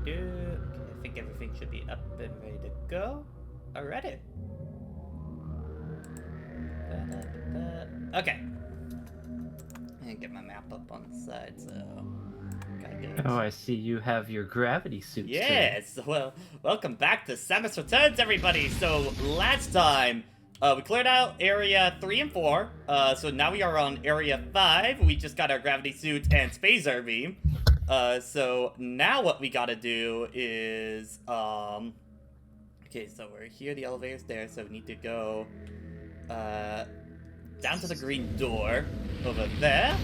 Okay, I think everything should be up and ready to go. Alrighty. Okay. And get my map up on the side, so gotta go. Oh, I see you have your gravity suits. Yes. Well, welcome back to Samus Returns, everybody. So last time, we cleared out area 3 and 4. So now we are on area 5. We just got our gravity suit and spacer beam. So now what we gotta do is, okay, so we're here, the elevator's there, so we need to go, down to the green door over there.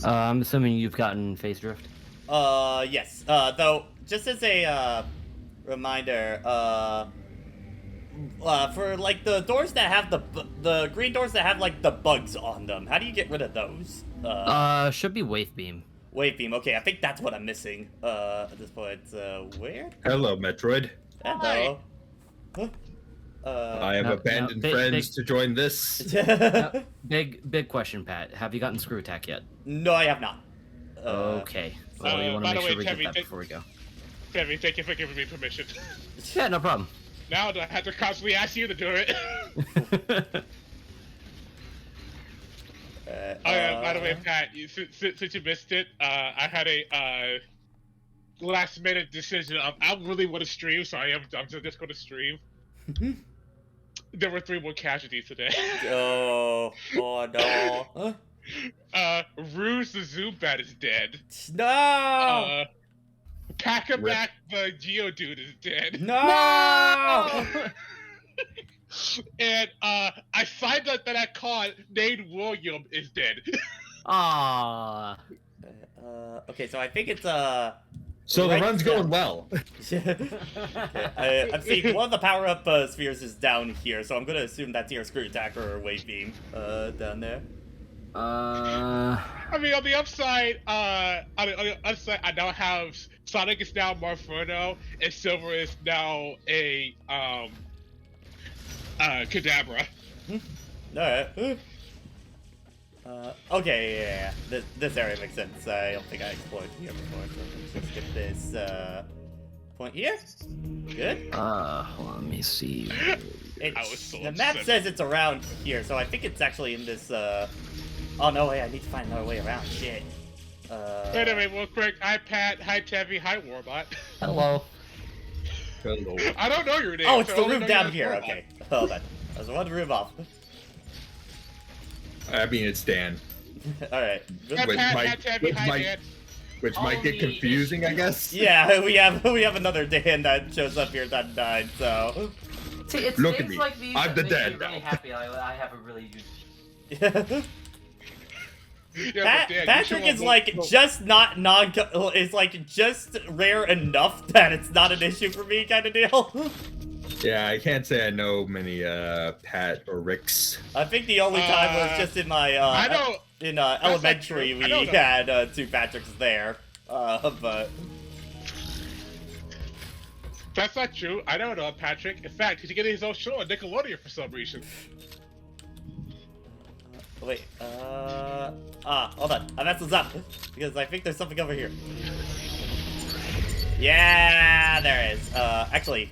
I'm assuming you've gotten phase drift. Yes. Though, just as a, reminder, for, like, the doors that have the green doors that have, like, the bugs on them, how do you get rid of those? Should be wave beam. Wave beam, okay, I think that's what I'm missing, at this point. Where? Hello, Metroid. Hello. Huh? I have no, abandoned big- friends to join this. Big question, Pat. Have you gotten screw attack yet? No, I have not. Okay. Well, you want to by the make sure way, we get Kevin, that before we go. Kevin, thank you for giving me permission. Yeah, no problem. Now do I have to constantly ask you to do it? By the way, Pat, since you missed it, I had a last-minute decision of I really want to stream, so I'm just going to stream. There were 3 more casualties today. Oh no. Ruse the Zubat is dead. No! Pack-a-Back the Geodude is dead. No! And I signed up that I caught named William is dead. Ah. Okay, so I think it's, So right the run's down. going well. I'm seeing one of the power-up spheres is down here, so I'm gonna assume that's your screw attacker or wave beam, down there. I mean, on the upside, I now have Sonic is now Marferno, and Silver is now a Kadabra. Alright. Okay, yeah. This area makes sense. I don't think I explored here before, so let's just get this, point here. Good. Let me see. It's, I was so the map upset. says it's around here, so I think it's actually in this, oh no, wait, I need to find another way around. Shit. Wait a minute, real quick. Hi, Pat. Hi, Tevi. Hi, Warbot. Hello. Hello. I don't know your name. Oh, it's so the I only room know down you're here. Warbot. Okay. Hold on. There's one room off. I mean, it's Dan, Alright. Hi, Which Pat. might- Hi, Tevi. which Hi, might- Dan. which might get confusing, I guess. Yeah, we have another Dan that shows up here that died, so. See, it's Look at things me. like these I'm that the make me dad really now. happy. I have a really huge. Yeah, but Dan, you Patrick should is have like more- just not is like just rare enough that it's not an issue for me, kind of deal. Yeah, I can't say I know many Pat or Ricks. I think the only time was just in my I know. in not elementary true. I we know that. had 2 Patricks there, but That's not true. I don't know Patrick. In fact, he's getting his own show on Nickelodeon for some reason. wait, hold on, I messed this up because I think there's something over here. Yeah, there is. Actually,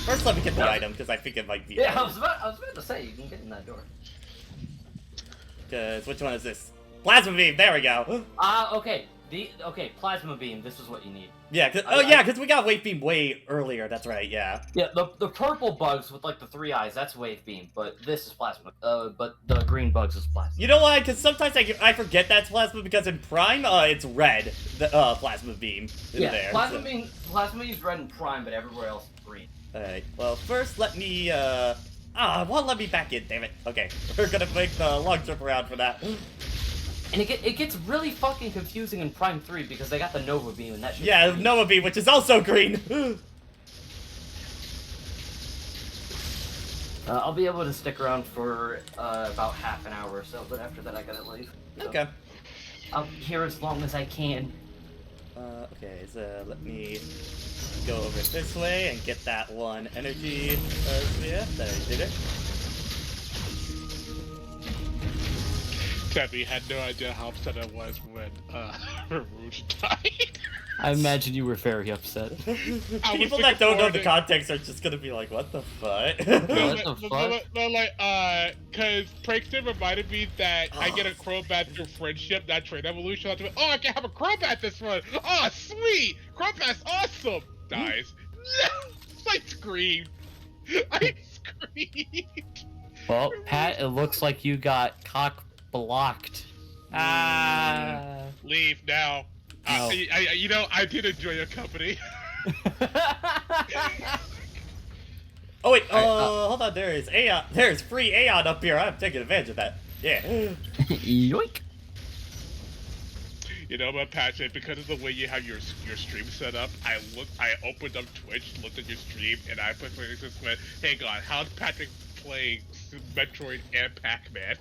first let me get the item because I think it might be. Yeah, I was about to say you can get in that door. Cause which one is this? Plasma beam. There we go. Okay. Okay, plasma beam. This is what you need. Yeah. Cause we got wave beam way earlier. That's right. Yeah. Yeah, the purple bugs with like the 3 eyes, that's wave beam, but this is plasma. But the green bugs is plasma. You know why? Because sometimes I forget that's plasma because in Prime, it's red. The plasma beam in Yeah, there. plasma so. beam. Plasma beam's red and prime, but everywhere else is green. Alright. Well, first let me it won't let me back in. Damn it. Okay, we're gonna make the long trip around for that. And it gets really fucking confusing in Prime 3 because they got the Nova beam and that shit. Yeah, Nova beam, which is also green. I'll be able to stick around for about half an hour or so, but after that I gotta leave. So Okay. I'll be here as long as I can. Okay, so let me go over this way and get that one energy sphere. There, I did it. Tevi had no idea how upset I was when Rouge died. I imagine you were very upset. People that don't know the context are just gonna be like, what the fuck? What the fuck? No, like, cause Prankster reminded me that I get a Crobat through friendship, not trade evolution. Oh, I can have a Crobat this one. Oh, sweet! Crobat's awesome! Dies. I screamed. I screamed. Well, Pat, it looks like you got cock blocked. Ah. Leave now. No. You know, I did enjoy your company. Oh wait, hold on, there is Aeon. There's free Aeon up here. I'm taking advantage of that. Yeah. Yoink. You know what, Patrick? Because of the way you have your stream set up, I opened up Twitch, looked at your stream, and I put something that went, "Hey God, how's Patrick playing Metroid and Pac-Man?"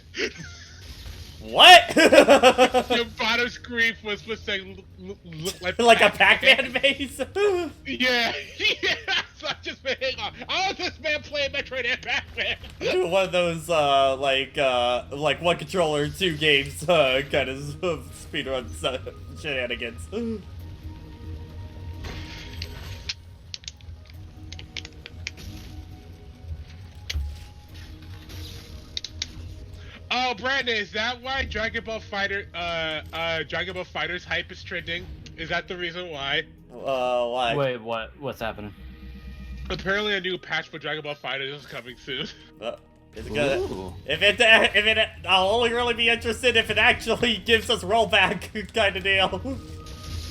What? Your bottom screen was saying look like a Pac-Man base? Yeah, yeah. So I just been, hang on. How is this man playing Metroid and Pac-Man? One of those like one controller, two games kind of speedrun shenanigans. Oh, Brandon, is that why Dragon Ball Fighters hype is trending? Is that the reason why? Why? Wait, what? What's happening? Apparently, a new patch for Dragon Ball Fighters is coming soon. Is it gonna? Ooh. If it, I'll only really be interested if it actually gives us rollback kind of deal.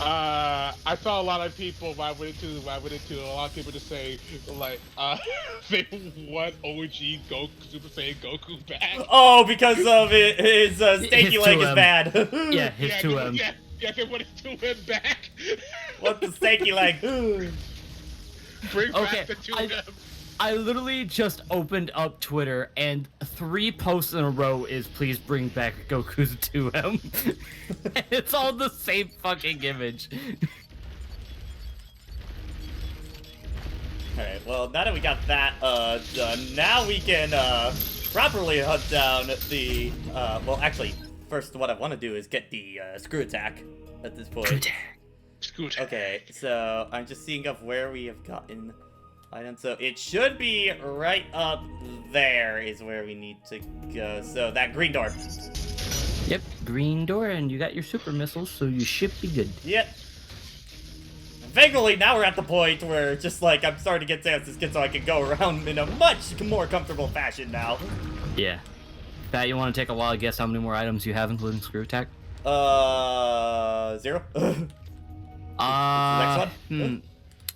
I saw a lot of people when I went into a lot of people just say like they want OG Goku Super Saiyan Goku back. Oh, because of it, his stanky His leg is 2M. bad. Yeah, his 2M. Yeah, they want his 2M back. What's the stanky leg? Bring Okay, back the 2M. I literally just opened up Twitter and 3 posts in a row is please bring back Goku's 2M. And it's all the same fucking image. Alright, well, now that we got that done, now we can properly hunt down the well, actually, first what I want to do is get the screw attack at this point. Scoot. Okay, so I'm just seeing up where we have gotten items. So it should be right up there is where we need to go. So that green door. Yep, green door, and you got your super missiles, so you should be good. Yep. Thankfully, now we're at the point where just like I'm starting to get Samus Skin so I can go around in a much more comfortable fashion now. Yeah. Pat, you want to take a wild guess how many more items you have, including screw attack? 0. Next one?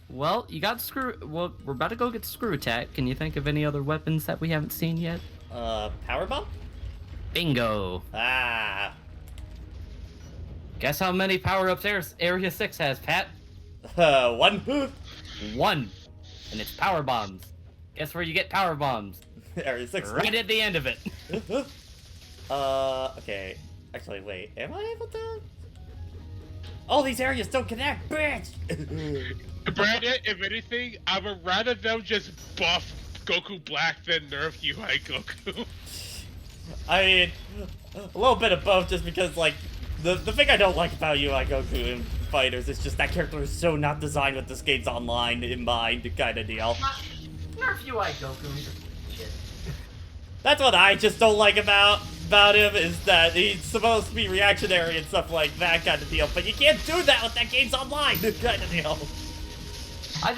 Well, you got screw. Well, we're about to go get screw attack. Can you think of any other weapons that we haven't seen yet? Powerbomb? Bingo. Ah. Guess how many power-ups Area 6 has, Pat? 1. 1. And it's power bombs. Guess where you get power bombs? Area 6. Right at the end of it. Okay. Actually, wait. Am I able to? All these areas don't connect, bitch! Brandon, if anything, I would rather them just buff Goku Black than nerf UI Goku. I mean, a little bit of both, just because, like, the thing I don't like about UI Goku in Fighters is just that character is so not designed with this game's online in mind, kind of deal. Nerf UI Goku. Shit. That's what I just don't like about him, is that he's supposed to be reactionary and stuff like that kind of deal, but you can't do that with that game's online kind of deal. I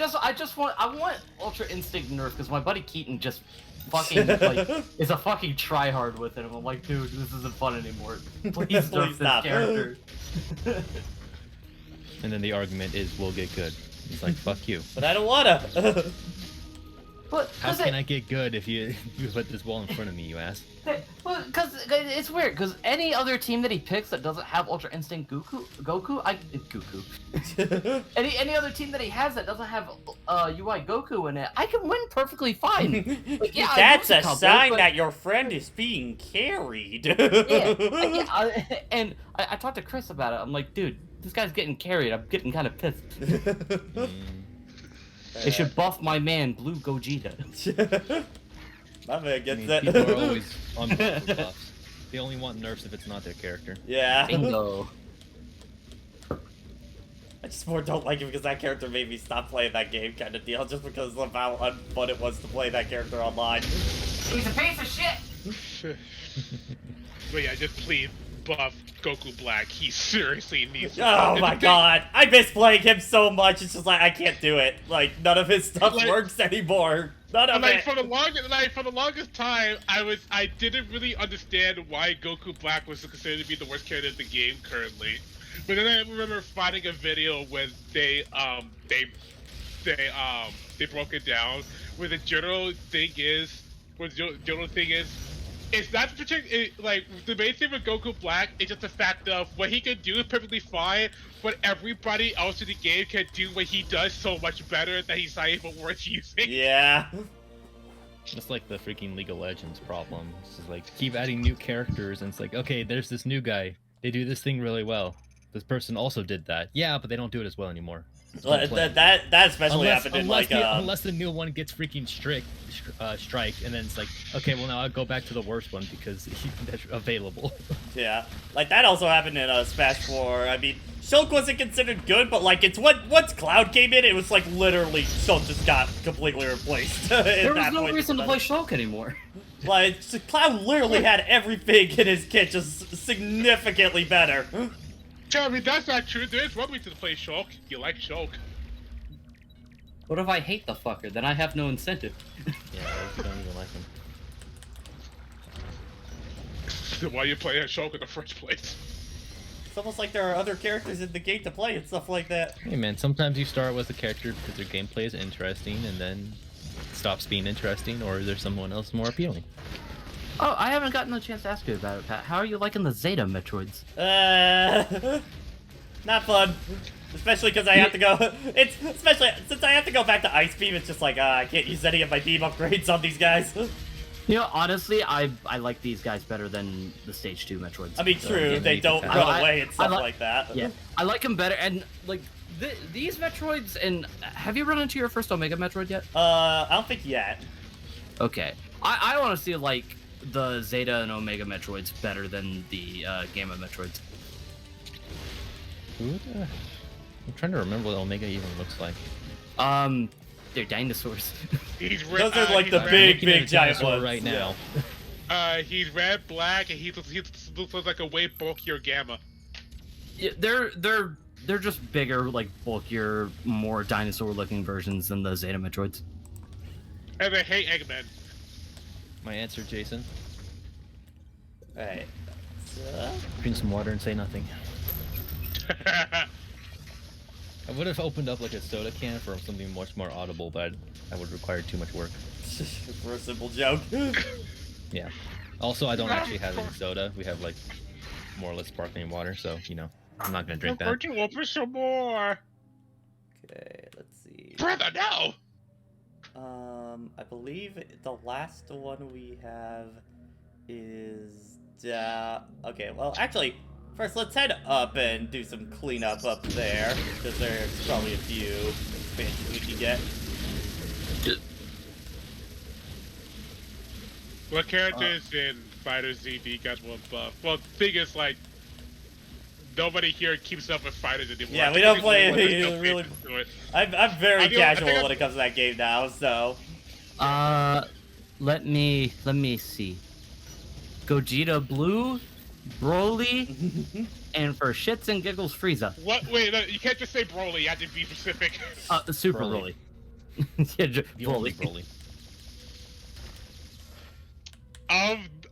want Ultra Instinct nerf because my buddy Keaton just fucking like is a fucking tryhard with it. I'm like, dude, this isn't fun anymore. Please nerf this stop. character. And then the argument is, we'll get good. It's like, fuck you. But I don't wanna. But How can I get good if you put this wall in front of me, you ass? Because it's weird. Because any other team that he picks that doesn't have Ultra Instinct Goku, any other team that he has that doesn't have UI Goku in it, I can win perfectly fine. Like, yeah, That's I a lose couple, sign but- that your friend is being carried. And I talked to Chris about it. I'm like, dude, this guy's getting carried. I'm getting kind of pissed. They should buff my man, Blue Gogeta. My man I gets mean, that. people are always on buffs. They only want nerfs if it's not their character. Yeah. Bingo. I just more don't like it because that character made me stop playing that game kind of deal, just because of how unfun it was to play that character online. He's a piece of shit! But yeah, just please buff Goku Black. He seriously needs to. Oh my god, I miss playing him so much. It's just like I can't do it. Like none of his stuff Like- works anymore. None of Like it. for the longest time, I didn't really understand why Goku Black was considered to be the worst character in the game currently. But then I remember finding a video when they broke it down, where the general thing is, it's not particular. Like the main thing with Goku Black is just the fact of what he can do is perfectly fine, but everybody else in the game can do what he does so much better that he's not even worth using. Yeah. It's like the freaking League of Legends problem. It's just like keep adding new characters, and it's like, okay, there's this new guy. They do this thing really well. This person also did that. Yeah, but they don't do it as well anymore. Don't play. That especially happened in like unless the new one gets freaking strike, and then it's like, okay, well now I'll go back to the worst one because that's available. yeah, like that also happened in Smash 4. I mean, Shulk wasn't considered good, but like it's once Cloud came in, it was like literally Shulk just got completely replaced. There was no reason to play Shulk anymore. Like Cloud literally had everything in his kit just significantly better. I mean, that's not true. There's one reason to play Shulk. You like Shulk. What if I hate the fucker? Then I have no incentive. Yeah, I don't even like him. Why you playing Shulk in the first place? It's almost like there are other characters in the game to play and stuff like that. Hey man, sometimes you start with a character because their gameplay is interesting, and then it stops being interesting, or there's someone else more appealing. Oh, I haven't gotten a chance to ask you about it, Pat. How are you liking the Zeta Metroids? Not fun. Especially because I have to go. Especially since I have to go back to Ice Beam. It's just like I can't use any of my beam upgrades on these guys. You know, honestly, I like these guys better than the Stage 2 Metroids. I mean, true. They don't run away and stuff like that. Yeah, I like them better, and like these Metroids. And have you run into your first Omega Metroid yet? I don't think yet. Okay, I want to see like the Zeta and Omega Metroids better than the Gamma Metroids. I'm trying to remember what Omega even looks like. They're dinosaurs. Those are like the big giant ones right now. He's red, black, and he looks like a way bulkier Gamma. Yeah, they're just bigger, like bulkier, more dinosaur-looking versions than the Zeta Metroids. And they hate Eggman. My answer, Jason. Alright. Drink some water and say nothing. I would have opened up like a soda can for something much more audible, but I would require too much work. For a simple joke. Yeah. Also, I don't actually have any soda. We have like more or less sparkling water, so you know, I'm not gonna drink that. Where'd you open some more? Okay, let's see. Brother, no! I believe the last one we have is okay, well actually first let's head up and do some cleanup up there, because there's probably a few expansions we can get. What characters in Fighter ZD got one buff? Well, the thing is, like, nobody here keeps up with fighters anymore. Yeah, we don't play Really. really. I'm very I think casual I'm- when it comes to that game now, so. Let me see. Gogeta Blue, Broly, and for shits and giggles, Frieza. What? Wait, no, you can't just say Broly. You have to be specific. Super Broly. Broly. Yeah, The only Broly.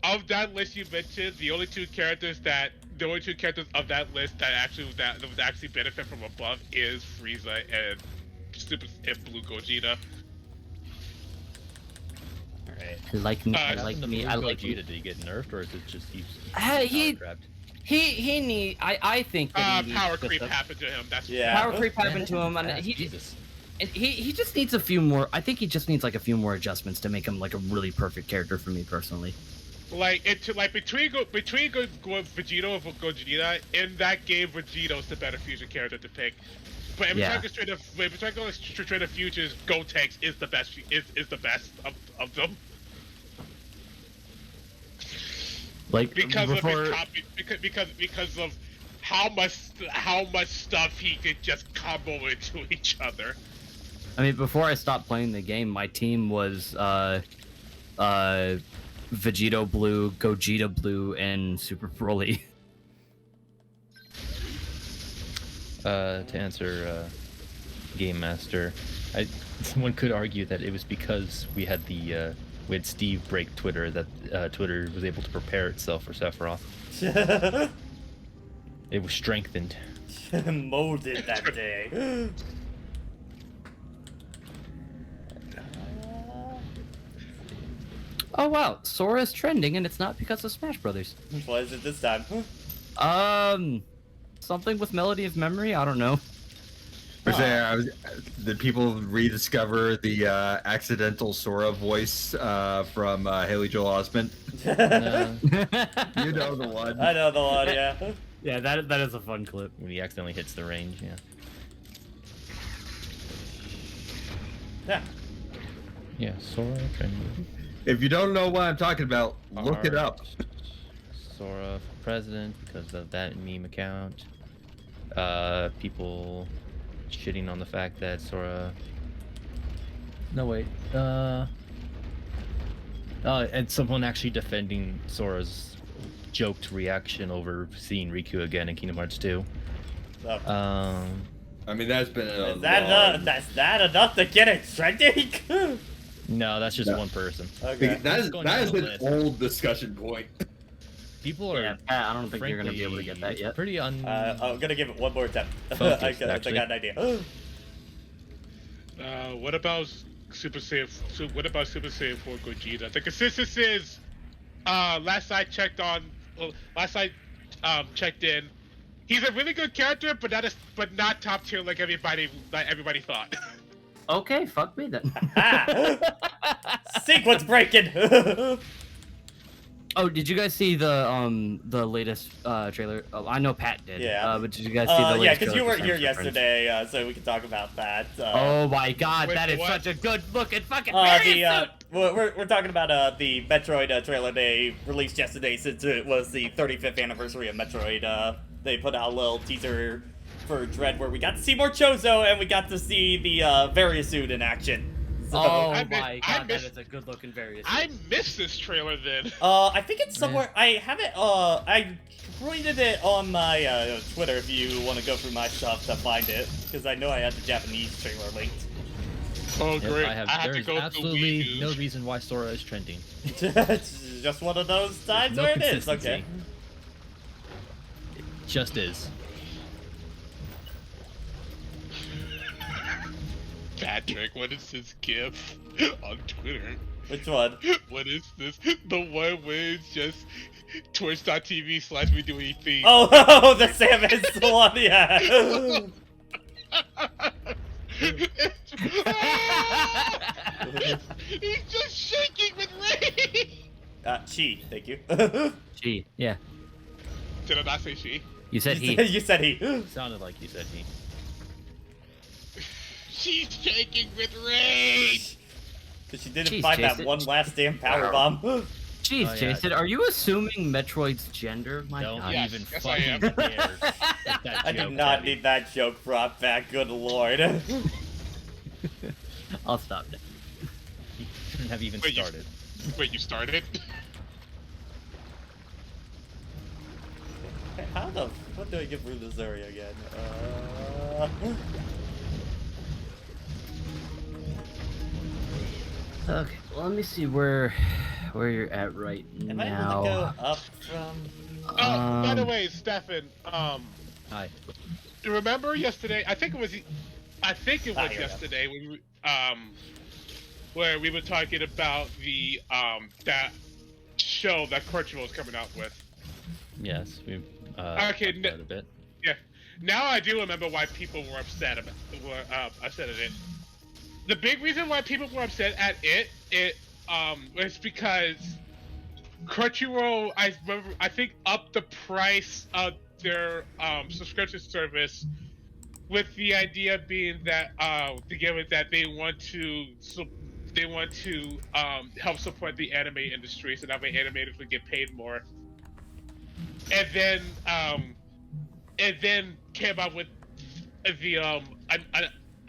Of that list you mentioned, the only two characters of that list that would actually benefit from a buff is Frieza and Blue Gogeta. Alright. I like me. I What like happened to me. Blue I like Gogeta? me. Did he get nerfed, or is it just he's He power-grabbed? he need. I think that he needs Power just creep a- happened to him. That's Yeah. Power creep happened to him, and Jesus. he just needs a few more. I think he just needs like a few more adjustments to make him like a really perfect character for me personally. Like between Vegito and Gogeta, in that game, Vegito's the better fusion character to pick. But every time I go straight to fusions, Gotenks is the best. Is the best of them. Like Because before, of how much stuff he could just combo into each other. I mean, before I stopped playing the game, my team was Vegito Blue, Gogeta Blue, and Super Broly. To answer Game Master, someone could argue that it was because we had Steve break Twitter that Twitter was able to prepare itself for Sephiroth. It was strengthened. Molded that day. Oh wow, Sora's trending, and it's not because of Smash Brothers. What is it this time? Something with Melody of Memory. I don't know. Did people rediscover the accidental Sora voice from Haley Joel Osment? You know the one. I know the one, yeah. Yeah, that is a fun clip. When he accidentally hits the range, yeah. Yeah. Yeah, Sora trending. If you don't know what I'm talking about, look it up. Sora for president because of that meme account. People shitting on the fact that Sora. No wait. And someone actually defending Sora's joked reaction over seeing Riku again in Kingdom Hearts 2. Oh. I mean, that's been a That's that enough to get it trending? No, that's just No. one person. Okay. That is Going down the an list. old discussion point. People are. Yeah, Pat, I don't think you're gonna be able to get that frankly, yet. Pretty I'm gonna give it one more attempt. Focused, I got actually. an idea. What about Super Saiyan? What about Super Saiyan 4 Gogeta? The consensus is, last I checked in, he's a really good character, but not top tier like everybody thought. Okay, fuck me then. Sequence breaking. Oh, did you guys see the latest trailer? Oh, I know Pat did. Yeah. But did you guys see the latest yeah, because you trailer weren't for here Samus Returns? yesterday, so we can talk about that. Oh my god, Wait, that is what? such a good looking fucking variant suit! We're talking about the Metroid trailer they released yesterday since it was the 35th anniversary of Metroid. They put out a little teaser for Dread where we got to see more Chozo and we got to see the various suit in action. So, Oh I my miss- I god, miss- that is a good looking variant I suit. missed this trailer then. I think it's somewhere. I have it. I tweeted it on my Twitter if you want to go through my stuff to find it, because I know I had the Japanese trailer linked. Oh Yep, great! I have. to There is go absolutely through no Wii reason why Sora is trending. It's just one of those times no where it is. consistency. Okay. It just is. Patrick, what is this GIF on Twitter? Which one? What is this? The one where it's just Twitch.tv/we do anything. Oh, the Samus one. Yeah. He's just shaking with rage. She. Thank you. Gee, yeah. Did I not say she? You said he. You said he. Sounded like you said he. She's shaking with rage. Because she didn't Jeez, find that Jason. one last damn power bomb. Jeez, Oh, yeah. Jason, are you assuming Metroid's gender? My Don't god. Yes, even yes, I fucking am. dare. Get that I did joke not ready. need that joke brought back. Good lord. I'll stop now. You shouldn't have even Wait, you- started. Wait, you started? How the what do I get through this area again? Okay, well, let me see where you're at right Am I able now. to go up from? By the Um, way, Stefan, Hi. remember yesterday? I think it was here we go. yesterday when we, where we were talking about the that show that Crunchyroll is coming out with. Yes, we. Okay, talked about it a bit. Yeah. Now I do remember why people were upset at it. The big reason why people were upset at it was because Crunchyroll, I think, upped the price of their subscription service with the idea being that together that they want to help support the anime industry, so that way animators would get paid more. And then and then came out with the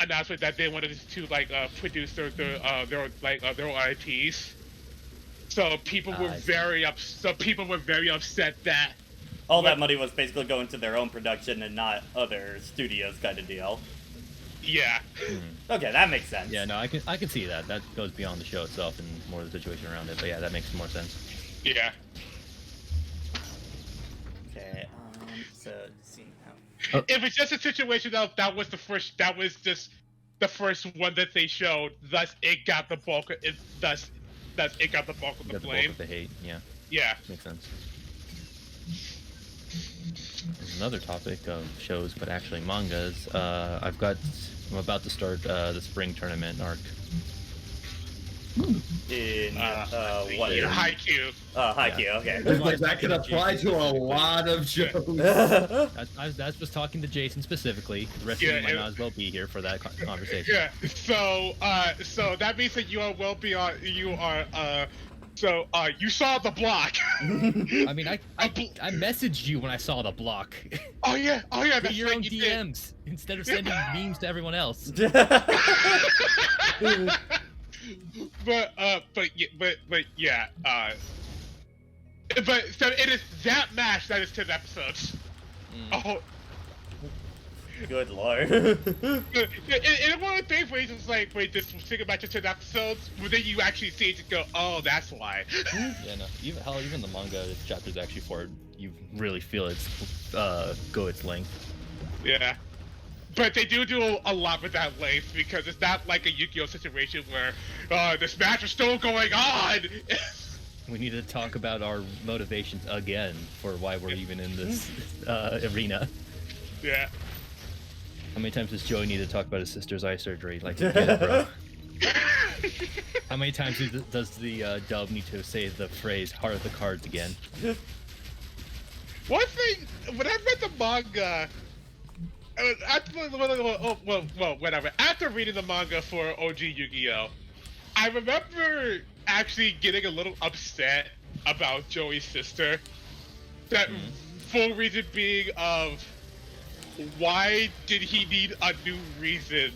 announcement that they wanted to like produce their own IPs. So people were people were very upset that All that money was basically going to their own production and not other studios kind of deal. Yeah. Okay, that makes sense. Yeah, no, I can see that. That goes beyond the show itself and more the situation around it. But yeah, that makes more sense. Yeah. Okay, so let's see now. If it's just a situation that was just the first one that they showed, thus it got the bulk of it, thus it got the bulk of the Got the bulk blame. of the hate. Yeah, Yeah. makes sense. There's another topic of shows, but actually mangas. I'm about to start the spring tournament arc. In what? In Haikyuu. Haikyuu, okay. Like, that can apply to a lot of shows. I was just talking to Jason specifically. The rest of you might not as well be here for that conversation. Yeah. So that means that you are well beyond. You saw the block. I mean, I messaged you when I saw the block. Oh yeah. Get That's your right, own you did. DMs instead of sending memes to everyone else. But yeah. But so it is that match that is 10 episodes. Oh. Good lord. It's one of the things where you just like, wait, this single match is 10 episodes, but then you actually see it and go, oh, that's why. Yeah, no. Even the manga chapters actually for it, you really feel its go its length. Yeah. But they do a lot with that length because it's not like a Yu-Gi-Oh situation where this match is still going on. We need to talk about our motivations again for why we're even in this arena. Yeah. How many times does Joey need to talk about his sister's eye surgery? Like, get it, bro. How many times does the dub need to say the phrase "heart of the cards" again? One thing, when I read the manga, whatever. After reading the manga for OG Yu-Gi-Oh, I remember actually getting a little upset about Joey's sister. That full reason being of why did he need a new reason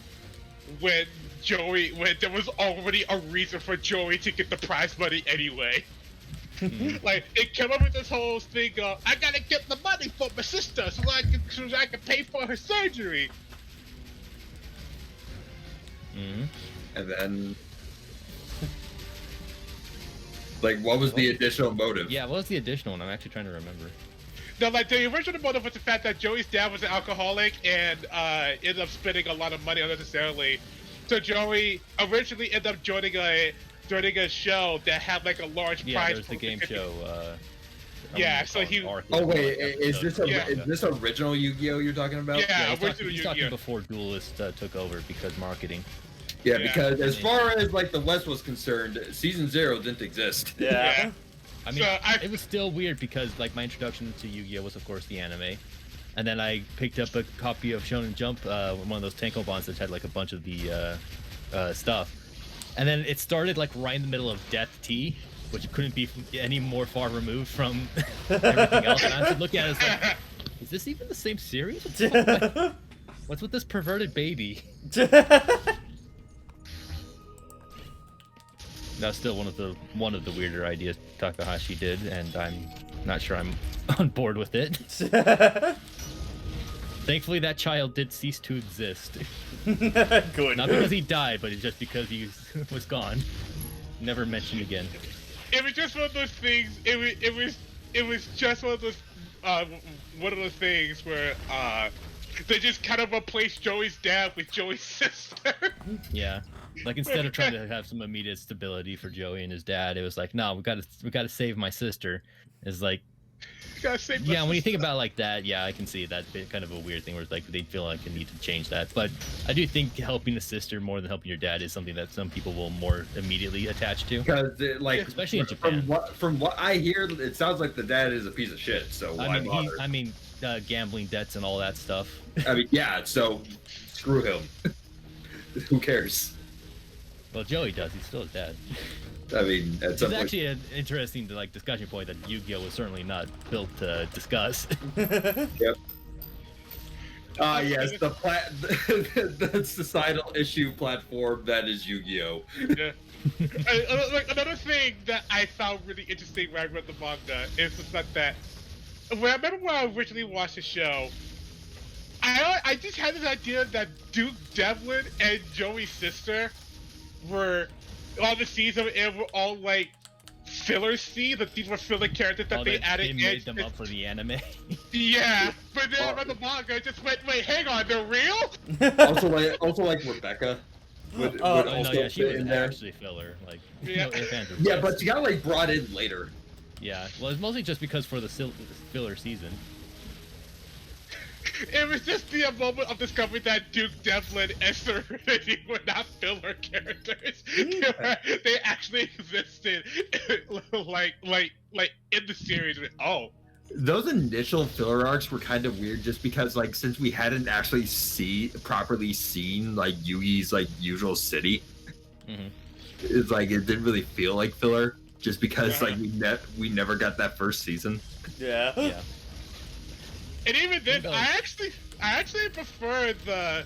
when there was already a reason for Joey to get the prize money anyway. Like, it came up with this whole thing of, I gotta get the money for my sister so I can pay for her surgery. And then, like, what was the additional motive? Yeah, what was the additional one? I'm actually trying to remember. No, like, the original motive was the fact that Joey's dad was an alcoholic and ended up spending a lot of money unnecessarily. So Joey originally ended up joining a show that had like a large prize. There's the game show. Yeah, so he. Oh wait, is this original Yu-Gi-Oh you're talking about? Yeah, he's talking before Duelist took over because marketing. Yeah, because as far as like the West was concerned, Season 0 didn't exist. Yeah. I mean, it was still weird because like my introduction to Yu-Gi-Oh was of course the anime, and then I picked up a copy of Shonen Jump, one of those tankobons that had like a bunch of the stuff, and then it started like right in the middle of Death T, which couldn't be any more far removed from everything else. And I had to look at it as like, is this even the same series? What's with this perverted baby? That's still one of the weirder ideas Takahashi did, and I'm not sure I'm on board with it. Thankfully, that child did cease to exist. Good. Not because he died, but just because he was gone. Never mentioned again. It was just one of those things. It was just one of those things where they just kind of replaced Joey's dad with Joey's sister. Yeah. Like instead of trying to have some immediate stability for Joey and his dad, it was like, no, we gotta save my sister. It's like, when you think about it like that, yeah, I can see that kind of a weird thing where it's like they feel like they need to change that. But I do think helping the sister more than helping your dad is something that some people will more immediately attach to. Because like, especially in Japan. From what I hear, it sounds like the dad is a piece of shit. So why bother? Gambling debts and all that stuff. I mean, yeah. So screw him. Who cares? Well, Joey does. He's still his dad. I mean, at some it's point... actually an interesting discussion point that Yu-Gi-Oh was certainly not built to discuss. Yep. Yes, the societal issue platform that is Yu-Gi-Oh. Yeah. Like another thing that I found really interesting when I read the manga is the fact that when I remember when I originally watched the show, I just had this idea that Duke Devlin and Joey's sister were on the season and were all like filler scenes, that these were filler characters that they added. They made them up for the anime. Yeah, but then I read the manga, I just went, wait, hang on, they're real? also like Rebecca. Would Oh, also no, yeah, she fit was in there. actually filler. Like, Yeah. no ifs, ands, or Yeah, buts. but she got like brought in later. Yeah, well, it's mostly just because for the filler season. It was just the moment of discovering that Duke Devlin and Serenity were not filler characters. They actually existed, like in the series. Oh, Those initial filler arcs were kind of weird, just because like since we hadn't actually properly seen like Yugi's like usual city, it's like it didn't really feel like filler, just because like we never got that first season. Yeah. Yeah. and even then, I actually prefer the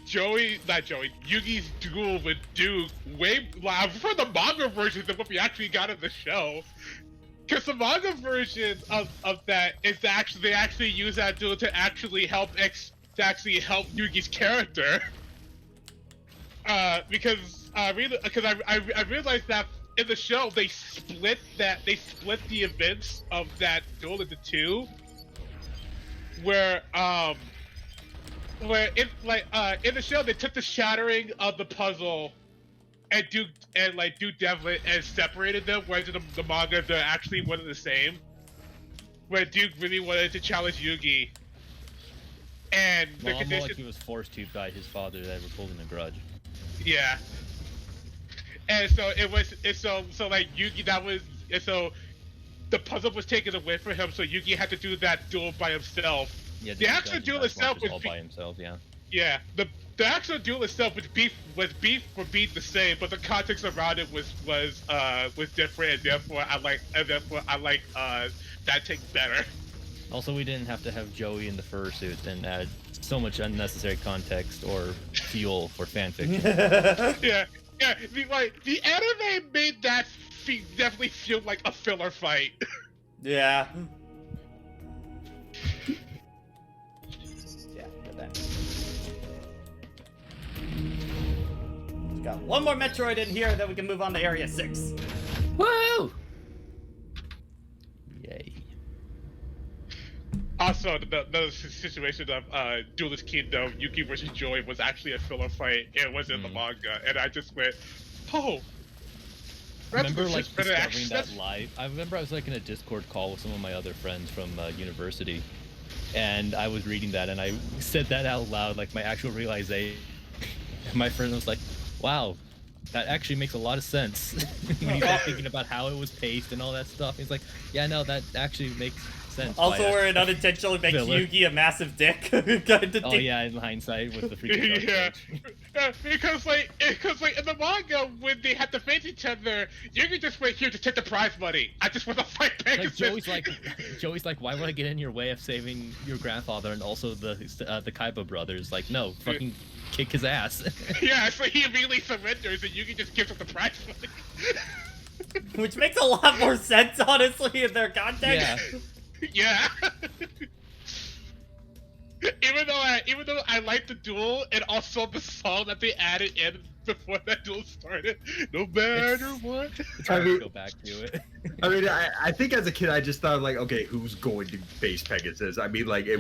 Yugi's duel with Duke I prefer the manga version than what we actually got in the show. Because the manga version of that is they actually use that duel to actually help Yugi's character. Because I realized that in the show they split the events of that duel into two, where in the show they took the shattering of the puzzle and Duke Devlin and separated them, whereas in the manga they're actually one and the same. Where Duke really wanted to challenge Yugi, and the Well, more condition. like he was forced to by his father that was holding a grudge. Yeah. And so like Yugi, so the puzzle was taken away from him, so Yugi had to do that duel by himself. Yeah, The actual duel itself was all by himself. Yeah. Yeah, the actual duel itself was beat for beat the same, but the context around it was different, and therefore I like that take better. Also, we didn't have to have Joey in the fursuit and add so much unnecessary context or fuel for fanfiction. Yeah. The anime made that definitely feel like a filler fight. Yeah. Yeah, got that. Got one more Metroid in here, then we can move on to Area 6. Woo! Yay. Also, the situation of Duelist Kingdom, Yuki versus Joy was actually a filler fight. It was in the manga, and I just went, oh. I remember like discovering that live. I remember I was like in a Discord call with some of my other friends from university, and I was reading that, and I said that out loud, like my actual realization. And my friend was like, "Wow, that actually makes a lot of sense." When he was thinking about how it was paced and all that stuff, he's like, "Yeah, no, that actually makes sense." Also, where it unintentionally makes filler. Yugi a massive dick. Oh yeah, in hindsight with the freaking yeah, because in the manga when they had to face each other, Yugi just went here to take the prize money. I just want to fight Pegasus. Like Joey's like, why would I get in your way of saving your grandfather and also the Kaiba brothers? Like, no, fucking kick his ass. Yeah, so he immediately surrenders and Yugi just gives up the prize money. Which makes a lot more sense, honestly, in their context. Yeah. Even though I liked the duel and also the song that they added in before that duel started, no matter what. It's hard to go back to it. I mean, I think as a kid, I just thought like, okay, who's going to face Pegasus? I mean, like it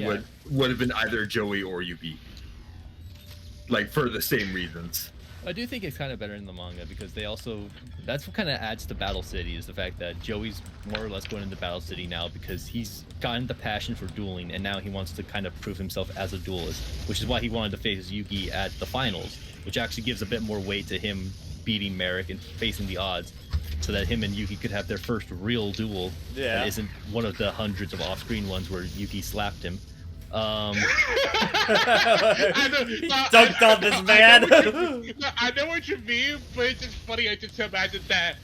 would have been either Joey or Yuki, like for the same reasons. I do think it's kind of better in the manga because that's what kind of adds to Battle City is the fact that Joey's more or less going into Battle City now because he's gotten the passion for dueling and now he wants to kind of prove himself as a duelist, which is why he wanted to face Yugi at the finals, which actually gives a bit more weight to him beating Merrick and facing the odds so that him and Yuki could have their first real duel that isn't one of the hundreds of off-screen ones where Yuki slapped him. Dunked on this man. I know what you mean, but it's just funny. I just imagine that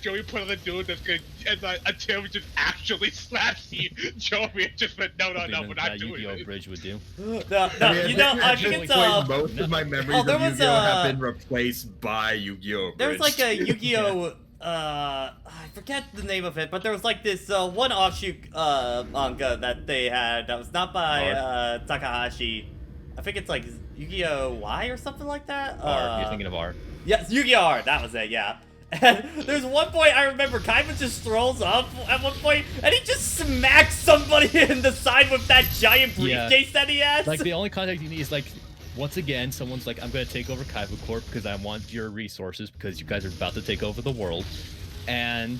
Joey put on the dude that's good, and Tim just actually slaps Joey and just went, no, we're not doing Yu-Gi-Oh! it. Bridge would do. No, you know, I think it's most of my memories there of was, Yu-Gi-Oh have been replaced by Yu-Gi-Oh! there was Bridge. like a Yu-Gi-Oh! I forget the name of it, but there was like this one offshoot manga that they had that was not by Takahashi. I think it's like Yu-Gi-Oh! Y or something like that. R. You're thinking of R. Yes, Yu-Gi-Oh! R, that was it, yeah. And there's one point I remember Kaiba just strolls up at one point and he just smacks somebody in the side with that giant briefcase that he has. Like, the only contact you need is, like, once again, someone's like, I'm going to take over Kaiba Corp because I want your resources because you guys are about to take over the world. And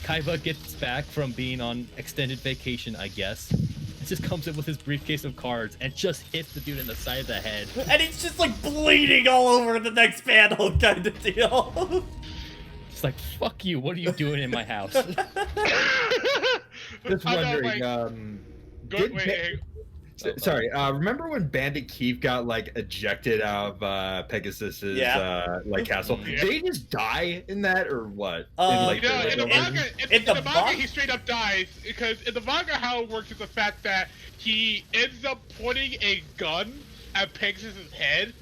Kaiba gets back from being on extended vacation, I guess. It just comes in with his briefcase of cards and just hits the dude in the side of the head. And he's just like bleeding all over the next panel kind of deal. It's like, fuck you, what are you doing in my house? Just wondering, sorry, remember when Bandit Keith got like ejected out of Pegasus's castle? Yeah. Did he just die in that or what? In the manga, he straight up dies because in the manga, how it works is the fact that he ends up pointing a gun at Pegasus's head.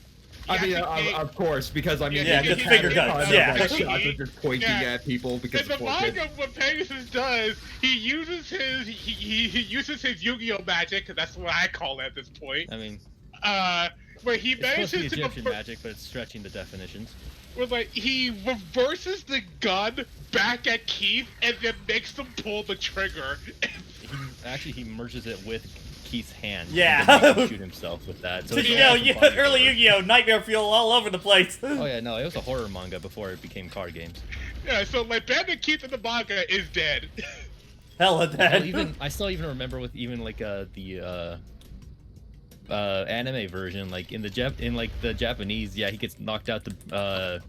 Of course, because just finger guns. Shots are just pointing at people because in the manga, what Pegasus does, he uses his Yu-Gi-Oh magic, because that's what I call it at this point. I mean, where he it's supposed to be manages to Egyptian magic, but it's stretching the definitions. where like he reverses the gun back at Keith and then makes them pull the trigger. He merges it with Keith's hand. Yeah. And then he can shoot himself with that. So it's early Yu-Gi-Oh! Nightmare fuel all over the place. Oh yeah, no, it was a horror manga before it became card games. Yeah, so like Bandit Keith in the manga is dead. Hella dead. I still even remember with even like the anime version, like in the Japanese, yeah, he gets knocked out the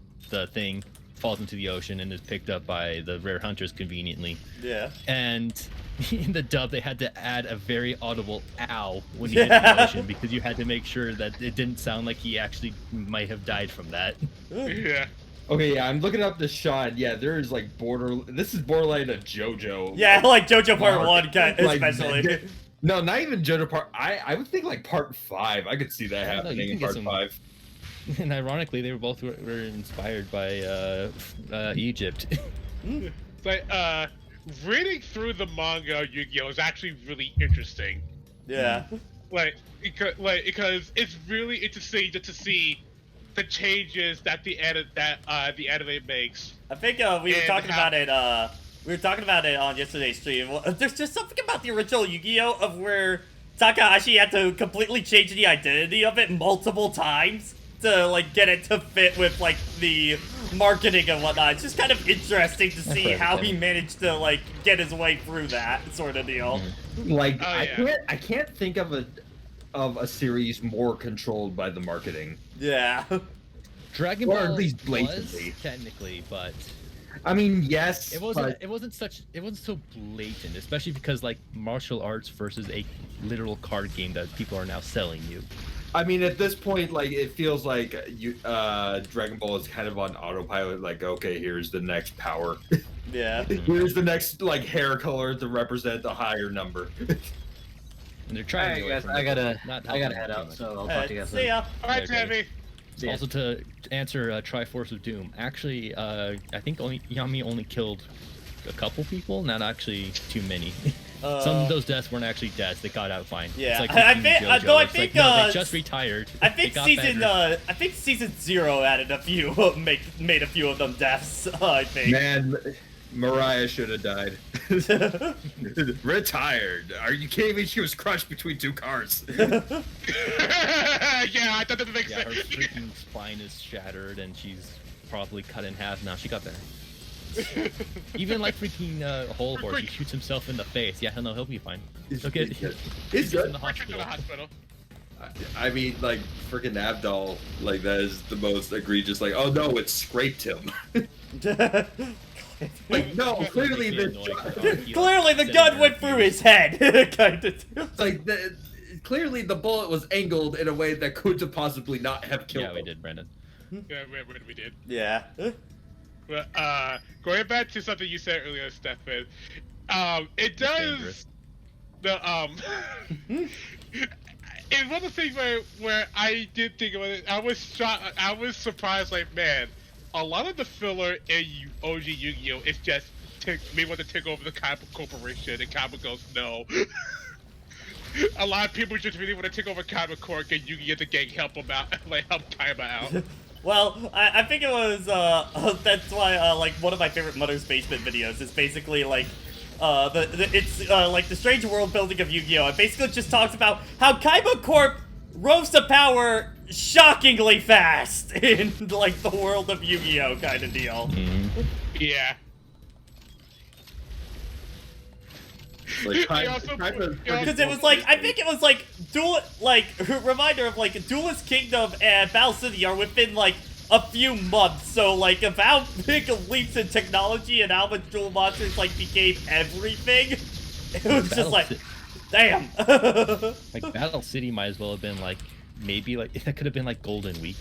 thing, falls into the ocean, and is picked up by the rare hunters conveniently. Yeah. And in the dub, they had to add a very audible "ow" when he hit the ocean because you had to make sure that it didn't sound like he actually might have died from that. Yeah. Okay, yeah, I'm looking up the shot. Yeah, there's like this is borderline a JoJo. Yeah, like JoJo Part 1, like, especially. No, not even JoJo Part. I would think like Part 5. I could see that happening in Part 5. And ironically, they were inspired by Egypt. It's like reading through the manga Yu-Gi-Oh is actually really interesting. Yeah. Because it's really interesting just to see the changes that the anime makes. I think we were talking about it. We were talking about it on yesterday's stream. There's just something about the original Yu-Gi-Oh! Of where Takahashi had to completely change the identity of it multiple times to like get it to fit with like the marketing and whatnot. It's just kind of interesting to see how he managed to like get his way through that sort of deal. Like I can't think of a series more controlled by the marketing. Yeah. Dragon Or Ball at least blatantly. was technically, but I mean, yes, it wasn't so blatant, especially because like martial arts versus a literal card game that people are now selling you. I mean, at this point, like it feels like Dragon Ball is kind of on autopilot. Like, okay, here's the next power. Yeah. Here's the next like hair color to represent the higher number. And they're trying Alright, to guys, I gotta head out, so I'll talk to you guys See later. ya. Alright, Tammy. See ya. Also, to answer Triforce of Doom, actually, I think Yami only killed a couple people, not actually too many. Some of those deaths weren't actually deaths; they got out fine. Yeah, it's like I think. JoJo. Though I It's think. like, no, they just retired. I think They got better. season 0 added a few, made a few of them deaths. I think. Man, Mariah should have died. Retired. Are you kidding me? She was crushed between two cars. Yeah, I thought that makes Yeah, her sense. freaking spine is shattered, and she's probably cut in half now. She got better. Even like freaking Whole Horse, he shoots himself in the face. Yeah, no, he'll be fine. He'll get It's he's in good. the Check to the hospital. hospital. I mean, like freaking Abdal, like that is the most egregious. Like, oh no, it scraped him. Like, no, clearly Makes me annoyed. the Clearly, the gun went through his head. Kind of. it's like clearly the bullet was angled in a way that could have possibly not have killed Yeah, we him. did, Brandon. Yeah, we did. Yeah. But going back to something you said earlier, Stefan, it does dangerous. the it's one of the things where I did think about it. I was surprised, like, man, a lot of the filler in OG Yu-Gi-Oh is just me want to take over the Kaiba Corporation, and Kaiba goes no. A lot of people just really want to take over Kaiba Corp, and Yu-Gi-Oh the gang help them out, like help Kaiba out. Well, I think it was, that's why, like, one of my favorite Mutter's Basement videos is basically, like, it's like the strange world building of Yu-Gi-Oh! It basically just talks about how Kaiba Corp rose to power shockingly fast in, like, the world of Yu-Gi-Oh! Kind of deal. Yeah. Like, He Kaiba- also- Kaiba- he also- Because it was like, I think it was like, reminder of like, Duelist Kingdom and Battle City are within like a few months. So like, of how big of leaps in technology and how much Duel Monsters like became everything, it was just like, damn. Like Battle City might as well have been like maybe like that could have been like Golden Week.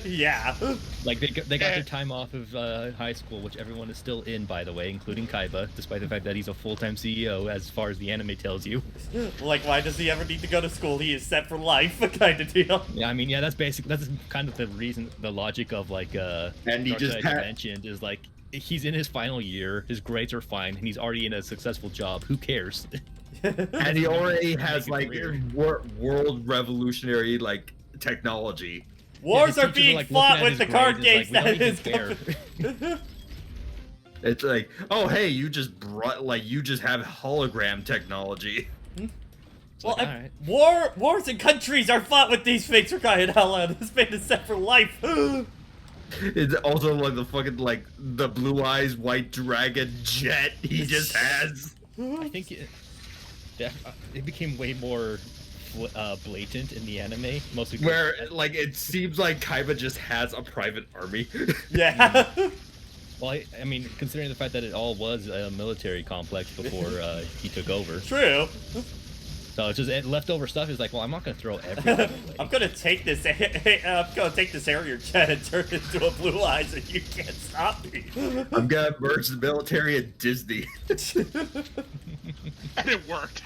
Yeah. Like they got their time off of high school, which everyone is still in, by the way, including Kaiba, despite the fact that he's a full-time CEO, as far as the anime tells you. Like, why does he ever need to go to school? He is set for life, kind of deal. Yeah, I mean, yeah, that's kind of the reason, the logic of like And he Dark just Side had- mentioned is like he's in his final year, his grades are fine, and he's already in a successful job. Who cares? And he already has Make like a career. world revolutionary like technology. Wars Yeah, are his teachers being like, fought looking with at the his card grades, games it's that like, we don't is even care. It's like, oh hey, you just have hologram technology. Well, like, alright. wars and countries are fought with these things for crying out loud. This man is set for life. It's also like the fucking like the blue eyes white dragon jet he just has. I think it became way more blatant in the anime, mostly because- Where like it seems like Kaiba just has a private army. Yeah. Well, I mean, considering the fact that it all was a military complex before he took over, True. so it's just leftover stuff is like, well, I'm not gonna throw everything away. I'm gonna take this. I'm gonna take this Harrier jet and turn it into a blue eyes, and you can't stop me. I'm gonna merge the military and Disney. And it worked.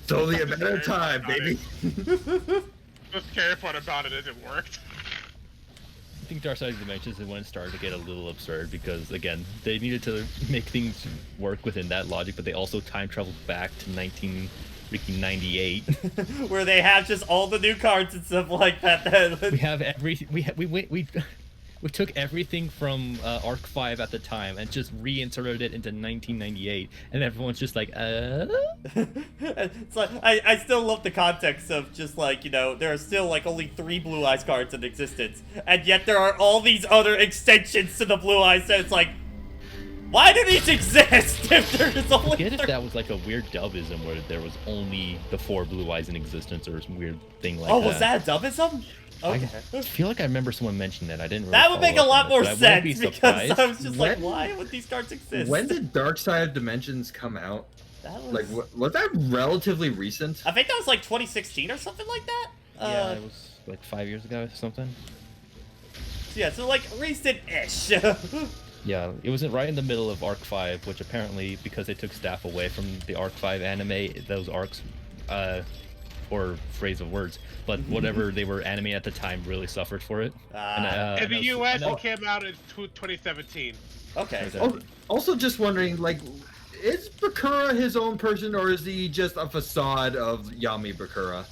It's only a matter of time, baby. The scary part about it is it worked. I think Dark Side of Dimensions is when it started to get a little absurd because, again, they needed to make things work within that logic, but they also time traveled back to 1998. Where they have just all the new cards and stuff like that. We have we took everything from Arc 5 at the time and just reinserted it into 1998, and everyone's just like, It's like I still love the context of just like, you know, there are still like only 3 Blue Eyes cards in existence, and yet there are all these other extensions to the Blue Eyes. So it's like, why do these exist if there's only? I get if that was like a weird dubism where there was only the 4 Blue Eyes in existence or some weird thing like that. Oh, was that a dubism? Okay. I feel like I remember someone mentioning that. I didn't. Really That would make a follow lot up on more it, but I wouldn't be sense because surprised. I was just like, When- why would these cards exist? When did Dark Side of Dimensions come out? that was, Like, was that relatively recent? I think that was like 2016 or something like that. Yeah, it was like 5 years ago or something. Yeah, so like recent-ish. Yeah, it was right in the middle of Arc 5, which apparently, because they took staff away from the Arc 5 anime, those arcs, or phrase of words, but whatever they were anime at the time really suffered for it. In And the I US, know- it came out in 2017. Okay. Also, just wondering, like, is Bakura his own person, or is he just a facade of Yami Bakura?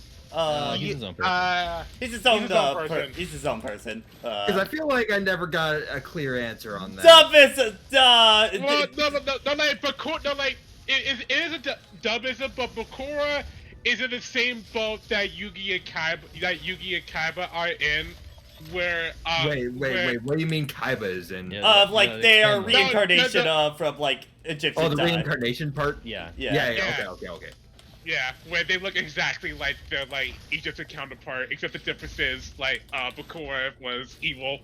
he's his own person. He's his own, He's his own person. he's his own person. Because I feel like I never got a clear answer on that. Dubis, Well, no, like Bakura, no, like it is a dubism, but Bakura is in the same boat that Yugi and Kaiba are in, where Wait. What do you mean Kaiba is in? Yeah. like No, they are no, reincarnation no. from like Egyptian Oh, the time. reincarnation part? Yeah. Yeah. Yeah. Okay. yeah, where they look exactly like their like Egyptian counterpart, except the difference is like Bakura was evil.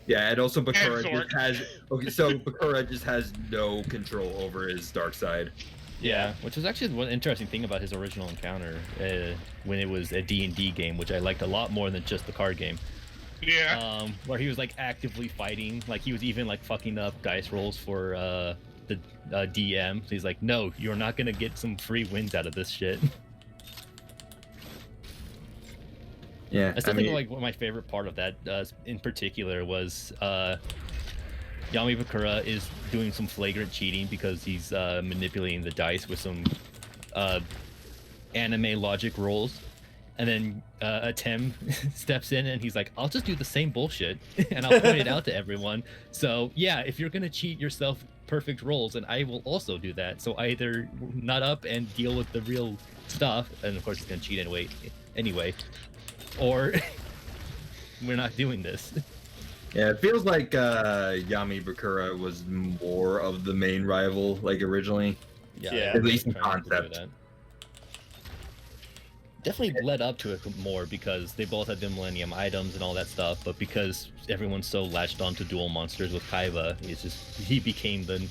Yeah, and also Bakura And Zork. just has... Okay, so Bakura just has no control over his dark side. Yeah, which was actually one interesting thing about his original encounter when it was a D&D game, which I liked a lot more than just the card game. Yeah. Where he was like actively fighting, like he was even like fucking up dice rolls for the DM. So he's like, no, you're not gonna get some free wins out of this shit. Yeah, I still think like one of my favorite part of that in particular was Yami Bakura is doing some flagrant cheating because he's manipulating the dice with some anime logic rolls. And then Atem steps in and he's like, I'll just do the same bullshit and I'll point it out to everyone. So yeah, if you're gonna cheat yourself perfect rolls, and I will also do that. So either nut up and deal with the real stuff, and of course he's gonna cheat anyway, or we're not doing this. Yeah, it feels like Yami Bakura was more of the main rival, like originally. Yeah. At least in trying to do concept. that. Definitely led up to it more because they both had the Millennium items and all that stuff, but because everyone's so latched onto dual monsters with Kaiba, he became the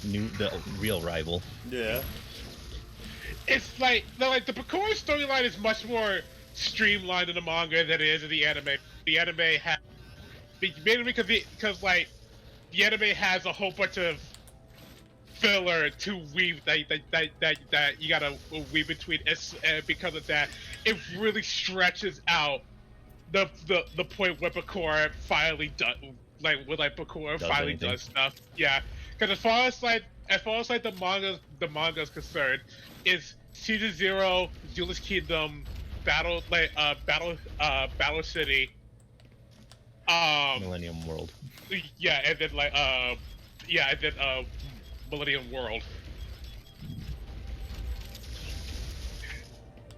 real rival. Yeah. It's like the Bakura storyline is much more streamlined in the manga than it is in the anime. The anime has mainly because like the anime has a whole bunch of filler to weave that you gotta weave between. Because of that, it really stretches out the point where Bakura finally does does stuff. Yeah, because as far as the manga's concerned, is Season 0, Duelist Kingdom, Battle City, Millennium World. yeah, and then Millennium World.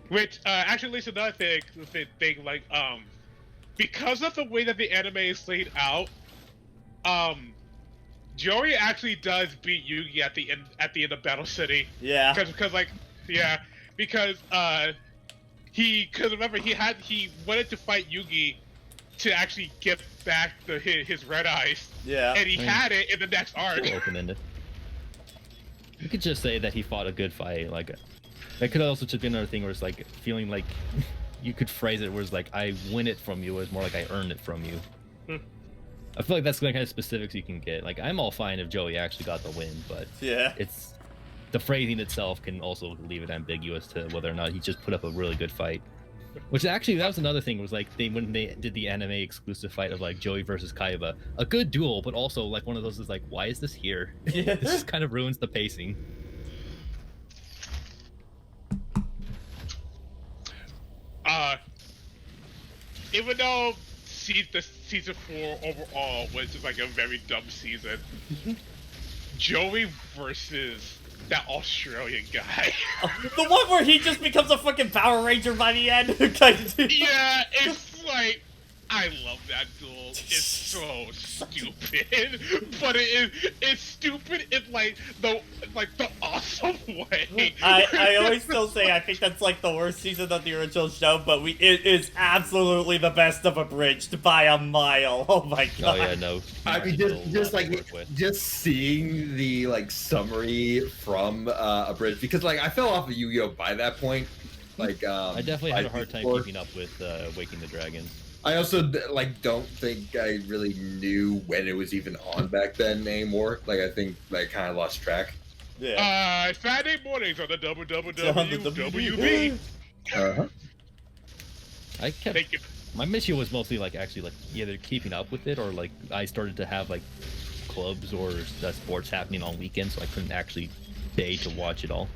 Which actually leads to another thing, like because of the way that the anime is laid out, Joey actually does beat Yugi at the end of Battle City. Yeah. Because remember he wanted to fight Yugi to actually get back his red eyes. Yeah. And he had it in the next arc. Open-ended. You could just say that he fought a good fight. Like, that could also just be another thing where it's like feeling like you could phrase it where it's like I win it from you, or it's more like I earned it from you. I feel like that's the kind of specifics you can get. Like, I'm all fine if Joey actually got the win, but Yeah. it's the phrasing itself can also leave it ambiguous to whether or not he just put up a really good fight. Which actually, that was another thing, was like when they did the anime exclusive fight of like Joey versus Kaiba, a good duel, but also like one of those is like, why is this here? Yeah. This just kind of ruins the pacing. Even though the season 4 overall was just like a very dumb season, Joey versus that Australian guy. The one where he just becomes a fucking Power Ranger by the end. Kind of. Yeah, it's like, I love that duel. It's so stupid, but it's stupid in like the awesome way. I always still say I think that's like the worst season of the original show, but it is absolutely the best of Abridged by a mile. Oh my god. Oh yeah, no. I mean, just seeing the like summary from Abridged, because like I fell off of Yu-Gi-Oh by that point. Like I definitely had a hard time keeping up with Waking the Dragons. I also like don't think I really knew when it was even on back then anymore. Like I think like kind of lost track. Yeah. Friday mornings on the WB. Uh-huh. I kept. Thank you. My mission was mostly like actually like either keeping up with it, or like I started to have like clubs or sports happening on weekends, so I couldn't actually stay to watch it all.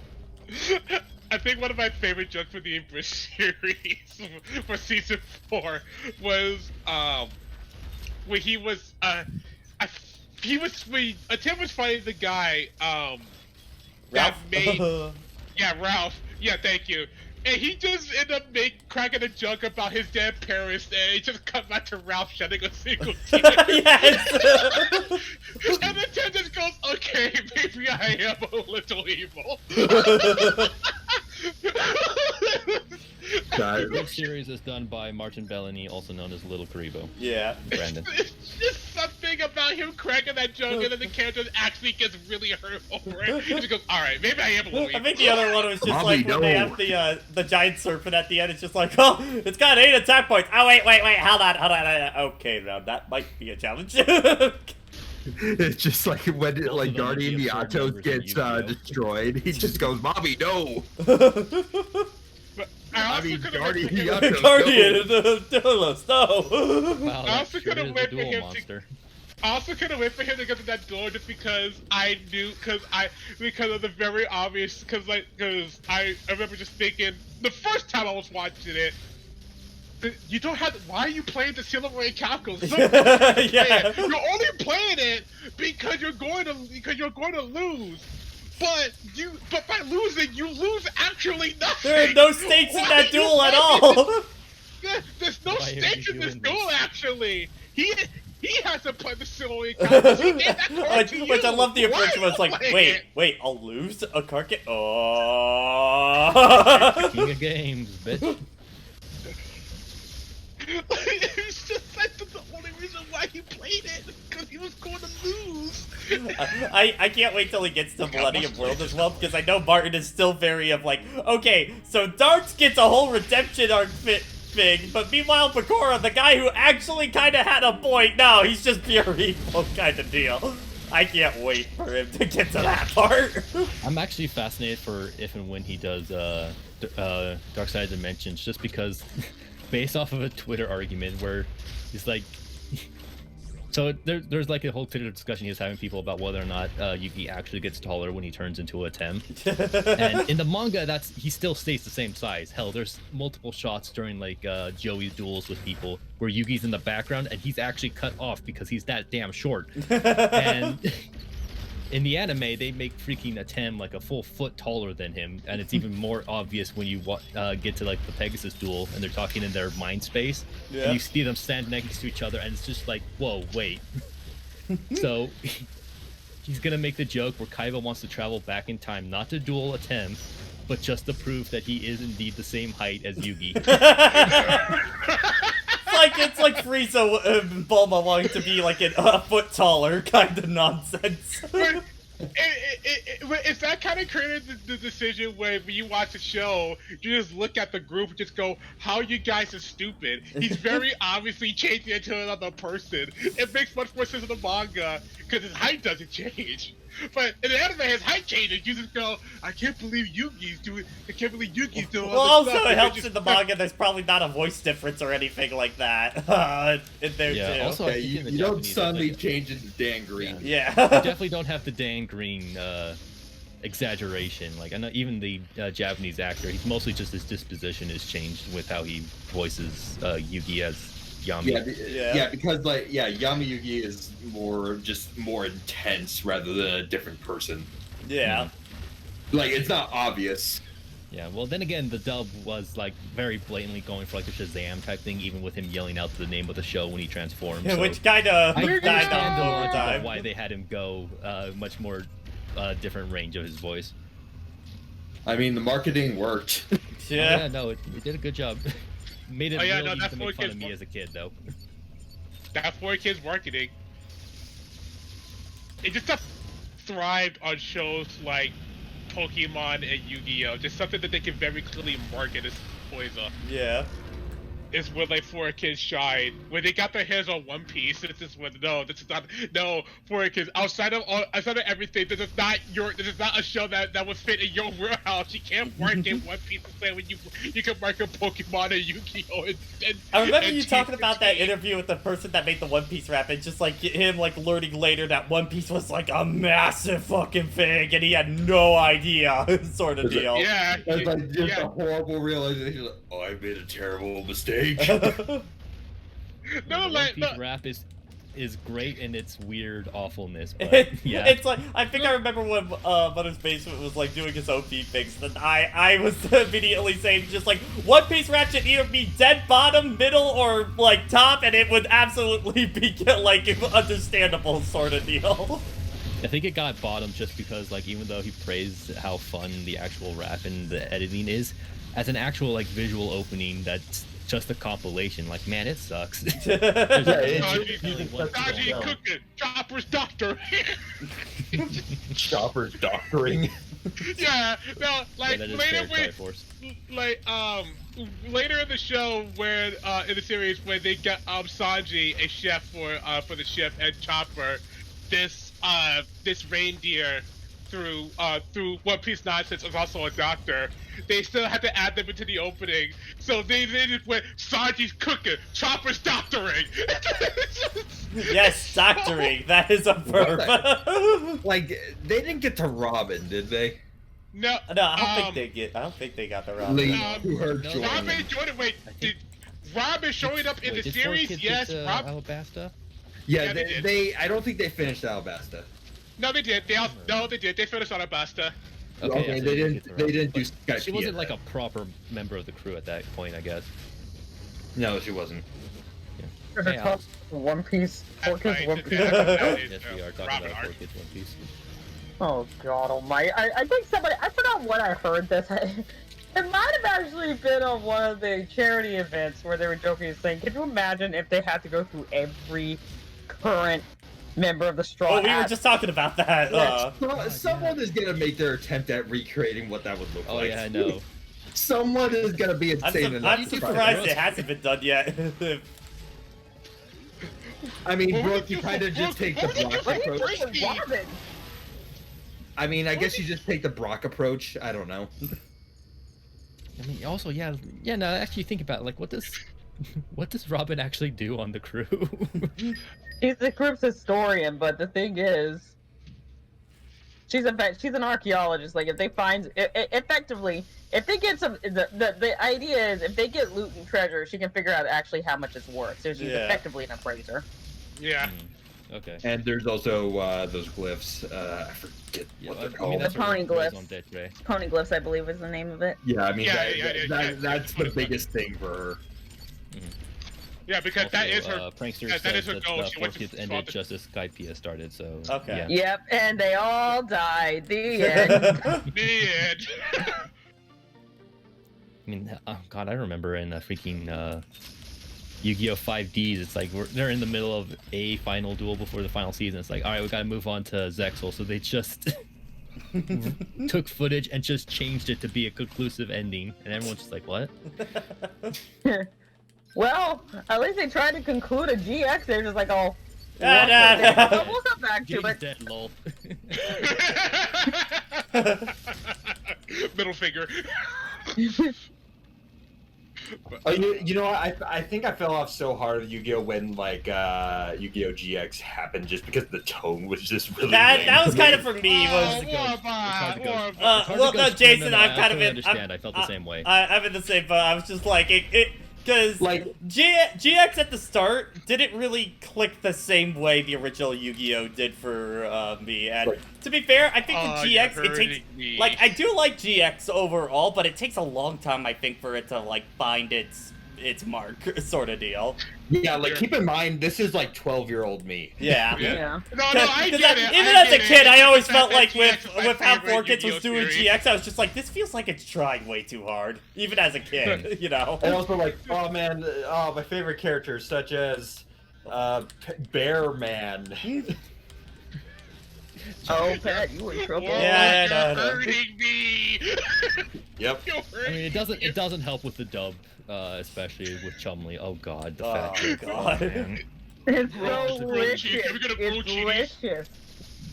I think one of my favorite jokes for the English series for season 4 was when he was when Tim was fighting the guy Ralph. that made Ralph. Yeah, thank you. And he just ended up cracking a joke about his dead parents, and he just cut back to Ralph shedding a single tear. Yes. And then Tim just goes, "Okay, maybe I am a little evil." This series is done by Martin Bellany, also known as Little Karibo. Yeah. Brandon. It's just something thing about him cracking that joke and then the character actually gets really hurt over it. He just goes, alright, maybe I am a little I think the other one was just Bobby, like when they no. have the giant serpent at the end. It's just like, oh, it's got 8 attack points. Oh wait, hold on. Okay, now that might be a challenge. It's just like when like them would Guardian be absurd Yato numbers in gets Yu-Gi-Oh. destroyed. He just goes, "Mommy, no." But I also could have Guardian went Yato. Guardian, no. Wow, I that also sure could've is a went for dual him to- monster. I also couldn't wait for him to get to that door just because I knew, because of the very obvious, because I remember just thinking the first time I was watching it, you don't have. Why are you playing the Silver Ray Capcom? Yeah. You're only playing it because you're going to lose. But by losing, you lose actually nothing. There are no stakes in Why that are you duel at playing all. There's no Why are stakes you in this doing duel, this? actually. He has to play the Silver Capcom. He gave that card to Which I you. love the Why approach are where it's you like, playing wait, I'll lose a card game? Oh. King of games, bitch. It's just like the only reason why he played it, because he was going to lose. I can't wait till he gets to Millennium World as well, because I know Martin is still very of like, okay, so Darts gets a whole redemption arc thing, but meanwhile Bakura, the guy who actually kind of had a point, no, he's just pure evil kind of deal. I can't wait for him to get to that part. I'm actually fascinated for if and when he does Dark Side Dimensions, just because based off of a Twitter argument where he's like, so there's like a whole Twitter discussion he was having people about whether or not Yugi actually gets taller when he turns into a Tem. And in the manga, he still stays the same size. Hell, there's multiple shots during like Joey's duels with people where Yugi's in the background and he's actually cut off because he's that damn short. And in the anime, they make freaking a Tem like a full foot taller than him, and it's even more obvious when you get to like the Pegasus duel and they're talking in their mind space, and you see them stand next to each other, and it's just like, whoa, wait. So he's gonna make the joke where Kaiba wants to travel back in time, not to duel a Tem, but just to prove that he is indeed the same height as Yugi. It's like Frieza and Bulma wanting to be like a foot taller kind of nonsense. But it's that kind of created the decision where when you watch the show, you just look at the group and just go, how you guys are stupid. He's very obviously changing into another person. It makes much more sense in the manga because his height doesn't change. But in the anime, his height changes. You just go, I can't believe Yugi's doing Well, all also this stuff. it helps in the manga. There's probably not a voice difference or anything like that in there Yeah, too. also, I Yeah, think in the you don't Japanese, suddenly like, change into Dan Green. you Yeah. definitely don't have the Dan Green exaggeration. Like, I know even the Japanese actor, he's mostly just his disposition is changed with how he voices Yugi as Yami. Yeah, because like Yami Yugi is more intense rather than a different person. Yeah. Like it's not obvious. Yeah, well, then again, the dub was like very blatantly going for like a Shazam type thing, even with him yelling out the name of the show when he transforms. So Which kind of I died understand off the over logic of time. why they had him go much more different range of his voice. I mean, the marketing worked. Yeah. Yeah, no, it did a good job. Made it Oh, yeah, real no, easy that's to what make fun kids of me want. as a kid, though. That 4Kids marketing. It just thrived on shows like Pokemon and Yu-Gi-Oh! Just something that they can very clearly market as poison. Yeah. Is where like 4Kids shine. When they got their hands on One Piece, this is 4Kids outside of everything. This is not a show that would fit in your warehouse. You can't market One Piece the same when you can market Pokemon and Yu-Gi-Oh! I remember you talking about that interview with the person that made the One Piece rap, and just like him like learning later that One Piece was like a massive fucking thing, and he had no idea, sort of deal. Yeah, It's like just yeah. a horrible realization. Like, oh, I made a terrible mistake. No, The One like Piece no. rap is great in its weird awfulness, but yeah. It's like, I think I remember when Mother's Basement was like doing his OP fix, and I was immediately saying just like, One Piece rap should either be dead bottom, middle, or like top, and it would absolutely be like understandable sort of deal. I think it got bottom just because, like, even though he praised how fun the actual rap and the editing is, as an actual like visual opening, that's just a compilation. Like, man, it sucks. Dodgy cooking, Chopper's doctor. Chopper's doctoring. Yeah, no, like that is later fair, when, Triforce. like later in the show where in the series when they get Sanji a chef for the ship and Chopper this reindeer through One Piece nonsense is also a doctor. They still had to add them into the opening, so they just went Sanji's cooking, Chopper's doctoring. Yes, doctoring. That is a verb. Like, they didn't get to Robin, did they? No, No, I don't think they got the wrong. Lead Um, to her no, joining. Robin Jordan. Wait, did Robin showing up in the Wait, did four series? kids Yes, get to Rob. Alabasta? Yeah, Yeah, they they, did. I don't think they finished Alabasta. No, they did. They did. They finished on Alabasta. Okay, yeah, so they you didn't. get They the didn't do But Skype. She wasn't like a proper member of the crew at that point, I guess. No, she wasn't. Hey, Alex. One Piece. That's right. One Piece. Yes, we are talking Robin about arc. 4 Kids One Piece. Oh God Almighty! I think somebody. I forgot what I heard this. It might have actually been on one of the charity events where they were joking and saying, "Could you imagine if they had to go through every current member of the Straw Oh, we were Hats?" just talking about that. Someone is gonna make their attempt at recreating what that would look Oh like. yeah, I know. Someone is gonna be insane enough. I'm to try surprised that. it hasn't been done yet. I mean, What Brooke, would you you- kind of just Brooke, take the what would you Brock What do you approach. think of Robin? I mean, I guess you just take the Brock approach. I don't know. I mean, also, yeah, no, actually think about it, like, what does Robin actually do on the crew? She's the group's historian, but the thing is, she's an archaeologist. Like, if they find, effectively, if they get some, the idea is if they get loot and treasure, she can figure out actually how much it's worth. So she's Yeah. effectively an appraiser. Yeah. Okay. And there's also those glyphs. I forget Yeah, what they're I mean, called. that's The pony what goes glyphs. on Detre. Poneglyphs, I believe, is the name of it. Yeah, I mean, Yeah, that's the biggest thing for her. Yeah, because Also, that is her. Prankster that is says her that goal. She 4 wants to Kids solve ended the- just as Skype started, so Okay. yeah. Yep, and they all died. The end. The end. I mean, oh god, I remember in freaking Yu-Gi-Oh! 5Ds, it's like they're in the middle of a final duel before the final season. It's like, all right, we gotta move on to Zexal, so they just took footage and just changed it to be a conclusive ending, and everyone's just like, what? Well, at least they tried to conclude a GX. They're just like, oh. We'll come back to James it. dead, lol. Middle finger. Oh, you know what? I think I fell off so hard of Yu-Gi-Oh when like Yu-Gi-Oh GX happened just because the tone was just really. that was kind of lame. for me. Was well, no, Jason, I'm kind of in. Understand? I felt the same way. I'm in the same boat. I was just like it because Like- GX at the start didn't really click the same way the original Yu-Gi-Oh did for me. And Like- to be fair, I think in Oh, GX you're it hurting takes me. like I do like GX overall, but it takes a long time I think for it to like find its mark sort of deal. Yeah, like keep in mind this is like 12-year-old me. Yeah. Yeah. No, I Because get it. even I as a get kid, it. I always It's felt that like GX is my with how favorite 4Kids was Yu-Gi-Oh doing series. GX, I was just like, this feels like it's trying way too hard, even as a kid, you know. And also like, oh man, my favorite characters such as Bear Man. Oh, Pat, you in trouble. Whoa, Yeah, you're no, no. hurting me. Yep. You're I hurting mean, it me. doesn't help with the dub, especially with Chumley. Oh god, the Oh, fat chick. God. Man. It's Oh, delicious. cheese. Are we gonna blow It's cheese? delicious.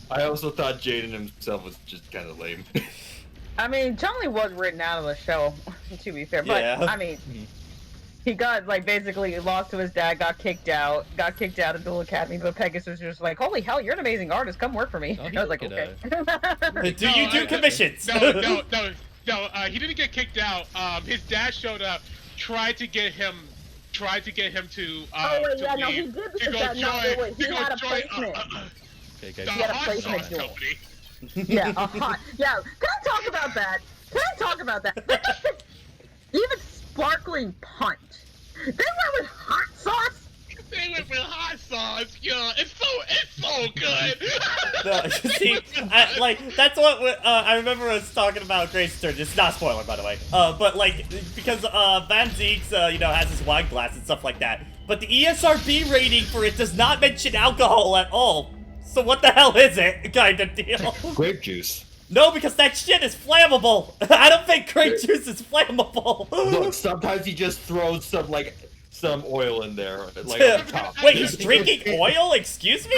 I also thought Jaden himself was just kind of lame. I mean, Chumley was written out of the show, to be fair. But, Yeah. I mean, he got, like, basically lost to his dad, got kicked out of Duel Academy, but Pegasus was just like, holy hell, you're an amazing artist, come work for me. Oh, he I was like, could, okay. Do you do commissions? No, he didn't get kicked out. His dad showed up, tried to get him to Oh, wait, to yeah, no, leave, he did to because go that, no, join, wait, he to go had a join, placement. Okay, the guys. He had a hot placement sauce duel. company. Yeah, yeah. Can I talk about that? Even Sparkling Punch. They went with hot sauce? They it with hot sauce, yo. It's so good. No, see, that's what I remember us talking about Grace Turn. It's not a spoiler, by the way. But like, because Van Zeeks, has his wine glass and stuff like that. But the ESRB rating for it does not mention alcohol at all. So what the hell is it, kind of deal? Grape juice. No, because that shit is flammable. I don't think grape juice is flammable. Look, sometimes he just throws some oil in there, like on top. Wait, he's drinking oil? Excuse me?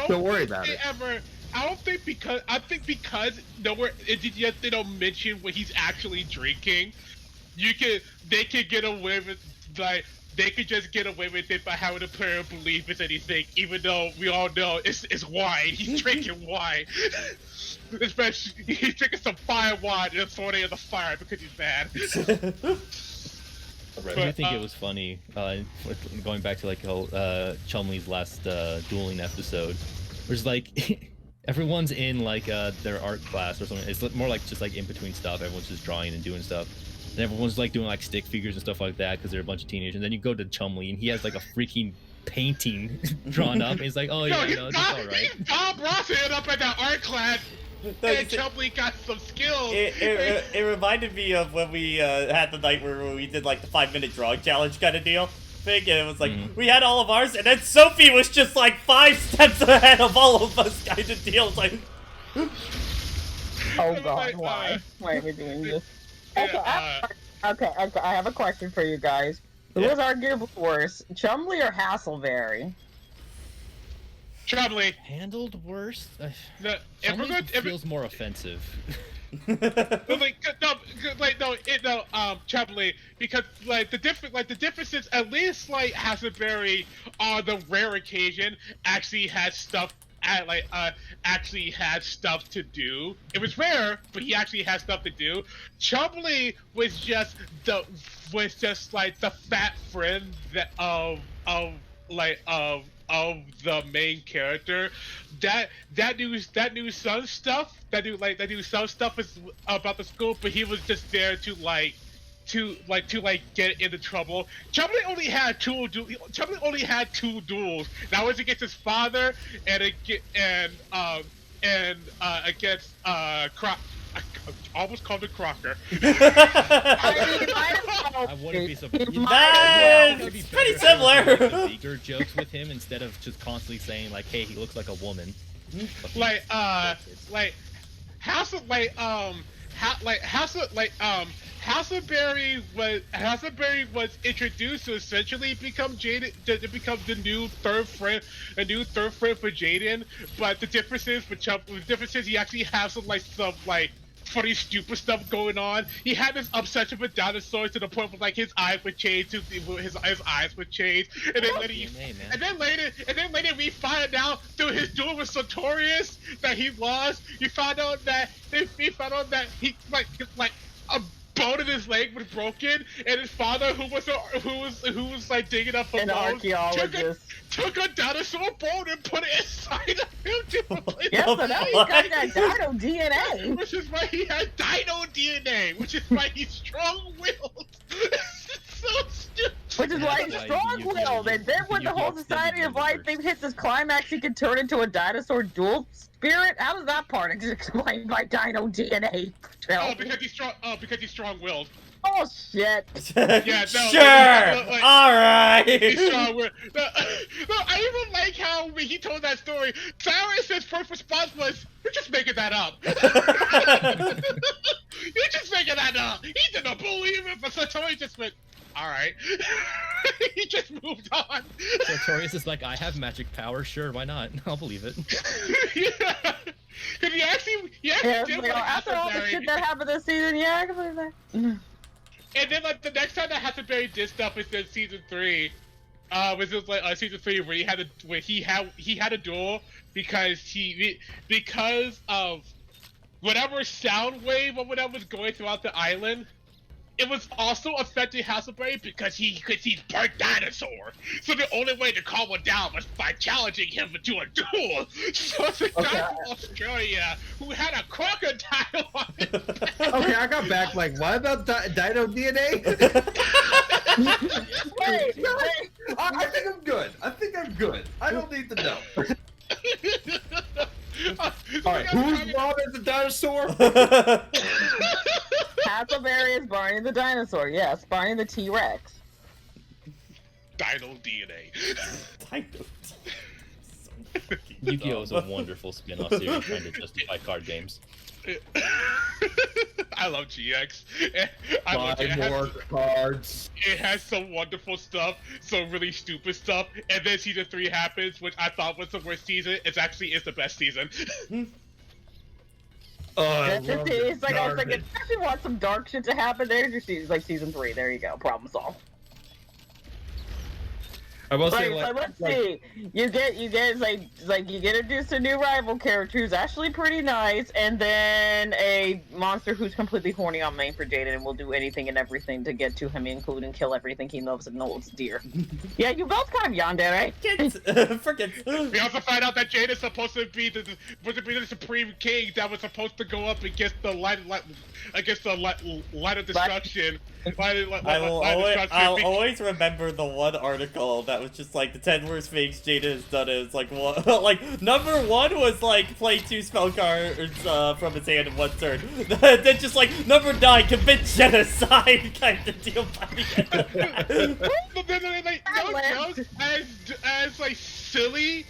Don't worry about it. I think because nowhere they don't mention what he's actually drinking, they could get away with they could just get away with it by having the player believe it's anything, even though we all know it's wine. He's drinking wine. Especially, he's drinking some fire wine and throwing it in the fire because he's mad. I think it was funny, going back to Chumley's last dueling episode, where it's like, everyone's in their art class or something. It's more like just in between stuff. Everyone's just drawing and doing stuff. And everyone's doing stick figures and stuff like that because they're a bunch of teenagers. And then you go to Chumley and he has a freaking painting drawn up. And he's like, oh yeah, no, it's all right. Bob Ross ended up at that art class. And Chumley got some skills. It reminded me of when we had the night where we did the 5-minute drawing challenge kind of deal thing, and it was we had all of ours, and then Sophie was just 5 steps ahead of all of us kind of deal. It's like, oh god, why? Why are we doing this? Okay, I have a question for you guys. Who was arguably worse, Chumley or Hasselberry? Chumley. Handled worse? Chumley feels more offensive. Chumley, because the differences, at least Hasselberry on the rare occasion actually had stuff actually had stuff to do. It was rare, but he actually had stuff to do. Chumley was just the fat friend of the main character. That knew some stuff. That knew some stuff about the school, but he was just there to get into trouble. Chumley only had two duels. That was against his father and against I almost called it Crocker. I wouldn't be surprised. It's pretty similar. Bigger jokes with him instead of just constantly saying hey, he looks like a woman. Hasselberry was introduced to essentially become the new third friend for Jaden. But the difference is he actually has some funny, stupid stuff going on. He had this obsession with dinosaurs to the point where his eyes would change and then later we find out through his duel with Sartorius that he lost. You find out that he a bone in his leg was broken, and his father, who was digging up an archaeologist, took a dinosaur bone and put it inside of him. Yeah, so now he's got that dino DNA. Which is why he had dino DNA. Which is why he's strong-willed. So stupid. Which is why he's strong-willed. And then when the whole Society of Life thing hits its climax, he can turn into a dinosaur dual spirit. How does that part explained by dino DNA? Because he's strong-willed. Oh shit! Yeah, no, sure. All right. He's strong-willed. No, I even like how when he told that story, Cyrus's first response was, "You're just making that up." You're just making that up. He didn't believe it, but Sartorius just went, "All right." He just moved on. Sartorius is like, "I have magic power. Sure, why not? I'll believe it." Yeah. Cause he actually did after all the shit that happened this season, yeah, I can believe that. And then the next time that Hasselberry did stuff was in season 3. Was it season 3 where he had a duel because of whatever sound wave or whatever was going throughout the island. It was also affecting Hasselberry because he's part dinosaur. So the only way to calm him down was by challenging him to a duel. So it's a guy from Australia who had a crocodile on his back. Okay, I got back what about dino DNA? Wait. I think I'm good. I don't need to know. Alright, who's Bob as the dinosaur? Hassleberry is Barney the dinosaur. Yes, Barney the T-Rex. Dino DNA. Dino. Yu-Gi-Oh! Is a wonderful spin-off series trying to justify card games. I love GX. I love Buy more cards. It has some wonderful stuff, some really stupid stuff, and then season 3 happens, which I thought was the worst season. It actually is the best season. It's like if you actually want some dark shit to happen, there's your season, like season 3. There you go, problem solved. I will say, So let's see. You get you get introduced to a new rival character who's actually pretty nice, and then a monster who's completely horny on main for Jaden and will do anything and everything to get to him, including kill everything he loves and holds dear. Yeah, you both kind of yonder, right? Freaking. We also find out that Jade is supposed to be the Supreme King that was supposed to go up against the light of destruction. I'll always remember the one article that was just like the 10 worst things Jada has done. Is like what, like number 1 was like play 2 spell cards from his hand in 1 turn. Then just like number 9, commit genocide kind of deal by the end of that. But then no jokes, as like silly.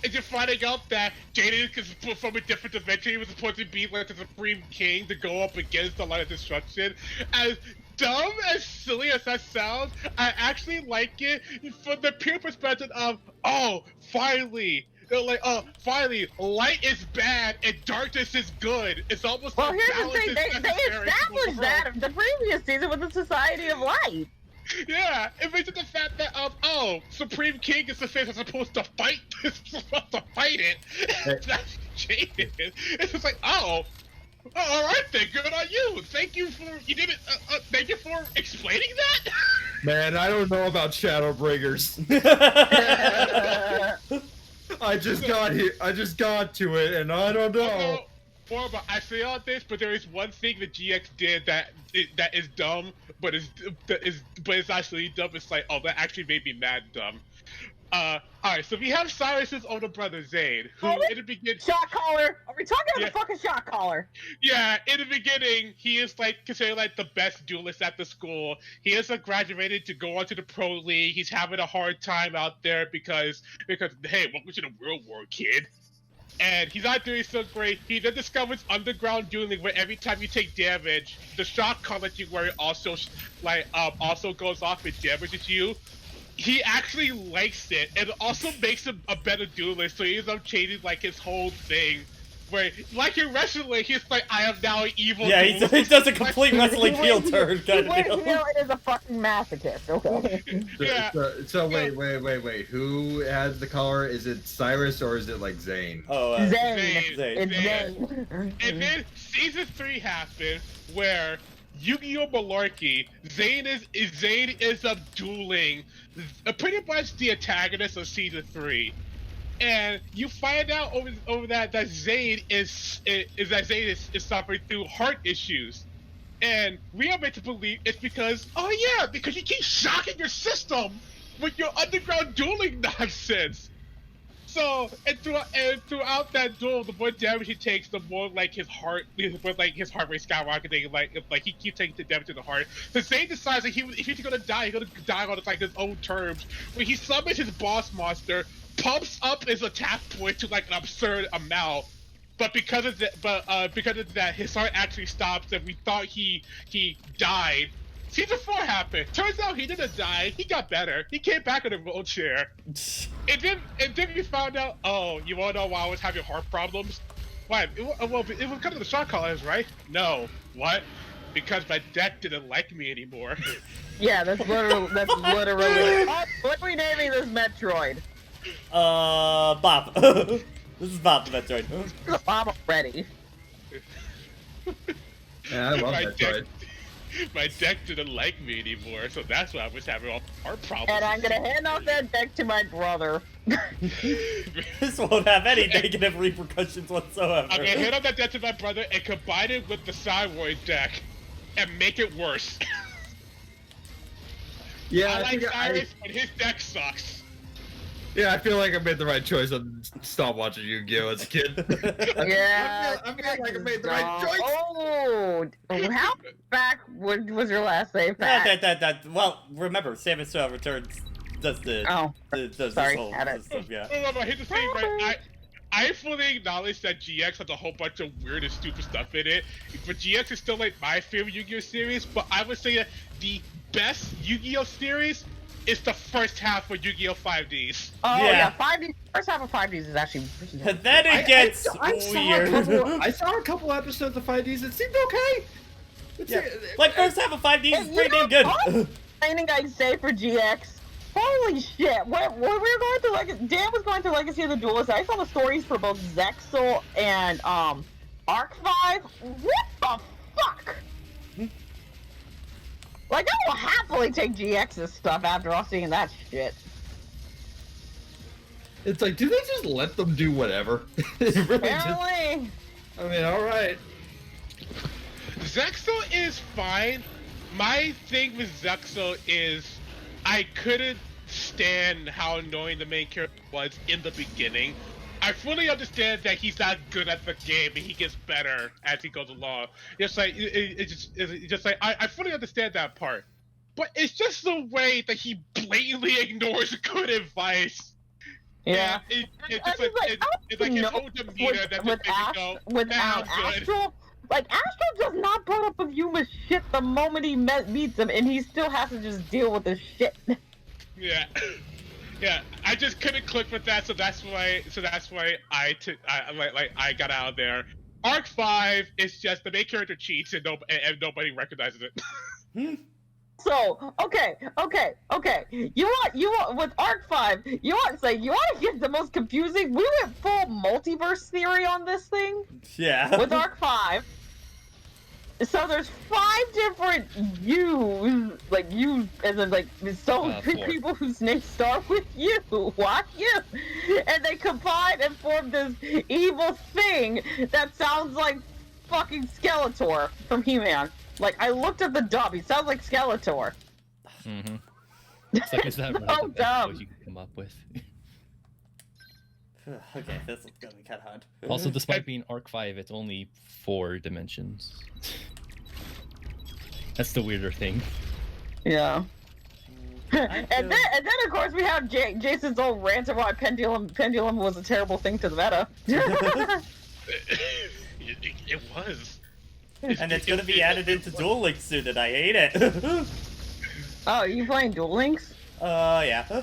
And you're finding out that Jaden is from a different dimension. He was supposed to be like the Supreme King to go up against the Light of Destruction. As dumb as silly as that sounds, I actually like it from the pure perspective of, oh, finally. They're like, oh, finally, light is bad and darkness is good. It's almost Well, like here's the thing. They established that in the previous season with the Society of Light. Yeah, it makes it the fact that oh, Supreme King is the face that's supposed to fight it. That's Jaden. It's just like, oh, all right then, good on you. Thank you for thank you for explaining that. Man, I don't know about Shadowbringers. I just got to it, and I don't know. But I say all this, but there is one thing that GX did that is dumb, but is actually dumb. It's like, oh, that actually made me mad dumb. Alright, so we have Cyrus's older brother Zane, who in the beginning... Shot caller! Are we talking about the fucking shot caller? Yeah, in the beginning, he is like considered like the best duelist at the school. He is graduated to go on to the pro league. He's having a hard time out there because hey, welcome to the real world, kid. And he's not doing so great. He then discovers underground dueling, where every time you take damage, the shot call that you wear also goes off and damages you. He actually likes it, and it also makes him a better duelist. So he ends up changing like his whole thing, where like in wrestling, he's like, I am now an evil. Yeah, he does a complete wrestling heel turn kind of deal. He is a fucking masochist. Okay. Yeah. So wait. Who has the color? Is it Cyrus or is it like Zane? Oh, Zane. Zane. It's Zane. And then season 3 happened, where Yu-Gi-Oh! Malarkey, Zane is up dueling pretty much the antagonist of season 3. And you find out over that Zane is suffering through heart issues. And we are meant to believe it's because you keep shocking your system with your underground dueling nonsense. So, and throughout that duel, the more damage he takes, the more like his heart rate skyrocketing. Like he keeps taking the damage to the heart. So Zane decides that if he's gonna die, he's gonna die on like his own terms. When he summons his boss monster, pumps up his attack point to like an absurd amount. But because of that, his heart actually stops, and we thought he died. Season 4 happened. Turns out he didn't die. He got better. He came back in a wheelchair. And then we found out, oh, you wanna know why I was having heart problems? Why? It was because of the shot callers, right? No. What? Because my deck didn't like me anymore. Yeah, that's literally. What are we naming this Metroid? Bob. This is Bob the Metroid. Bob already. Yeah, I love Metroid. My deck didn't like me anymore, so that's why I was having all heart problems. And I'm gonna hand off that deck to my brother. This won't have any negative repercussions whatsoever. I'm gonna hand off that deck to my brother and combine it with the Cyroid deck and make it worse. Yeah, I I like think Cyrus, but his deck sucks. yeah, I feel like I made the right choice on stop watching Yu-Gi-Oh as a kid. Yeah. I feel like I made the right choice. Oh, how back was your last save? Well, remember, Samus Returns does Oh, does sorry, this whole had it. system, yeah. Oh, here's the thing, right? I fully acknowledge that GX has a whole bunch of weird and stupid stuff in it, but GX is still like my favorite Yu-Gi-Oh series. But I would say that the best Yu-Gi-Oh series is the first half of Yu-Gi-Oh 5Ds. Oh Yeah. yeah, 5D. First half of 5Ds is actually. And then it gets weird. I saw a couple episodes of 5Ds. It seemed okay. Yeah. Like first half of 5D is Hey, pretty you damn know good. Anything I say for GX. Holy shit! When we were going through Dan was going through Legacy of the Duelist. I saw the stories for both Zexal and Arc 5. What the fuck? Like, I will happily take GX's stuff after all seeing that shit. It's like, do they just let them do whatever? It really just- Apparently. I mean, all right. Zexal is fine. My thing with Zexal is I couldn't stand how annoying the main character was in the beginning. I fully understand that he's not good at the game and he gets better as he goes along. It's like it's just like I fully understand that part, but it's just the way that he blatantly ignores good advice. Yeah. And it's I just mean, like it's like his no, whole demeanor that just makes me go, with "Nah, I'm good." Astral, like Astral does not put up with Yuma's shit the moment he meets him, and he still has to just deal with the shit. Yeah. Yeah, I just couldn't click with that, so that's why I got out of there. Arc 5 is just the main character cheats and nobody recognizes it. So, okay. You want with Arc 5, you want to get the most confusing? We went full multiverse theory on this thing Yeah. with Arc 5. So there's 5 different yous, like you, as in like so 4. people whose names start with you. Why you? And they combine and form this evil thing that sounds like fucking Skeletor from He-Man. Like, I looked at the dub, he sounds like Skeletor. Mm-hmm. It's like, is that really So the best dumb. voice you can come up with? Okay, this is gonna be kind of hard. Also, despite being Arc 5, it's only 4 dimensions. That's the weirder thing. Yeah. And then of course we have Jason's old rant about why pendulum was a terrible thing to the meta. It was. And it's gonna be added into Duel Links soon, and I hate it. Oh, are you playing Duel Links? Yeah.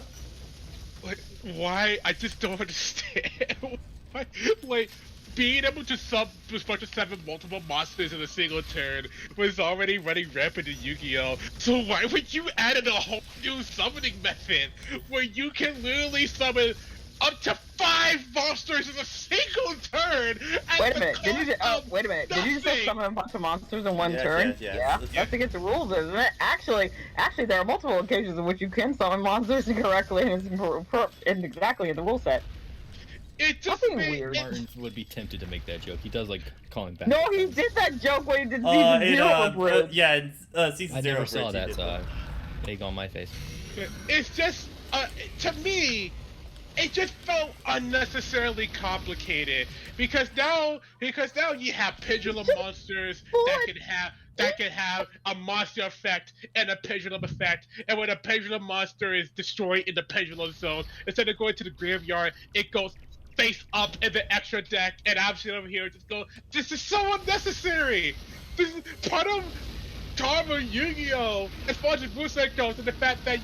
Why? I just don't understand. Why? Like, being able to summon multiple monsters in a single turn was already running rampant in Yu-Gi-Oh! So why would you add in a whole new summoning method where you can literally summon up to 5 monsters in a single turn? Wait a minute, did you just say summon a bunch of monsters in one Yes, turn? yes. Yeah, that's against the rules, isn't it? Actually, there are multiple occasions in which you can summon monsters correctly and exactly in the rule set. It just Nothing made weird. Martin would be tempted to make that joke. He does like calling back. No, he did that joke when he did season 0 of Bridge. Yeah, in season I 0. never saw Bridge, he that, did so egg on my face. It's just, to me, it just felt unnecessarily complicated because now you have pendulum monsters that can have a monster effect and a pendulum effect, and when a pendulum monster is destroyed in the pendulum zone, instead of going to the graveyard, it goes face up in the extra deck, and I'm sitting over here just go, this is so unnecessary. This is part of Karma Yu-Gi-Oh! As far as the rule set goes, and the fact that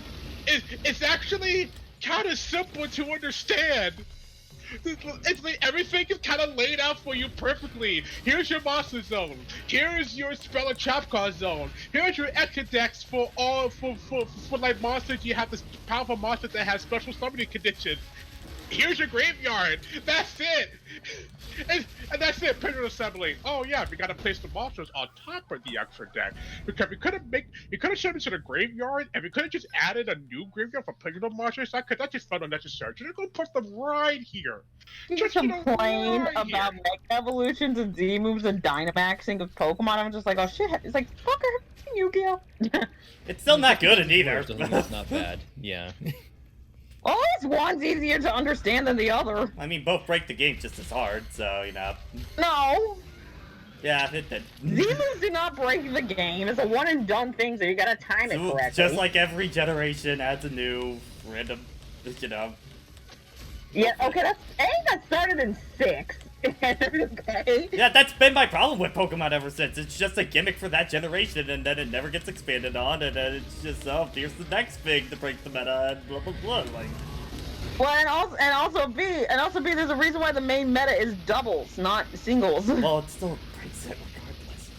it's actually kind of simple to understand. It's like everything is kind of laid out for you perfectly. Here's your monster zone. Here's your spell and trap card zone. Here's your extra decks for like monsters. You have this powerful monster that has special summoning conditions. here's your graveyard. That's it. And that's it. Picture assembly. Oh yeah, we gotta place the monsters on top of the extra deck because we could have shown it to the graveyard, and we could have just added a new graveyard for picture monsters. That's just fun unnecessary. Just go put them right here. You Just complain right about here. Mega Evolutions and Z moves and Dynamaxing of Pokemon. I'm just like, oh shit. It's like, fucker, Yu-Gi-Oh! It's still not good in either. Doesn't mean it's not bad. Yeah. At least one's easier to understand than the other. I mean, both break the game just as hard, so, you know. No! Yeah, it did. Z moves do not break the game. It's a one and done thing, so you gotta time it So, correctly. just like every generation adds a new random, you know. Yeah, okay, I think that started in 6. Okay. Yeah, that's been my problem with Pokemon ever since. It's just a gimmick for that generation, and then it never gets expanded on, and then it's just, oh, here's the next thing to break the meta, and blah, blah, blah. Like, Well, and also B, there's a reason why the main meta is doubles, not singles. well, it still breaks it regardless.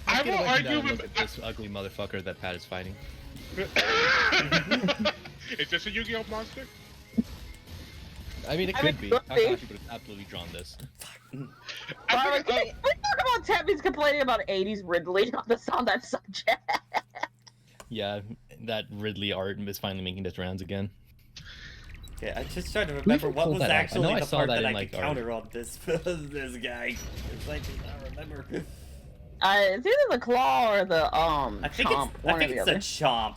I Get will away from that argue and look with. at this ugly motherfucker that Pat is fighting. Is this a Yu-Gi-Oh monster? I mean, it I could mean, be. could I be. thought you would have absolutely drawn this. I think, We talk about Teppy's complaining about 80s Ridley on that subject. Yeah, that Ridley art is finally making its rounds again. Okay, I just trying to remember what pulled was that up? I actually know I the saw part that that I in, could like, our- counter on this this guy. It's like, I don't remember. It's either the claw or the I think chomp. it's One or the other. chomp.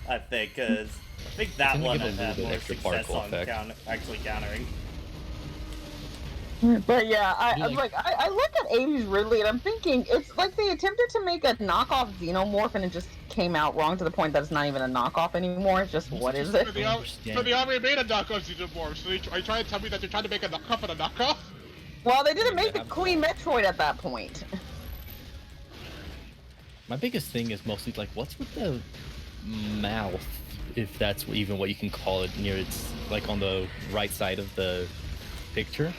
I think, cause I think that It's gonna one give a I've little had bit more extra success particle on effect. actually countering. But yeah, I like- I look at 80s Ridley and I'm thinking it's like they attempted to make a knockoff Xenomorph and it just came out wrong to the point that it's not even a knockoff anymore. It's just what is it? so they already made a knockoff Xenomorph. So are you trying to tell me that they're trying to make a knockoff of a knockoff? Well, they didn't Yeah, make the I'm- Queen Metroid at that point. My biggest thing is mostly like, what's with the mouth, if that's even what you can call it, near its, like on the right side of the picture.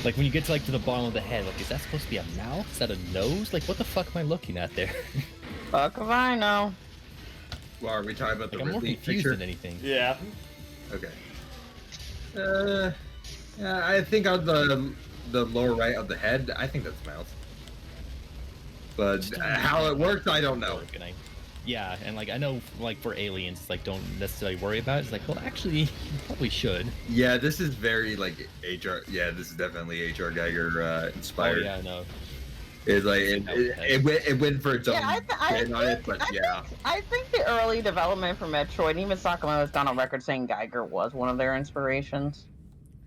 Like when you get to like to the bottom of the head, like is that supposed to be a mouth? Is that a nose? Like what the fuck am I looking at there? Fuck if I know. Well, are we talking about the Like, I'm more Ridley confused picture? than anything. Yeah. Okay. Yeah, I think on the lower right of the head, I think that's mouth. But how it works, I don't know. Yeah, and like I know, like for aliens, it's like don't necessarily worry about it. It's like, well, actually, you probably should. Yeah, this is very like HR. Yeah, this is definitely HR Geiger Oh inspired. yeah, I know. It's like it went for its own Yeah, spin on it, but yeah. I think the early development for Metroid, even Sakamoto's gone on record saying Geiger was one of their inspirations.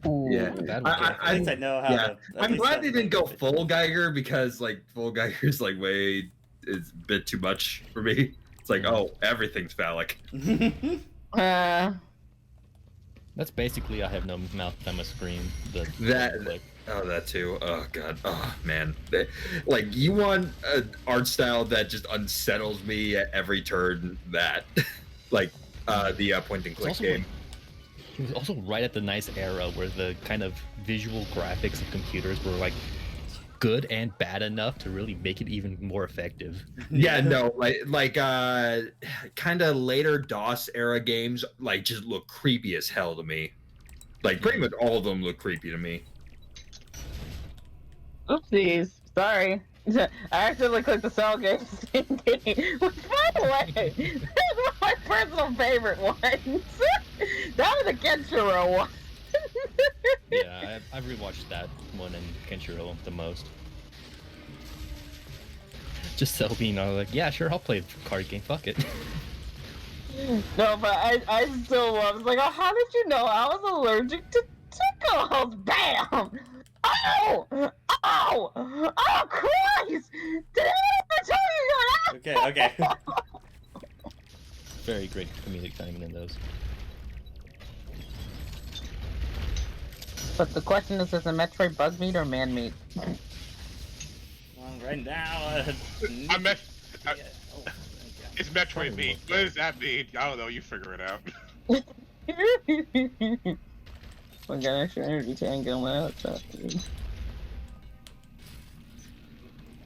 Ooh. Yeah. That At least I know how Yeah, to. at I'm least glad that- they didn't go full Geiger because like full Geiger's like way is a bit too much for me. It's like, oh, everything's phallic. Uh, That's basically I have no mouth, I'm a scream. That- Oh, that too. Oh god. Oh man. Like you want an art style that just unsettles me at every turn. That, like, the point and click also game. He was also right at the nice era where the kind of visual graphics of computers were like good and bad enough to really make it even more effective. Yeah, no, like kind of later DOS era games like just look creepy as hell to me. Like pretty much all of them look creepy to me. oopsies. Sorry. I accidentally clicked the cell game. Which, by the way, is my personal favorite ones. That was the Kenshiro one. Yeah, I've rewatched that one and Kenshiro the most. Just so being like, yeah, sure, I'll play a card game. Fuck it. No, but I still love. It's like, oh, how did you know I was allergic to tickles? Bam! Oh! Oh! Oh, Christ! Did I ever tell you that? Okay. Very great comedic timing in those. But the question is a Metroid bug meat or man meat? Well, right now, I met. yeah. Oh, okay. It's Metroid meat. What does that mean? I don't know. You figure it out. We got extra energy tank going out.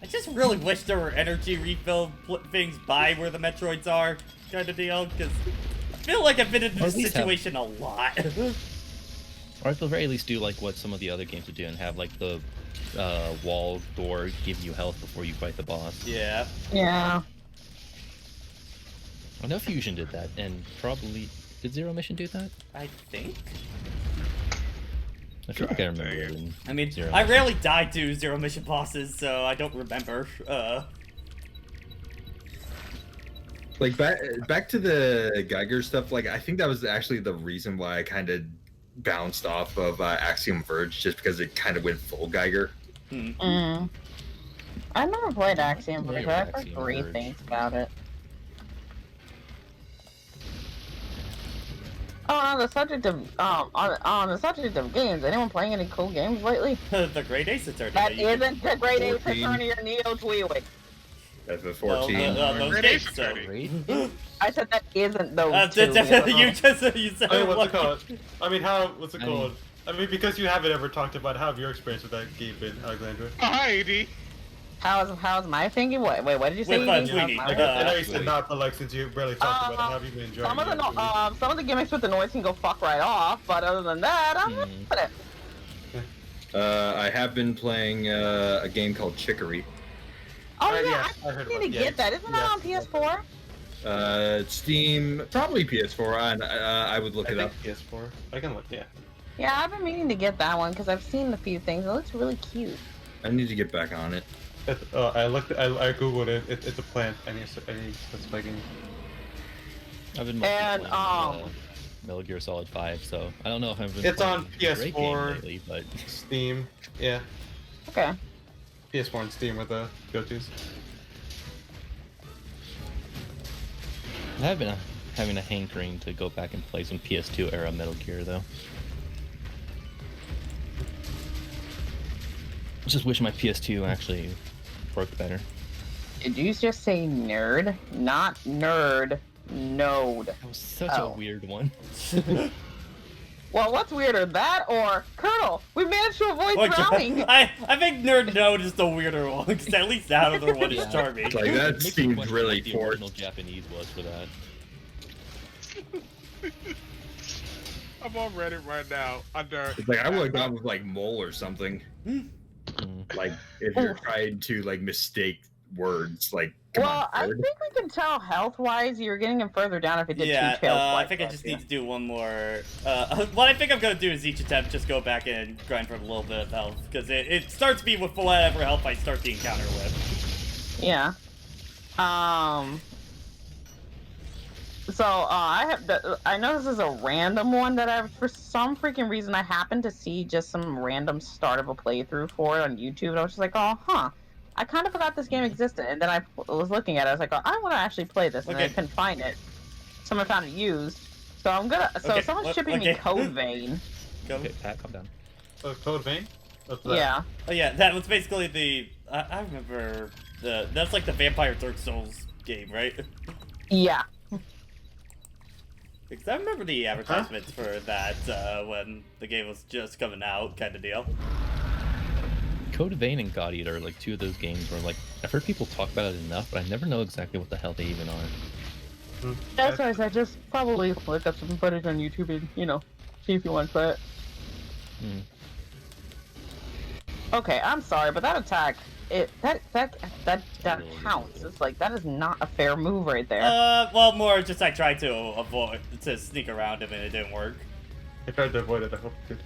I just really wish there were energy refill things by where the Metroids are. kind of deal, because I feel like I've been in Or this at least situation a lot. Or at the very least, do like what some of the other games would do and have like the wall door give you health before you fight the boss. Yeah. Yeah. I know Fusion did that, and probably did Zero Mission do that? I think. I feel like I remember it. I mean, Zero I Mission. rarely die to Zero Mission bosses, so I don't remember. Like back to the Geiger stuff. Like I think that was actually the reason why I kind of bounced off of Axiom Verge, just because it kind of went full Geiger. Mm. I never played Axiom Familiar Verge. I've with heard Axiom great Verge. things about it. Oh, on the subject of on the subject of games, anyone playing any cool games lately? The Great Ace Attorney. That you can- isn't the Great Ace 14. Attorney or Neo Tweewick. FF14. those Great games, Ace so. Attorney. Great. I said that isn't those two. You said I mean, what's what? it called? I mean, what's it called? I mean, because you haven't ever talked about how have your experience with that game been, Alexandra? Oh, hi, AD. How's my thinking? Wait, what did you say? With, Edie? Tweenie. How's I my- know you said not, but like since you barely talked about it, how have you been enjoying some of the gimmicks with the noise can go fuck right off, but other than that, I'm Hmm. with it. I have been playing a game called Chicory. Oh yeah, yeah, I heard I need about to it. get Yeah, that. Isn't that on PS4? Steam, probably PS4. And I would look I it think up. PS4. I can look. Yeah. Yeah, I've been meaning to get that one because I've seen a few things. It looks really cute. I need to get back on it. I looked. I googled it. It's a plant. Any specific game. I've been mostly And, playing, Metal Gear Solid 5, so I don't know if I've been It's on playing a great game PS4. lately, but Steam. Yeah. Okay. PS4 and Steam are the go-tos. I have been having a hankering to go back and play some PS2 era Metal Gear, though. I just wish my PS2 actually worked better. Did you just say nerd? Not nerd. Node. That was such Oh. a weird one. Well, what's weirder, that or Colonel? We managed to avoid Or- drowning. I think Nerd Node is the weirder one, because at least that other one is Yeah. charming. Like It that makes me seems question really what the forced. original Japanese was for that. I'm on Reddit right now under. It's like I would have gone with like mole or something. Mm. Like if you're trying to like mistake words, like come Well, on, I nerd. think we can tell health-wise you're getting him further down if it did Yeah, two tails. I like think I that, just yeah. need to do one more. What I think I'm gonna do is each attempt just go back and grind for a little bit of health, because it starts me with whatever health I start the encounter with. Yeah. So I know this is a random one that for some freaking reason I happened to see just some random start of a playthrough for it on YouTube, and I was just like, oh, huh. I kind of forgot this game existed, and then I was looking at it. I was like, oh, I want to actually play this, and I Okay. couldn't find it. Someone found it used, so I'm gonna. So Okay, someone's what- shipping okay. me Code Vein. Go. Okay, Pat, calm down. Code Vein. What's that? Yeah. Oh yeah, that was basically the. I remember that's like the Vampire Dark Souls game, right? Yeah. Because I remember the advertisements for that when the game was just coming out, kind of deal. Code Vein and God Eater are like two of those games where like I've heard people talk about it enough, but I never know exactly what the hell they even are. That's why I said just probably look up some footage on YouTube and see if you want to play it. Hmm. Okay, I'm sorry, but that attack, that Totally counts. It's like that is not a fair move right there. Well, more just I tried to avoid to sneak around him and it didn't work. I tried to avoid it. I hope it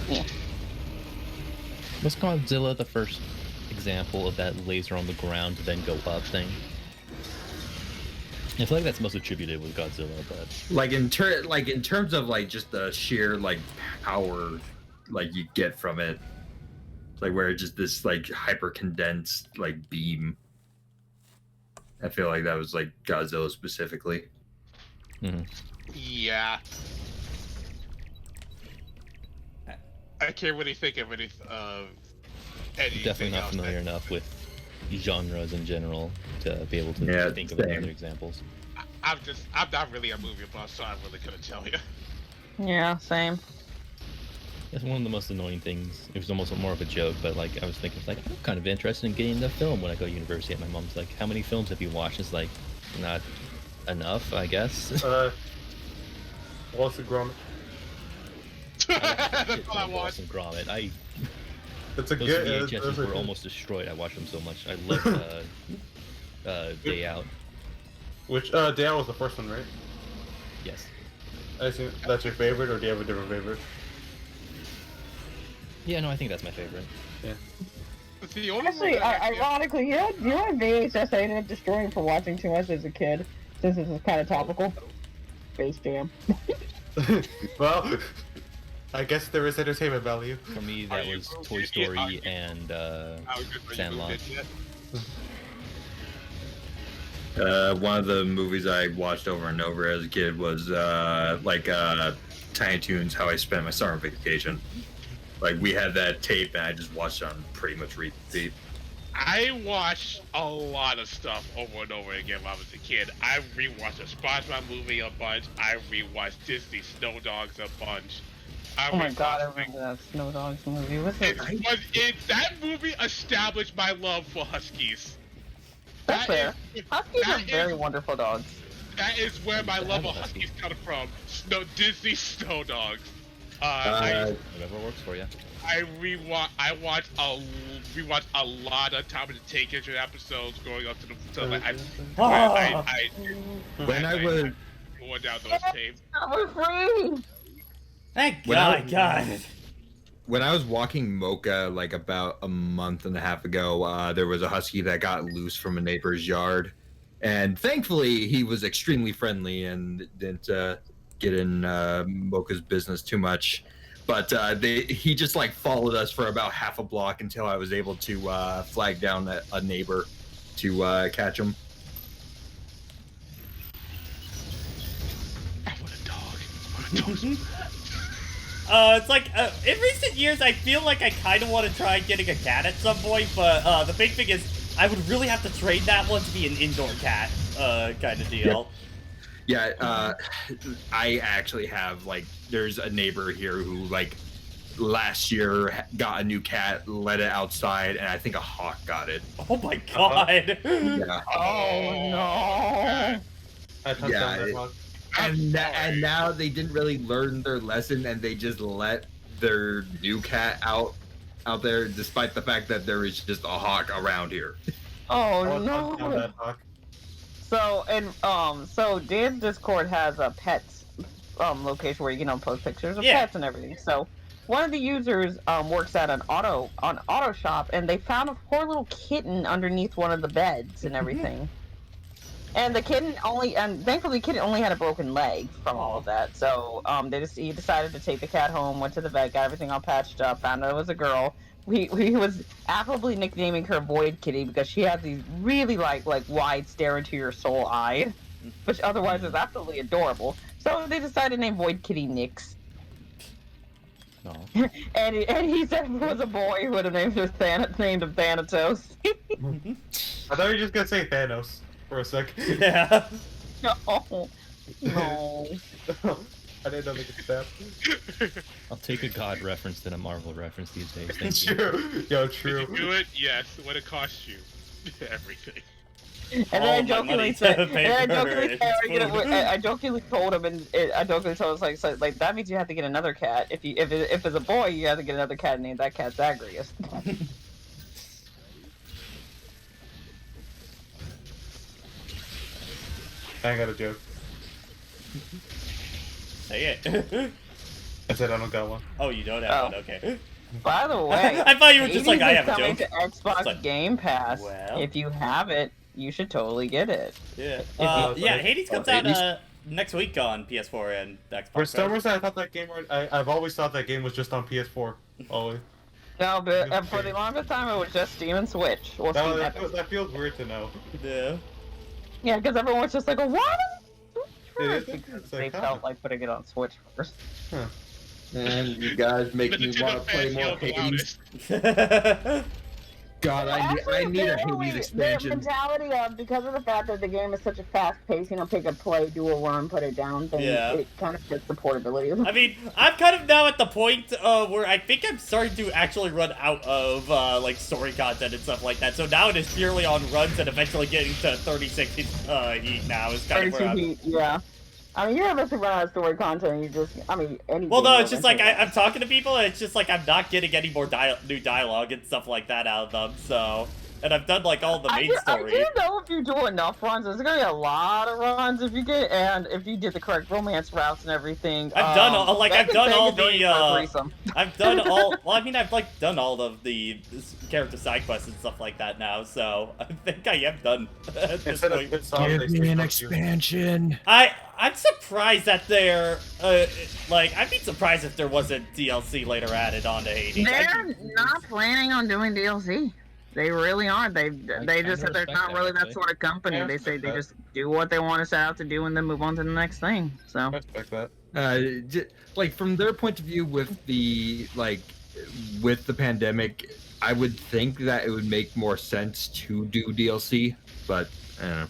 did. Was Godzilla the first example of that laser on the ground then go up thing? I feel like that's most attributed with Godzilla, but Like in terms of like just the sheer like power like you get from it, like where it's just this like hyper condensed like beam. I feel like that was like Godzilla specifically. Yeah. I can't really think of anything definitely not else familiar that- enough with genres in general to be able to Yeah, think of any same. other examples. I'm not really a movie buff, so I really couldn't tell you. Yeah, same. That's one of the most annoying things. It was almost more of a joke, but like I was thinking, like I'm kind of interested in getting the film when I go to university. And my mom's like, "How many films have you watched?" It's like, not enough, I guess. Wallace and Gromit. That's all I watched. Wallace and Gromit. It's a Those good. VHSs were almost destroyed. I watched them so much. I loved Day Out. Which Day Out was the first one, right? Yes. I assume that's your favorite, or do you have a different favorite? Yeah, no, I think that's my favorite. Yeah. It's the only Actually, one that I feel- ironically, you know what VHS I ended up destroying for watching too much as a kid, since this is kind of topical? Space Jam. Well, I guess there is entertainment value. For me, Are that you was moved Toy it yet? Story Are you- and How good are you Sandlot. moved it yet? One of the movies I watched over and over as a kid was Tiny Toons, How I Spent My Summer Vacation. Like, we had that tape and I just watched it on pretty much repeat. I watched a lot of stuff over and over again when I was a kid. I rewatched a SpongeBob movie a bunch. I rewatched Disney Snow Dogs a bunch. Oh my god, I remember that Snow Dogs movie. What's it? That movie established my love for Huskies. That's fair. is- Huskies are that very is- wonderful dogs. That is where my love of Husky. Huskies comes from. Disney Snow Dogs. Whatever works for you. I watched a lot of Time to Take It episodes going up to the. So I When I was going down those tapes. We're free! Thank When I- God. when I was walking Mocha like about a month and a half ago, there was a husky that got loose from a neighbor's yard, and thankfully he was extremely friendly and didn't get in Mocha's business too much. But he just like followed us for about half a block until I was able to flag down a neighbor to catch him. What a dog! What a dog! It's like, in recent years, I feel like I kind of want to try getting a cat at some point, but the big thing is, I would really have to train that one to be an indoor cat, kind of deal. Yeah, I actually have like there's a neighbor here who like last year got a new cat, let it outside, and I think a hawk got it. Oh my God. Yeah. Oh no! I touched Yeah, down that it- one. And now they didn't really learn their lesson, and they just let their new cat out there, despite the fact that there is just a hawk around here. Oh I touched down no! that hawk. So Dan's Discord has a pets location where you can post pictures of Yeah. pets and everything. So one of the users works at an auto shop, and they found a poor little kitten underneath one of the beds and everything. And the kitten thankfully the kitten only had a broken leg from all of that. So he decided to take the cat home, went to the vet, got everything all patched up, found out it was a girl. He was affably nicknaming her Void Kitty because she has these really like wide stare into your soul eyes, which otherwise is absolutely adorable. So they decided to name Void Kitty Nyx. No. And he said if it was a boy, he would have named him Thanatos. I thought you were just gonna say Thanos for a sec. Yeah. No. No. I didn't know they could stab. I'll take a God reference than a Marvel reference these days. Thank you. True. Yo, Did true. you do it? Yes. What it cost you? Everything. And All then I my jokingly money said, to and pay I for jokingly it. said, I jokingly told him, I jokingly told him, like that means you have to get another cat. If it's a boy, you have to get another cat and name that cat Zagreus. I got a joke. Say it. I said I don't got one. Oh, you don't have one? Okay. By the way, I thought you were just like, I Hades have a is coming joke. to Xbox like, Game Pass. well. If you have it, you should totally get it. Yeah. you- Yeah, Hades comes out Hades? next week on PS4 and Xbox. For some right? reason, I thought that game. I've always thought that game was just on PS4. Always. No, but for the longest time, it was just Steam and Switch. Or Steam Epic. That feels weird to know. Yeah. Yeah, because everyone was just like, what? It is. Because It's they like, felt like putting it on Switch first. And you guys make The me Nintendo want to play fans more yelled the Hades. loudest. God, I need a Hades The expansion. mentality of, because of the fact that the game is such a fast pace, pick a play, do a run, put it down, then Yeah. it kind of fits the portability of the I mean, I'm kind of now at the point where I think I'm starting to actually run out of like story content and stuff like that. So now it is purely on runs and eventually getting to 36 heat now is kind of where 32 I'm... heat, yeah. I mean, you're eventually run out of story content, you just, any Well, game no, will it's just like eventually- I'm talking to people and it's just like I'm not getting any more new dialogue and stuff like that out of them, so... And I've done like all the main story. I do know if you do enough runs, there's gonna be a lot of runs if you get, and if you did the correct romance routes and everything. I've done all, like, I've done all the, I've done all, well, I mean, I've, like, done all of the character side quests and stuff like that now, so I think I am done at this point. Give me an expansion. I'm surprised that they're, like, I'd be surprised if there wasn't DLC later added onto Hades. They're not planning on doing DLC. They really aren't. They just said they're not really that sort of company. They say they just do what they want to set out to do and then move on to the next thing. So I respect that. Like from their point of view with the pandemic, I would think that it would make more sense to do DLC, but I don't know.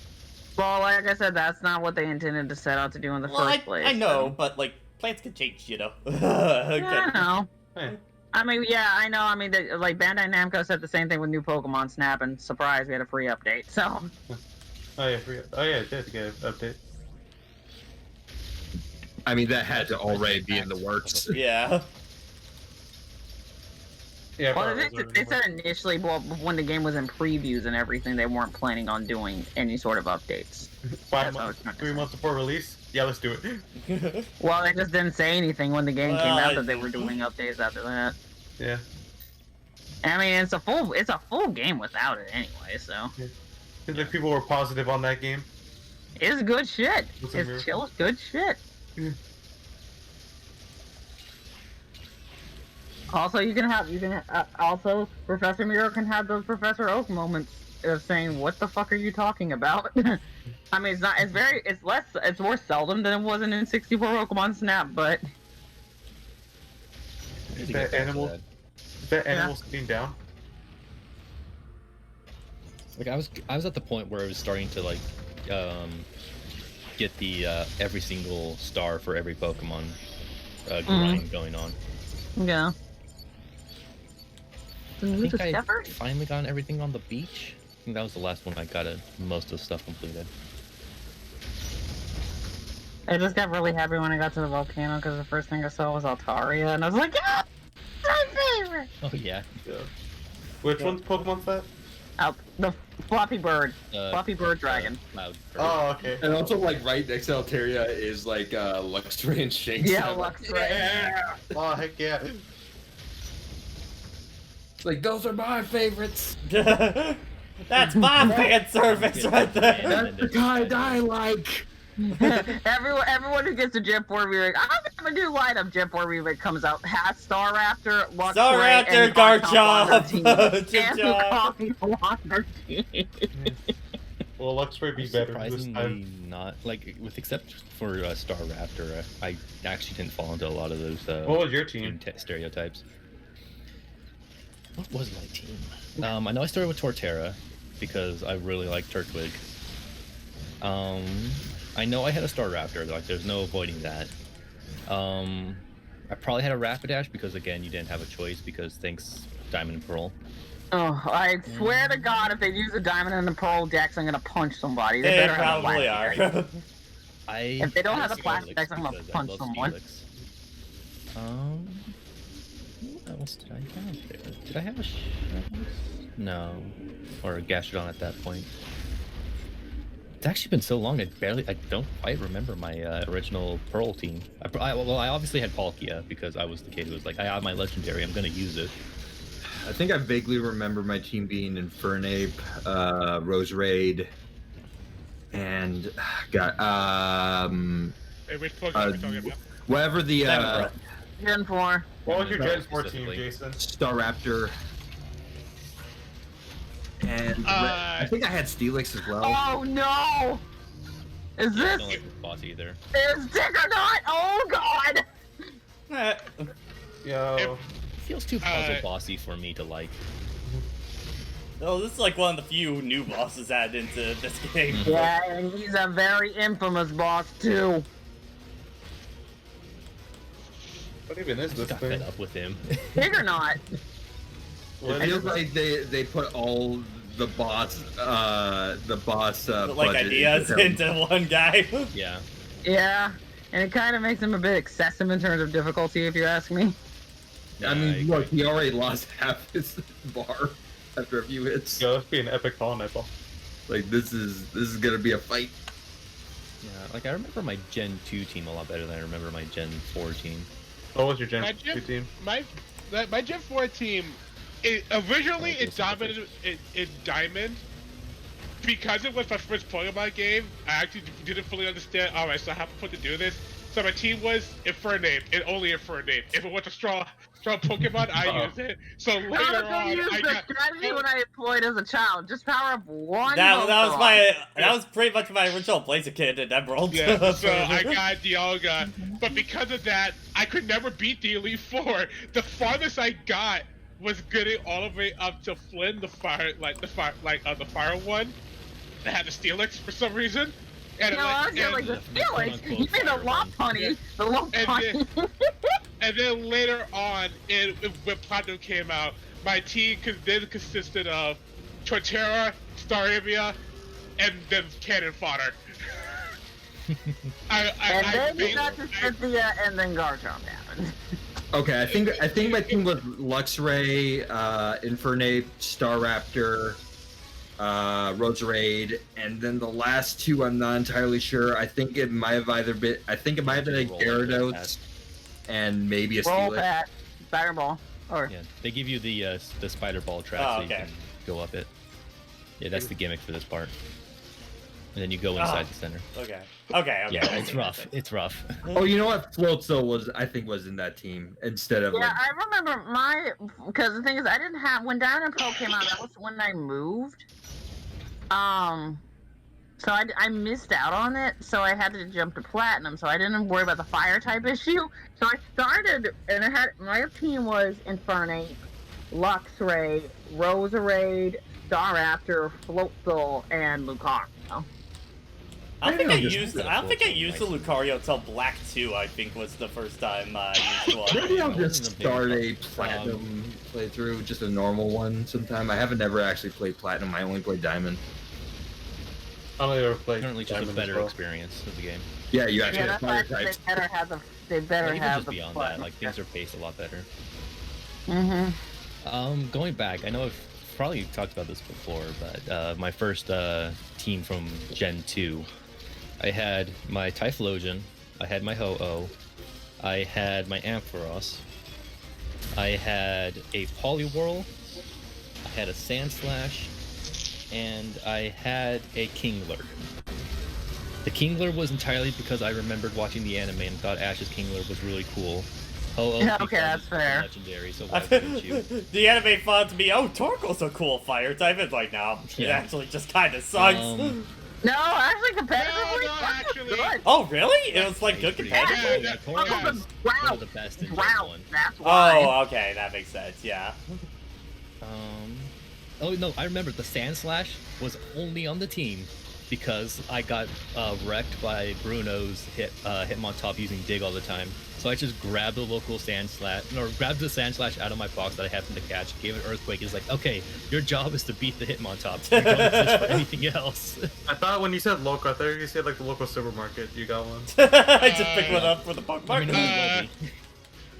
Well, like I said, that's not what they intended to set out to do in the first place. I know, so. but like plans can change, you know. Yeah, I know. Hey. I mean, yeah, I know. I mean, like Bandai Namco said the same thing with new Pokemon Snap, and surprise, we had a free update. So. Oh yeah, they had to get an update. I mean, that had to already be in the works. Yeah. Yeah. Well, they said initially, well, when the game was in previews and everything, they weren't planning on doing any sort of updates. 5 months, 3 months before release. Yeah, let's do it. Well, they just didn't say anything when the game came Well, out that they were doing updates after that. Yeah. I mean, it's a full game without it anyway, so The people were positive on that game. it's good shit. It's a It's miracle. chill, good shit. Also, also Professor Miro can have those Professor Oak moments of saying, "What the fuck are you talking about?" I mean, it's more seldom than it was in N64 Pokemon Snap, but Is that animal? Is that animal sitting down? Like I was at the point where I was starting to like get the every single star for every Pokemon grind going on. yeah. The I new think I discovery? finally got everything on the beach. I think that was the last one I got most of the stuff completed. I just got really happy when I got to the volcano because the first thing I saw was Altaria, and I was like, "Ah, my favorite!" Oh yeah. Yeah. Which one's Pokemon's that? The floppy bird, Uh, floppy bird dragon. Cloud. Oh, okay. And also, like, right next to Altaria is, like, Luxray and Shanks. Yeah, Luxray. Yeah. Oh, heck yeah. It's like, those are my favorites. That's my fan service right there. That's the kind I like. Everyone who gets a Gen 4 remake, I'm gonna do lineup. Gen 4 remake comes out. Has Star Raptor, Luxray, Star Raptor, and Garchomp, and Garchomp. on their team. Will Luxray be better this Surprisingly time? not. Like with except for Star Raptor, I actually didn't fall into a lot of those. What was your team? Stereotypes. What was my team? I know I started with Torterra because I really like Turtwig. I know I had a Star Raptor, like there's no avoiding that. I probably had a Rapidash because again you didn't have a choice because thanks Diamond and Pearl. Oh, I swear to God, if they use a Diamond and a Pearl Dex, I'm gonna punch somebody. They better have a probably Black are. Dex. If they don't had have a plastic Steelix Dex, I'm gonna because I punch love someone. Steelix. What else did I have there? Did I have a Shellos? No. Or a Gastrodon at that point. It's actually been so long, I don't quite remember my original Pearl team. I obviously had Palkia because I was the kid who was like, I have my legendary, I'm gonna use it. I think I vaguely remember my team being Infernape, Roserade, and Hey, which Pokemon are we talking about? whatever the Gen 4. What was your No, Gen 4 team, specifically. Jason? Staraptor, and I think I had Steelix as well. Oh no! Is I this don't like this boss either. is Dick or not? Oh God! Yo. It feels too puzzle bossy for me to like. Oh, this is like one of the few new bosses added into this game. Yeah, and he's a very infamous boss too. What even is this Got thing? fed up with him. Big or not? It feels like they put all the boss Like budget ideas into him. into one guy. Yeah. Yeah, and it kind of makes him a bit excessive in terms of difficulty, if you ask me. I mean, look, he already lost half his bar after a few hits. Yo, let's be an epic Paul Nipple. Like this is gonna be a fight. Yeah, like I remember my Gen 2 team a lot better than I remember my Gen 4 team. What was your Gen My 2 team? my Gen 4 team, originally it dominated in Diamond. Because it was my first Pokemon game, I actually didn't fully understand. Alright, so how am I supposed to do this? So my team was Infernape, and only Infernape. If it was a strong Pokemon, I used it. So later I on, used I the got... strategy when I employed as a child. Just power up one. That Pokemon. was pretty much my original Blazer Kid in Emerald. Yeah, so I got Dialga, but because of that, I could never beat the Elite Four. The farthest I got was getting all the way up to Flynn, the fire one that had the Steelix for some reason. And No, I was just like the Felix. You mean the Lopunny? The Lopunny. And then later on, when Platinum came out, my team then consisted of Torterra, Staravia, and then Cannon Fodder. And then you got to Cynthia, and then Garchomp happened. Okay, I think my team was Luxray, Infernape, Staraptor, Roserade, and then the last two I'm not entirely sure. I think it might have been a Gyarados and maybe a Roll Steelix. Pat, Fireball, or Yeah, they give you the spider ball trap Oh, so you okay. can go up it. Yeah, that's the gimmick for this part. And then you go inside the center. Okay. Yeah, it's rough. It's rough. Oh, you know what? Floatzel was in that team instead of yeah, like. I remember because the thing is, I didn't have when Diamond Pro came out. That was when I moved. So I missed out on it. So I had to jump to Platinum. So I didn't worry about the fire type issue. So I started, and I had my team was Infernape, Luxray, Roserade, Staraptor, Floatzel, and Lucario. I don't think I just used put a the Lucario until Black 2, I think was the first time I used one. Maybe I'll I just wasn't a big start a fan. platinum playthrough, just a normal one sometime. I haven't never actually played platinum. I only played diamond. I only ever played Apparently, just a Diamond as better well. experience of the game. Yeah, you actually Yeah, have that's fire why types. they better have they better And even have just the beyond that, Platinum. like things are paced a lot better. Mm-hmm. Going back, I know I've probably talked about this before, but my first team from Gen 2, I had my Typhlosion, I had my Ho-Oh, I had my Ampharos, I had a Poliwhirl, I had a Sandslash, and I had a Kingler. The Kingler was entirely because I remembered watching the anime and thought Ash's Kingler was really cool. Ho-Oh Yeah, because okay, that's it's fair. legendary, so why wouldn't you? The anime thought to me, oh, Torkoal's a cool fire type. It's like, no, it Yeah. actually just kind of sucks. No, actually, competitively, No, that's actually- good. Oh, really? It was like good Pretty competitive? good. Yeah, Torkoal yeah. was Wow. one of the best in Gen Wow, 1. that's why. Oh, okay, that makes sense, yeah. Oh no, I remember the Sandslash was only on the team because I got wrecked by Bruno's Hitmontop using Dig all the time. So I just grabbed the local grabbed the Sandslash out of my box that I happened to catch, gave it Earthquake. It's like, okay, your job is to beat the Hitmontop. You don't exist for anything else. I thought when you said local, I thought you said like the local supermarket. You got one. I just picked one up for the Pokemon. I mean, it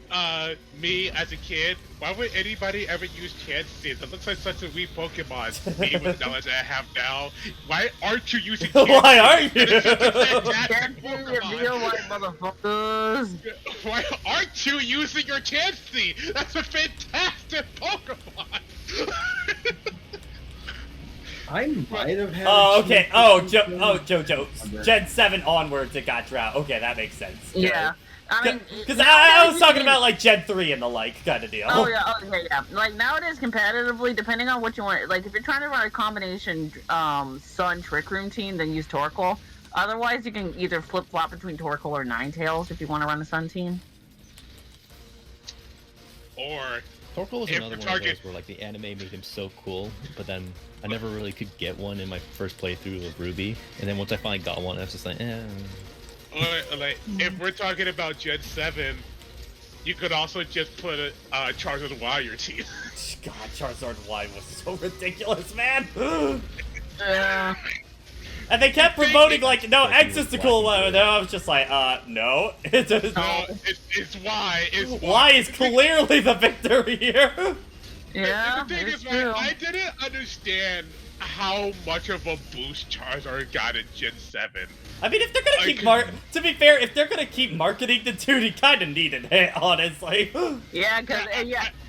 was Me as a kid, why would anybody ever use Chansey? That looks like such a weak Pokemon. Me with the knowledge I have now. Why aren't you using Chansey? Why aren't you? That is such a fantastic Can't be your Pokemon. real life, motherfuckers. Why aren't you using your Chansey? That's a fantastic Pokemon. I might have had. Oh, okay. Jojo. Gen 7 onwards, it got drought. Okay, that makes sense. Yeah. I mean, Because nowadays I was you talking can- about like Gen 3 and the like kind of deal. Oh yeah, yeah. Like nowadays, competitively, depending on what you want, like if you're trying to run a combination Sun Trick Room team, then use Torkoal. Otherwise, you can either flip flop between Torkoal or Ninetales if you want to run a Sun team. or Torkoal was if another the one target- of those where like the anime made him so cool, but then I never really could get one in my first playthrough of Ruby, and then once I finally got one, I was just like, eh. or like if we're talking about Gen 7, you could also just put a Charizard Y on your team. God, Charizard Y was so ridiculous, man. Yeah. And they kept promoting like, no, Like X he is was the cool black and one. And I was just like, no. It's just, No, it's Y. It's Y is clearly the victor here. Yeah, The thing it's is, man, true. I didn't understand how much of a boost Charizard got in Gen 7. I mean, if they're gonna I keep couldn't- to be fair, if they're gonna keep marketing the dude, he kind of needed it, honestly. Yeah, because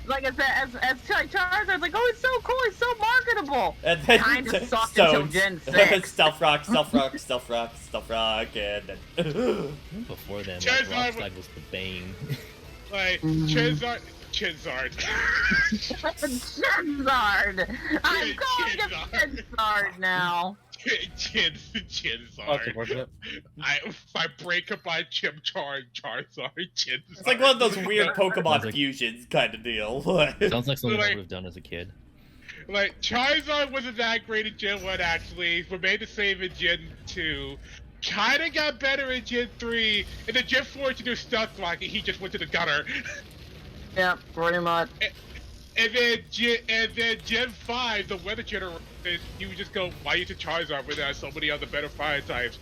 like I said, as Charizard's like, oh, it's so cool, it's so marketable. And then Kinda sucked until Gen 6. Stealth Rock, Stealth Rock, Stealth Rock, Stealth Rock, and then Even before then, like, Charizard Rockslide was the bane. Like, Mm. Charizard. Charizard! I'm calling him Charizard. Charizard now. Oh, Charizard. I break up my Charizard. Charizard. it's like one of those weird Pokemon Sounds like- fusions kind of deal. Sounds like something I Like- would have done as a kid. Like, Charizard wasn't that great in Gen 1, actually. Remained the same in Gen 2. Kinda got better in Gen 3. And then Gen 4 to do Stealth Rock, and he just went to the gutter. Yeah, pretty much. And then Gen 5, the weather generator, you just go, why use a Charizard when there are so many other better fire types?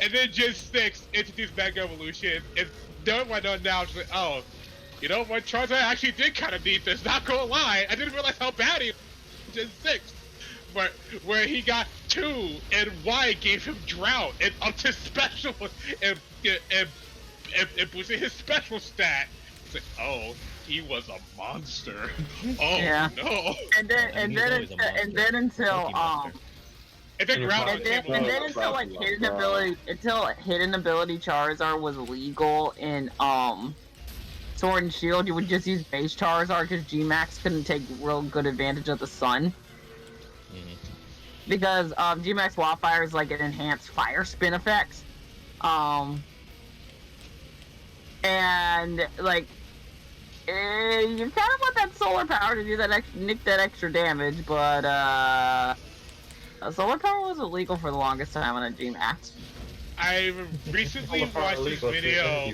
And then Gen 6 introduced Mega Evolution, and knowing what I know now, it's like, oh, you know what, Charizard actually did kind of need this, not gonna lie. I didn't realize how bad he was in Gen 6. Where he got 2, and Y gave him Drought, and up to special, and boosted his special stat. It's like, oh, he was a monster. Oh Yeah. no. And then I mean, he's always a monster. until Lucky monster. And then Ground and then until like hidden ability Charizard was legal in Sword and Shield, you would just use base Charizard because G-Max couldn't take real good advantage of the sun. Because G-Max Wildfire is like an enhanced fire spin effect. And like you kind of want that solar power to do that nick that extra damage, but solar power was illegal for the longest time on a G-Max. I recently watched this video.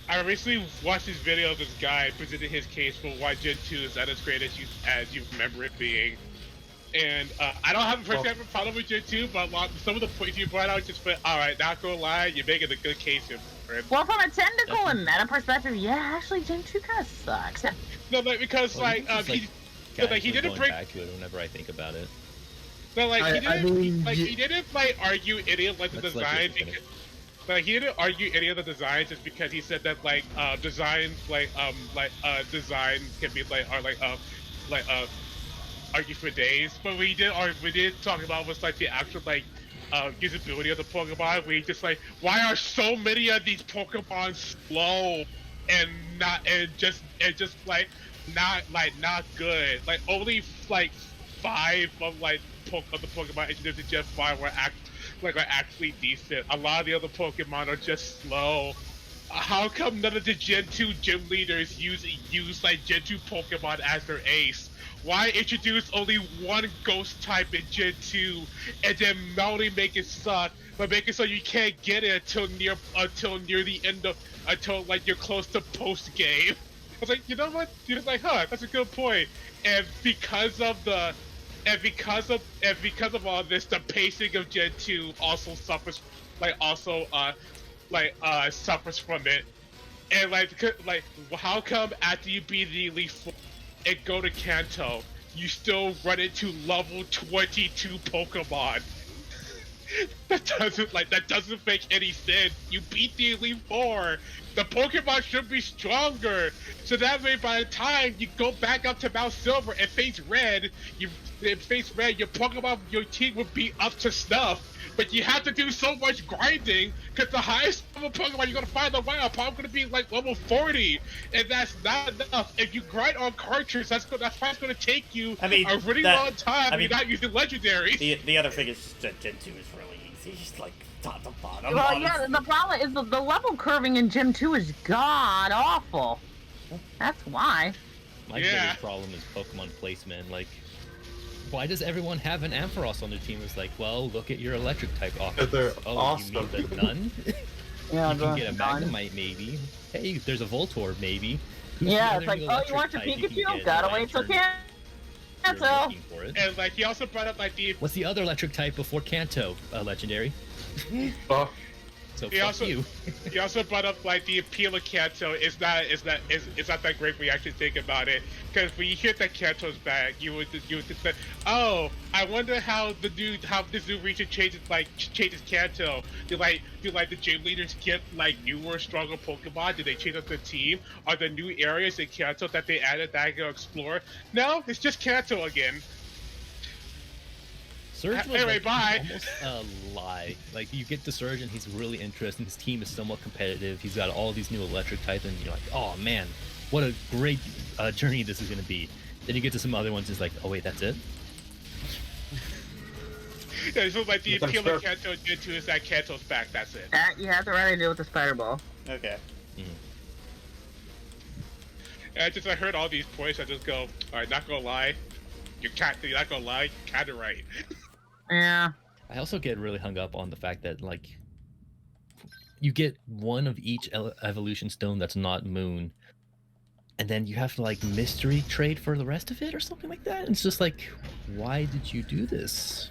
I recently watched this video of this guy presenting his case for why Gen 2 is not as great as you remember it being. And I don't have a personal problem with Gen 2, but some of the points you brought out just went, alright, not gonna lie, you're making a good case here for it. Well, from a technical and meta perspective, yeah, actually Gen 2 kind of sucks. No, like, because, Well, like, it's he casually didn't going break. back to it whenever I think about it. No, like, he I didn't, mean, he didn't, like, argue any of, like, the That's design. like your Like, he didn't argue any of the designs just because he said that, like, designs, designs can be, argue for days. But we did talk about was, like, the actual, like, usability of the Pokemon, where he just, like, why are so many of these Pokemon slow and not good? Like, only, like, 5 of, like, of the Pokemon introduced in Gen 5 were actually decent. A lot of the other Pokemon are just slow. How come none of the Gen 2 gym leaders use like Gen 2 Pokemon as their ace? Why introduce only one ghost type in Gen 2 and then only make it suck, but make it so you can't get it until near the end of like you're close to post game? I was like, you know what? You're just like, huh, that's a good point. And because of all this, the pacing of Gen 2 also suffers suffers from it. And like how come after you beat the Elite Four and go to Kanto, you still run into level 22 Pokemon? That doesn't make any sense. You beat the Elite Four. The Pokemon should be stronger, so that way by the time you go back up to Mount Silver and face Red, your Pokemon, your team would be up to snuff. But you have to do so much grinding, because the highest level Pokemon you're gonna find in the wild probably gonna be like level 40, and that's not enough. If you grind on cartridge, that's why it's gonna take you a really long time. You're not using legendaries. The other thing is just that Gen 2 is really easy. It's like top to bottom. Well, yeah, the problem is the level curving in Gen 2 is god awful. That's why. My Yeah. biggest problem is Pokemon placement. Like, why does everyone have an Ampharos on their team? It's like, well, look at your electric type offense. they're Oh, awesome. you mean the Nun? Yeah, You can get a done. Magnemite, maybe. Hey, there's a Voltorb, maybe. Who's the Yeah, other it's like, new oh, you electric want your type you can Pikachu? get? Gotta And wait till you're Kanto. looking for it. And like he also brought up like the What's the other electric type before Kanto? Legendary. Oh, So He fuck also- you. he also brought up like the appeal of Kanto is not that great when you actually think about it. Because when you hear that Kanto's back, you would just say, oh, I wonder how this new region changes Kanto. Do the gym leaders get like newer, stronger Pokemon? Do they change up the team? Are there new areas in Kanto that they added that I can explore? No, it's just Kanto again. Surge was Anyway, like, bye. almost a lie. Like, you get to Surge and he's really interesting. His team is somewhat competitive. He's got all these new electric types, and you're like, oh man, what a great journey this is going to be. Then you get to some other ones, it's like, oh wait, that's it? Yeah, so like the Yes, I'm appeal sure. of Kanto Gen 2 is that Kanto's back. That's it. That, you have the right idea with the spider ball. Okay. And I heard all these points. I just go, all right, not gonna lie, you're not gonna lie, you're kinda right. Yeah. I also get really hung up on the fact that, like, you get one of each evolution stone that's not moon, and then you have to, like, mystery trade for the rest of it or something like that. And it's just like, why did you do this?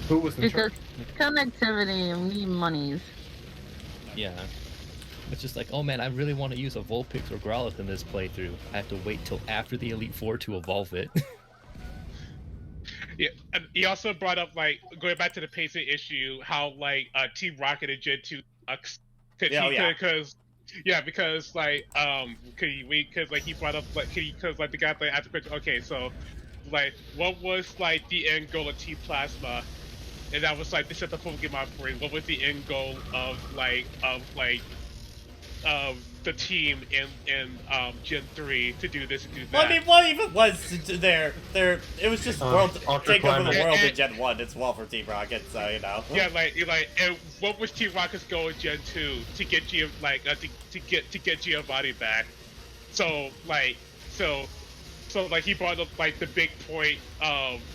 who was in Because charge? connectivity and need monies. Yeah. It's just like, oh man, I really want to use a Vulpix or Growlithe in this playthrough. I have to wait till after the Elite Four to evolve it. Yeah, and he also brought up like going back to the pacing issue, how like Team Rocket and Gen 2 sucks. Because like because like he brought up like because like the guy like asked the question, okay, so like what was like the end goal of Team Plasma? And that was like to set the Pokemon free. What was the end goal of the team in Gen 3 to do this and do that? Well, I mean, what even was there? It was just world Ultra take over the Climate. world in And- Gen 1. It's well for Team Rocket, so you know. Yeah, like, and what was Team Rocket's goal in Gen 2 to get to get Giovanni back? So he brought up like the big point.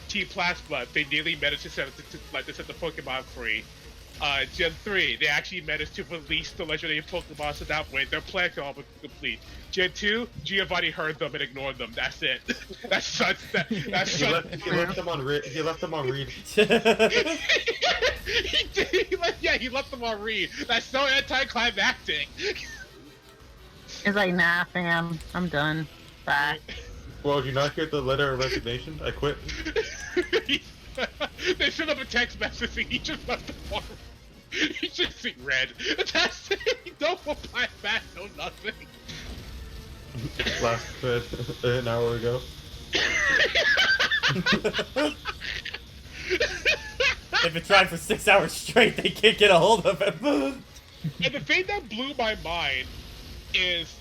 Team Plasma, they nearly managed to set the Pokemon free. Gen 3, they actually managed to release the legendary Pokemon, so that way their plan can all be complete. Gen 2, Giovanni heard them and ignored them. That's it. That's such. He left them on read. He did. He left them on read. That's so anticlimactic. It's like, nah, fam, I'm done. Bye. Well, did you not get the letter of resignation? I quit. They sent him a text message and he just left them on. He just see red. That's it. No reply back. No nothing. Last an hour ago. They've been trying for 6 hours straight. They can't get a hold of him. And the thing that blew my mind is,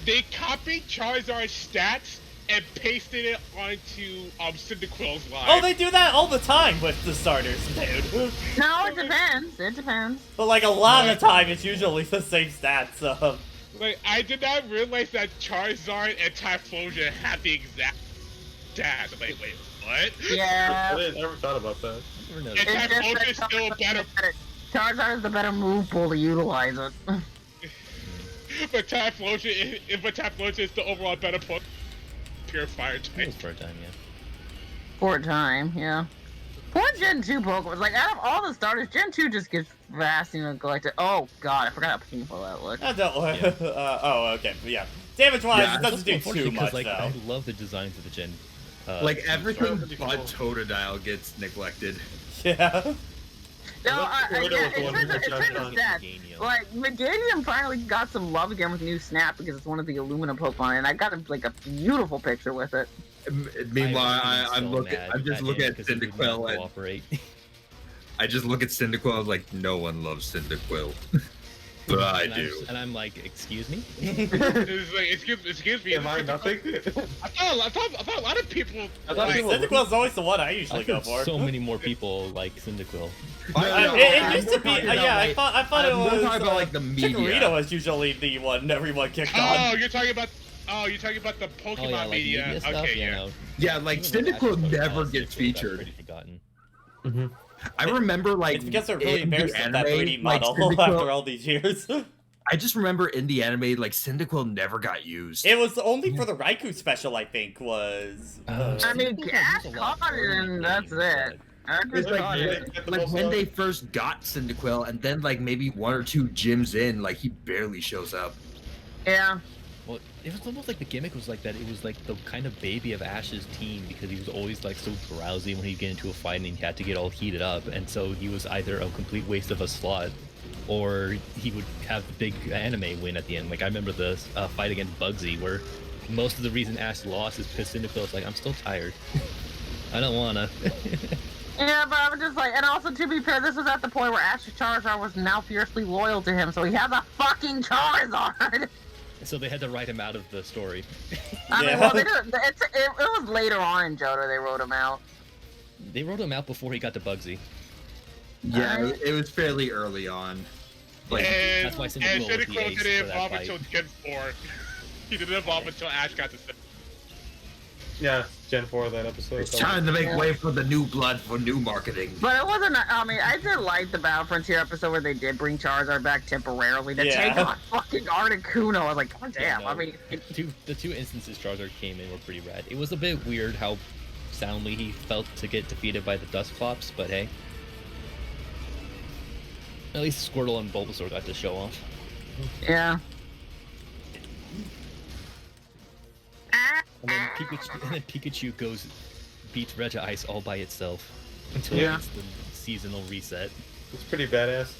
they copied Charizard's stats and pasted it onto Cyndaquil's line. Oh, they do that all the time with the starters, dude. No, it depends. It depends. But like a lot of the time, it's usually the same stats. Like, I did not realize that Charizard and Typhlosion had the exact stats. I'm like, wait, what? I Yeah. didn't ever thought about that. Never know. And It's just Typhlosion that is still better, Charizard is the better move pool to utilize it. but Typhlosion is the overall better Pokemon. Pure Fire It type. was for a time, yeah. For a time, yeah. Poor Gen 2 Pokemon. Like, out of all the starters, Gen 2 just gets vastly neglected. Oh, God, I forgot how painful that looked. I don't. Yeah. Oh, okay. But yeah. Damage-wise, Yeah, it It's doesn't also do unfortunate too because, much, like, though. I love the designs of the Gen. Like Gen everything pretty but cool. Totodile gets neglected. Yeah. No, Florida yeah, was the in one terms who of jumped stats, on Meganium. like, Meganium finally got some love again with new Snap because it's one of the Illumina Pokemon, and I got a beautiful picture with it. Meanwhile, I'm I'm just looking at Cyndaquil and cooperate. I just look at Cyndaquil. I was like, no one loves Cyndaquil. But I And do. And I'm like, excuse me? It's like, excuse me. Am I nothing? I thought a lot of people. I thought like, people- Cyndaquil's always the one I I usually go heard for. so many more people like Cyndaquil. It used to be, yeah, I thought it We're was, talking about like the media. Chikorita was usually the one everyone kicked Oh, on. you're talking about the Pokemon Oh yeah, like media. media stuff. Okay, yeah. yeah. No. Yeah, like Even though Cyndaquil Ash's never Pokemon gets got featured. pretty forgotten. I remember like It's because they're really in the embarrassed of that anime, 3D like, model Cyndaquil- after all these years. I just remember in the anime, like Cyndaquil never got used. It was only for the Raikou special, I think, was... I mean, Cyndaquil Gas was a lot caught it, earlier and in that's games, it. It's like, Caught it. like when they first got Cyndaquil, and then like maybe 1 or 2 gyms in, like he barely shows up. Yeah. Well, it was almost like the gimmick was like that. It was like the kind of baby of Ash's team because he was always like so drowsy when he'd get into a fight and he had to get all heated up, and so he was either a complete waste of a slot, or he would have the big anime win at the end. Like I remember the fight against Bugsy, where most of the reason Ash lost is because Cyndaquil was like, "I'm still tired. I don't wanna." Yeah, but I was just like, and also to be fair, this was at the point where Ash's Charizard was now fiercely loyal to him, so he has a fucking Charizard. So they had to write him out of the story. I mean, Yeah. well, it was later on in Johto they wrote him out. They wrote him out before he got to Bugsy. Yeah, it was fairly early on. Like, And That's why Cyndaquil was the Cyndaquil ace didn't for that evolve fight. until Gen 4. He didn't evolve until Ash got to. Yeah, Gen 4 of that episode. it's time to make way for the new blood for new marketing. But it wasn't. I mean, I did like the Battle Frontier episode where they did bring Charizard back temporarily to Yeah. take on fucking Articuno. I was like, God damn. no. I mean, The two instances Charizard came in were pretty rad. It was a bit weird how soundly he felt to get defeated by the Dusclops, but hey. At least Squirtle and Bulbasaur got to show off. yeah. And then Pikachu goes beats Regice all by itself until Yeah. it's the seasonal reset. It's pretty badass.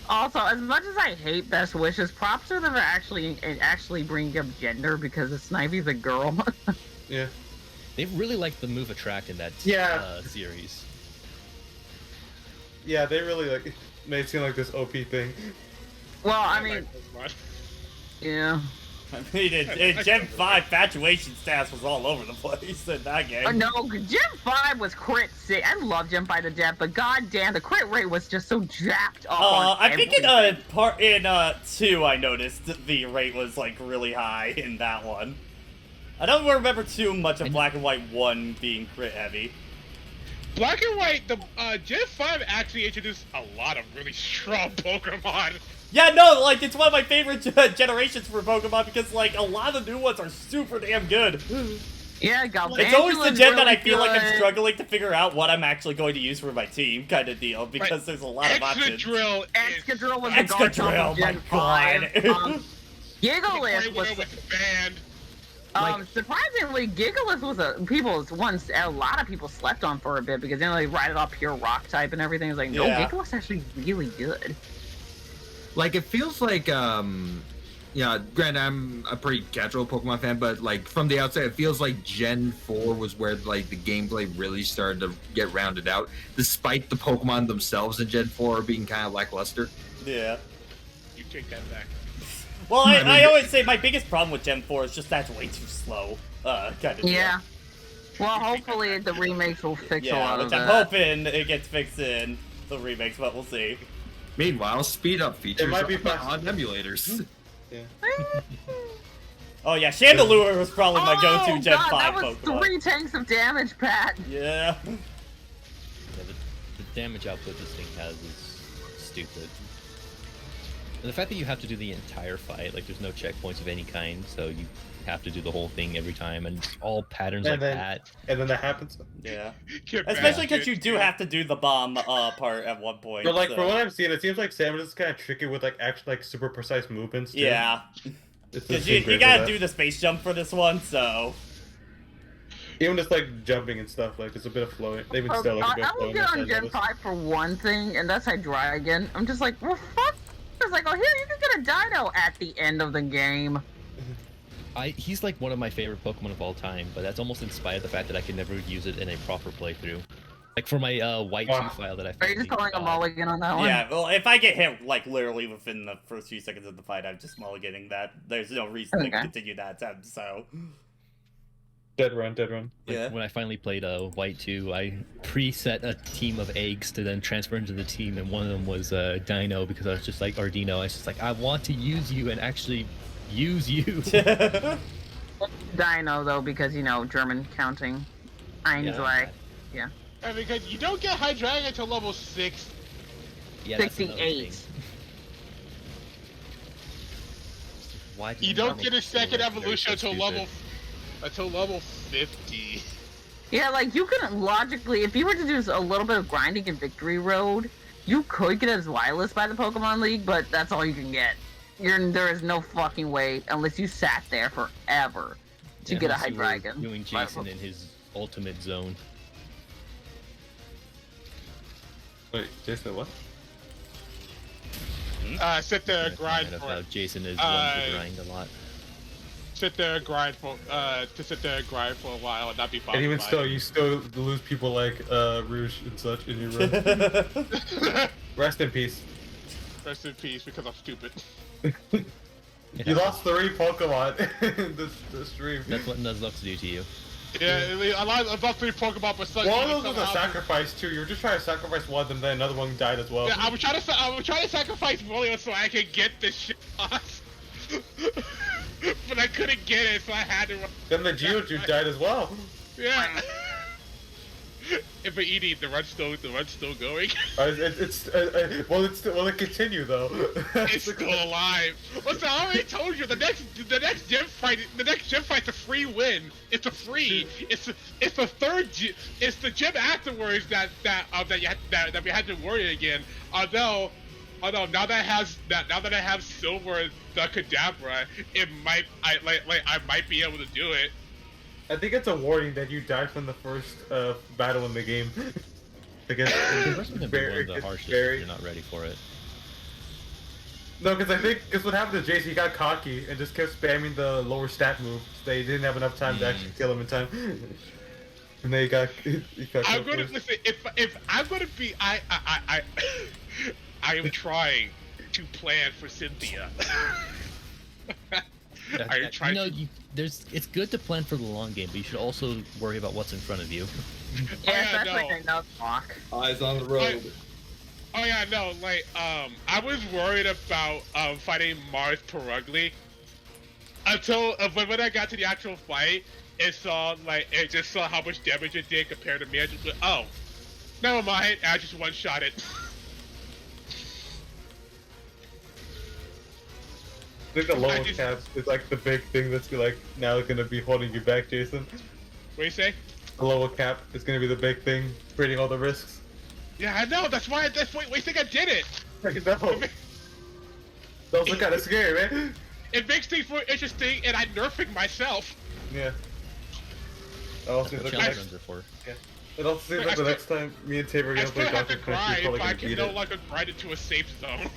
Also, as much as I hate Best Wishes, props to them for actually bringing up gender because Snively's a girl. Yeah. They really liked the move Attract in that Yeah. series. Yeah, they really like made it seem like this OP thing. Well, I mean, yeah. I mean, in Gen 5, Fatuation stats was all over the place in that game. No, Gen 5 was crit sick. I love Gen 5 to death, but goddamn, the crit rate was just so jacked up. on I think everything. in 2 I noticed the rate was like really high in that one. I don't remember too much of Black and White 1 being crit heavy. Black and White, the Gen 5 actually introduced a lot of really strong Pokemon. Yeah, no, like, it's one of my favorite generations for Pokemon because, like, a lot of the new ones are super damn good. Yeah, It's always the gen that I feel like I'm good. struggling to figure out what I'm actually going to use for my team, kind of deal, because there's a lot of options. Excadrill is Excadrill was the Excadrill, Garchomp of Gen my 5. God. Gigalith was banned. surprisingly, Gigalith was a lot of people slept on for a bit because then they ride it off pure rock type and everything. It's like, no, Yeah. Gigalith's actually really good. Like it feels like yeah, granted I'm a pretty casual Pokemon fan, but like from the outside it feels like Gen 4 was where like the gameplay really started to get rounded out, despite the Pokemon themselves in Gen 4 being kind of lackluster. Yeah. You take that back. Well, I mean- I always say my biggest problem with Gen 4 is just that's way too slow, kind of deal. Yeah. Well, hopefully the remakes will fix a Yeah, lot of which I'm that. hoping it gets fixed in the remakes, but we'll see. Meanwhile, speed up features might be on emulators. Oh yeah, Chandelure was probably my go-to Gen God, 5 that was Pokemon. 3 tanks of damage, Pat. Yeah. Yeah, the damage output this thing has is stupid. And the fact that you have to do the entire fight, like there's no checkpoints of any kind, so you have to do the whole thing every time, and it's all patterns And like then- that. And then that happens. Yeah. Get back, Especially because dude. you do have to do the bomb part at one point. But like so- from what I've seen, it seems like Samus is kind of tricky with like actually like super precise movements. Too. Yeah. It's Because just you great for gotta that. do the space jump for this one, so... Even just like jumping and stuff, like there's a bit of flowing. Even still, like a bit I of will flowing. get I on Gen noticed. 5 for one thing, and that's Hydreigon. I'm just like, well, fuck. It's like, oh, here, you can get a dino at the end of the game. He's like one of my favorite Pokemon of all time, but that's almost in spite of the fact that I can never use it in a proper playthrough. Like for my white 2 file that I Are you just calling a mulligan on that one? Yeah, well, if I get hit, like, literally within the first few seconds of the fight, I'm just mulliganing that. There's no reason to continue that attempt, so... Dead run, dead run. Yeah. When I finally played white 2, I preset a team of eggs to then transfer into the team, and one of them was Dino, because I was just like, or Dino, I was just like, I want to use you and actually use you. Dino, though, because, you know, German counting. Einzwei. Yeah. And because you don't get High Dragon until level 6. Yeah, that's another 68. thing. Why did You don't Marvel get a do second that? evolution They're so until level 50. Yeah, like, you can logically, if you were to do a little bit of grinding in Victory Road, you could get as wireless by the Pokemon League, but that's all you can get. There is no fucking way, unless you sat there forever, to get a unless you were Hydreigon. Doing Jason in his ultimate zone. Wait, Jason, what? Sit there and grind Kind of for how Jason is one to grind a lot. sit there and grind for a while and not be bothered. And even by still, it. you still lose people like Rouge and such in your room. Rest in peace. Rest in peace because I'm stupid. You lost 3 Pokemon in this stream. That's what Nuzlocke do to you. Yeah, I lost 3 Pokemon, but One of those was a sacrifice too. You were just trying to sacrifice one, and then another one died as well. Yeah, I was trying to sacrifice William so I could get this shit off. But I couldn't get it, so I had to. Then the Geodude died as well. Yeah. If we're eating, the run's still going. Will it continue though? It's still alive. Listen, I already told you the next gym fight's a free win. It's a free. It's the third. It's the gym afterwards that we had to worry again. Although now that I have Silver the Kadabra, I might be able to do it. I think it's a warning that you died from the first battle in the game. Because That's gonna be one of the harshest if you're not ready for it. No, because what happened to Jace, he got cocky and just kept spamming the lower stat move. So they didn't have enough time to actually kill him in time. And then he got I'm gonna listen. If I'm gonna be, I am trying to plan for Cynthia. Are you trying? It's good to plan for the long game, but you should also worry about what's in front of you. Yeah, yeah, that's like a Nuzlocke. Eyes on the road. Oh yeah, no, like, I was worried about fighting Mars Perugly until when I got to the actual fight. It just saw how much damage it did compared to me. I just went, oh, never mind. I just one-shot it. I think the lower cap is like the big thing that's like now gonna be holding you back, Jason. What do you say? The lower cap is gonna be the big thing, creating all the risks. Yeah, I know. That's why. That's why I think I did it. I know. Those are kind of scary, man. It makes things more interesting, and I'm nerfing myself. Yeah. It also That's seems what like challenge runs are for. it also seems like the next time me and Tabor are I gonna still play have to Dr. Crunch, grind, we're probably but I gonna can beat no it. longer grind it to a safe zone.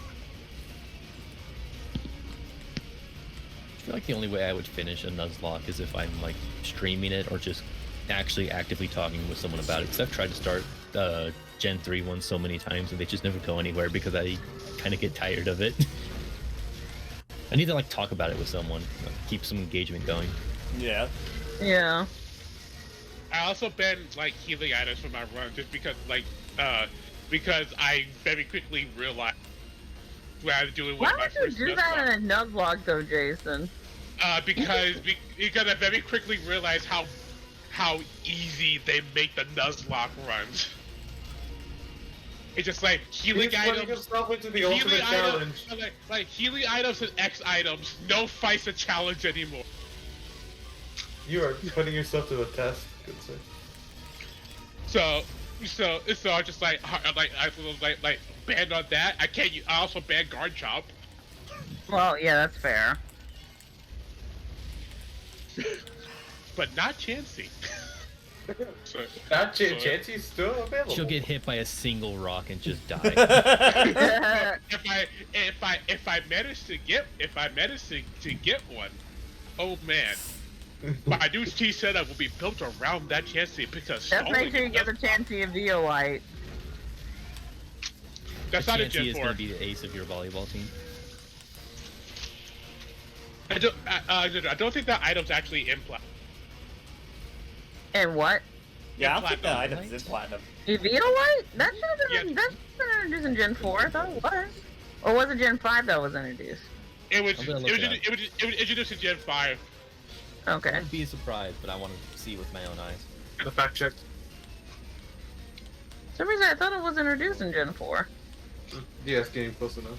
I feel like the only way I would finish a Nuzlocke is if I'm like streaming it or just actually actively talking with someone about it. Because I've tried to start Gen 3 ones so many times and they just never go anywhere because I kind of get tired of it. I need to like talk about it with someone, keep some engagement going. Yeah. Yeah. I also banned like healing items from my run just because because I very quickly realized what I was doing with Why my would you first do that in a Nuzlocke though, Jason? because I very quickly realized how easy they make the Nuzlocke runs. It's just like healing He's putting items. himself into the Healing ultimate challenge. items, like healing items and X items. No fights a challenge anymore. You are putting yourself to the test, good sir. So I just like banned on that. I also banned guard chop. Well, yeah, that's fair. But not Chansey. Chansey's still available. She'll get hit by a single rock and just die. if I manage to get one, oh man. My new T setup will be built around that chance to pick a Just make sure you get the chance to Vio Light. That's not a Chansey Gen is 4. going to be the ace of your volleyball team. I don't think that item's actually in Platinum. And what? Yeah, I'll take the Platinum. items in platinum. Vio Light? That should have been, Yeah. that's been introduced in Gen 4, I thought it was. Or was it Gen 5 that was introduced? It was I'm gonna look it up. introduced in Gen 5. Okay. I'd be surprised, but I want to see with my own eyes. The fact check. For some reason I thought it was introduced in Gen 4. Yeah, it's getting close enough.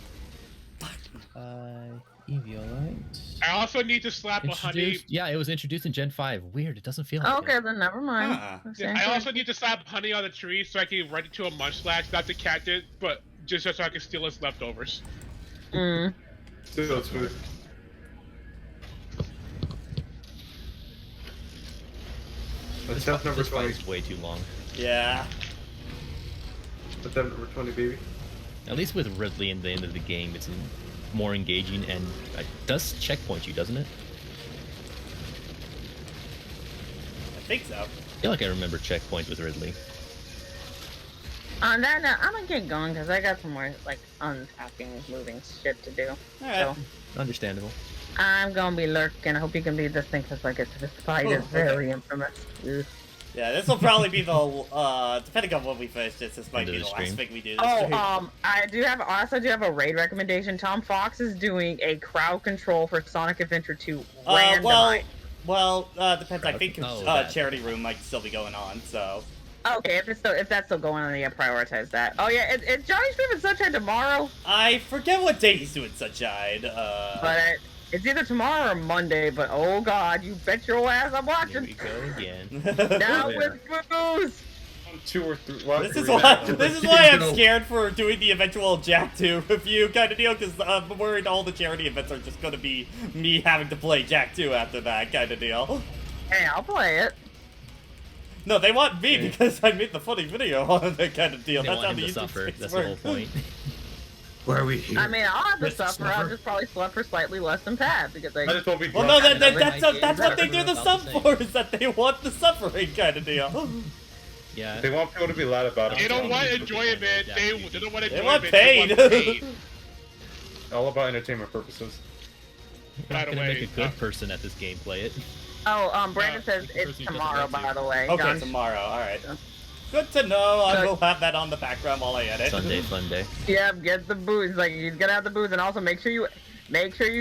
Eviolite. I also need to slap a honey. Introduced, yeah, it was introduced in Gen 5. Weird, it doesn't feel like Okay, it. then never mind. Huh. Same I thing. also need to slap honey on the tree so I can run into a munchlax. Not the cat did, but just so I can steal his leftovers. Mm. Still, it's food. Attempt number This fight 20. is way too long. Yeah. Attempt number 20, baby. At least with Ridley in the end of the game, it's more engaging and it does checkpoint you, doesn't it? I think so. I feel like I remember checkpoints with Ridley. On that note, I'm gonna get going because I got some more like unpacking, moving shit to do. Alright. So Understandable. I'm gonna be lurking. I hope you can beat this thing because like this fight Oh, is okay. very infamous. Ugh. Yeah, this will probably be the, depending on when we finish this might End of be the the last stream. thing we do this Oh, stream. I also do have a raid recommendation. Tom Fox is doing a crowd control for Sonic Adventure 2 randomized. Depends. I think that. Charity Room might still be going on, so. Okay, if that's still going on, yeah, prioritize that. Oh yeah, it's Johnny streaming Sunshine tomorrow, I forget what day he's doing Sunshine. but it's either tomorrow or Monday. But oh god, you bet your ass I'm Here watching. we go again. Now Yeah. with booze. 2 or 3. Well, This is 3 why now. this is why I'm scared for doing the eventual Jak 2 review kind of deal, because I'm worried all the charity events are just gonna be me having to play Jak 2 after that kind of deal. Hey, I'll play it. No, they want me because I made the funny video on that kind of deal. They That's how want the him to YouTube suffer. space That's the whole works. point. Why are we here? I mean, I'll have to Yes, suffer. I'll just probably suffer slightly less than Pat because I just won't be Well, drunk. no, Another that's what they do the About sub the same. for, is that they want the suffering kind of deal. Yeah. They want people to be loud about it. They don't want Yeah. enjoyment. They don't want enjoyment. They want They paid. want paid. All about entertainment purposes. You're not By the gonna way, make a good person at this game play it. Oh, Brandon Yeah, says the it's person who doesn't tomorrow, want to. by the way. Okay, John- tomorrow, alright. Yeah. Good to know, I Good. will have that on the background while I edit. Sunday fun day. Yeah, get the booze. Like he's gonna have the booze, and also make sure you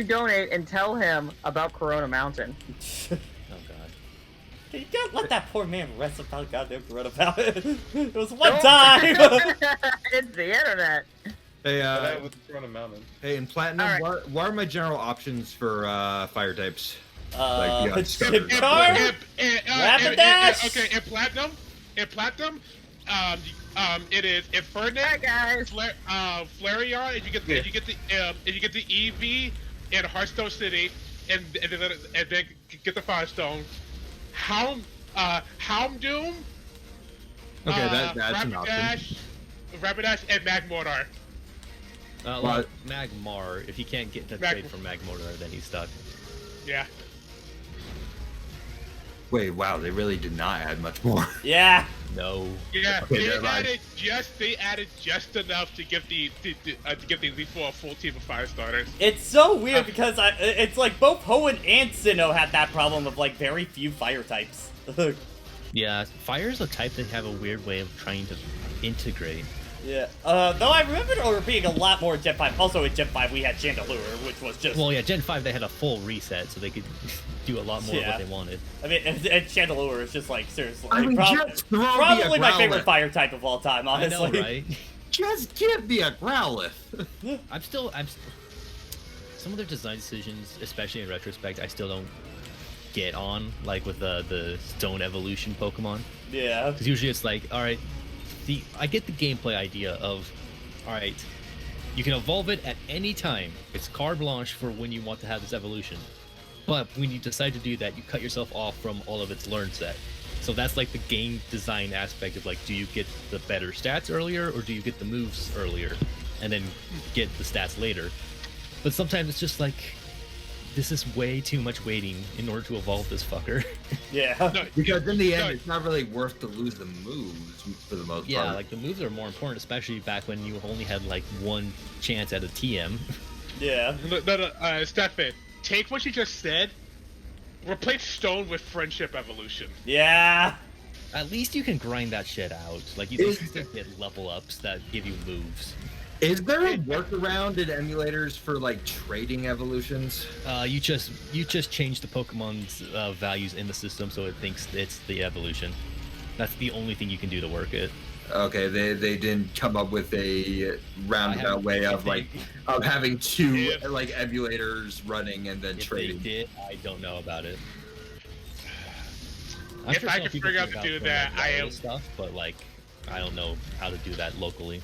donate and tell him about Corona Mountain. Oh god. You can't let that poor man rest about goddamn Corona about it. It was one Don't- time! It's the internet. Hey, That was Corona Mountain. hey, in Platinum, Alright. what are my general options for fire types? Chip In- car? Rapidash? Okay, in platinum, it is Hi Infernape, guys. Flareon, and you get the EV in Hearthstone City, and then get the Firestone. Houndoom. Okay, that's an option. Rapidash, and Magmortar. Well, Magmar, if he can't get the Mag- trade from Magmortar, then he's stuck. Yeah. Wait, wow, they really did not add much more. Yeah. No. Yeah, Okay, they never mind. added just enough to give the Elite Four a full team of 5 starters. It's so weird because it's like both Hoenn and Sinnoh had that problem of like very few fire types. Yeah, fire is a type that have a weird way of trying to integrate. Yeah. Though I remember there being a lot more in Gen 5. Also in Gen 5 we had Chandelure, which was just... Well, yeah, Gen 5 they had a full reset, so they could do a lot more of Yeah. what they wanted. I mean, and Chandelure is just like, seriously, I mean, just throw me a probably my favorite Growlithe. fire type of all time, honestly. I know, right? Just give me a Growlithe. I'm still some of their design decisions, especially in retrospect, I still don't get on, like with the Stone Evolution Pokemon. Yeah. Because usually it's like, all right, I get the gameplay idea of, all right, you can evolve it at any time. It's carte blanche for when you want to have this evolution. But when you decide to do that, you cut yourself off from all of its learn set. So that's like the game design aspect of like, do you get the better stats earlier or do you get the moves earlier and then get the stats later? But sometimes it's just like, this is way too much waiting in order to evolve this fucker. Yeah. No, Because in the end, No. it's not really worth to lose the moves for the most Yeah, part. like the moves are more important, especially back when you only had like one chance at a TM. Yeah. no, Stefan, take what you just said, replace Stone with Friendship Evolution. Yeah. At least you can grind that shit out. Like you can still get level ups that give you moves. Is there a workaround in emulators for like trading evolutions? You just change the Pokemon's values in the system so it thinks it's the evolution. That's the only thing you can do to work it. Okay, they didn't come up with a roundabout haven't- way of like of having two Yeah. like emulators running and then If trading. they did, I don't know about it. If sure I some could people figure out to figure do from, that, I am. stuff, but like I don't know how to do that locally.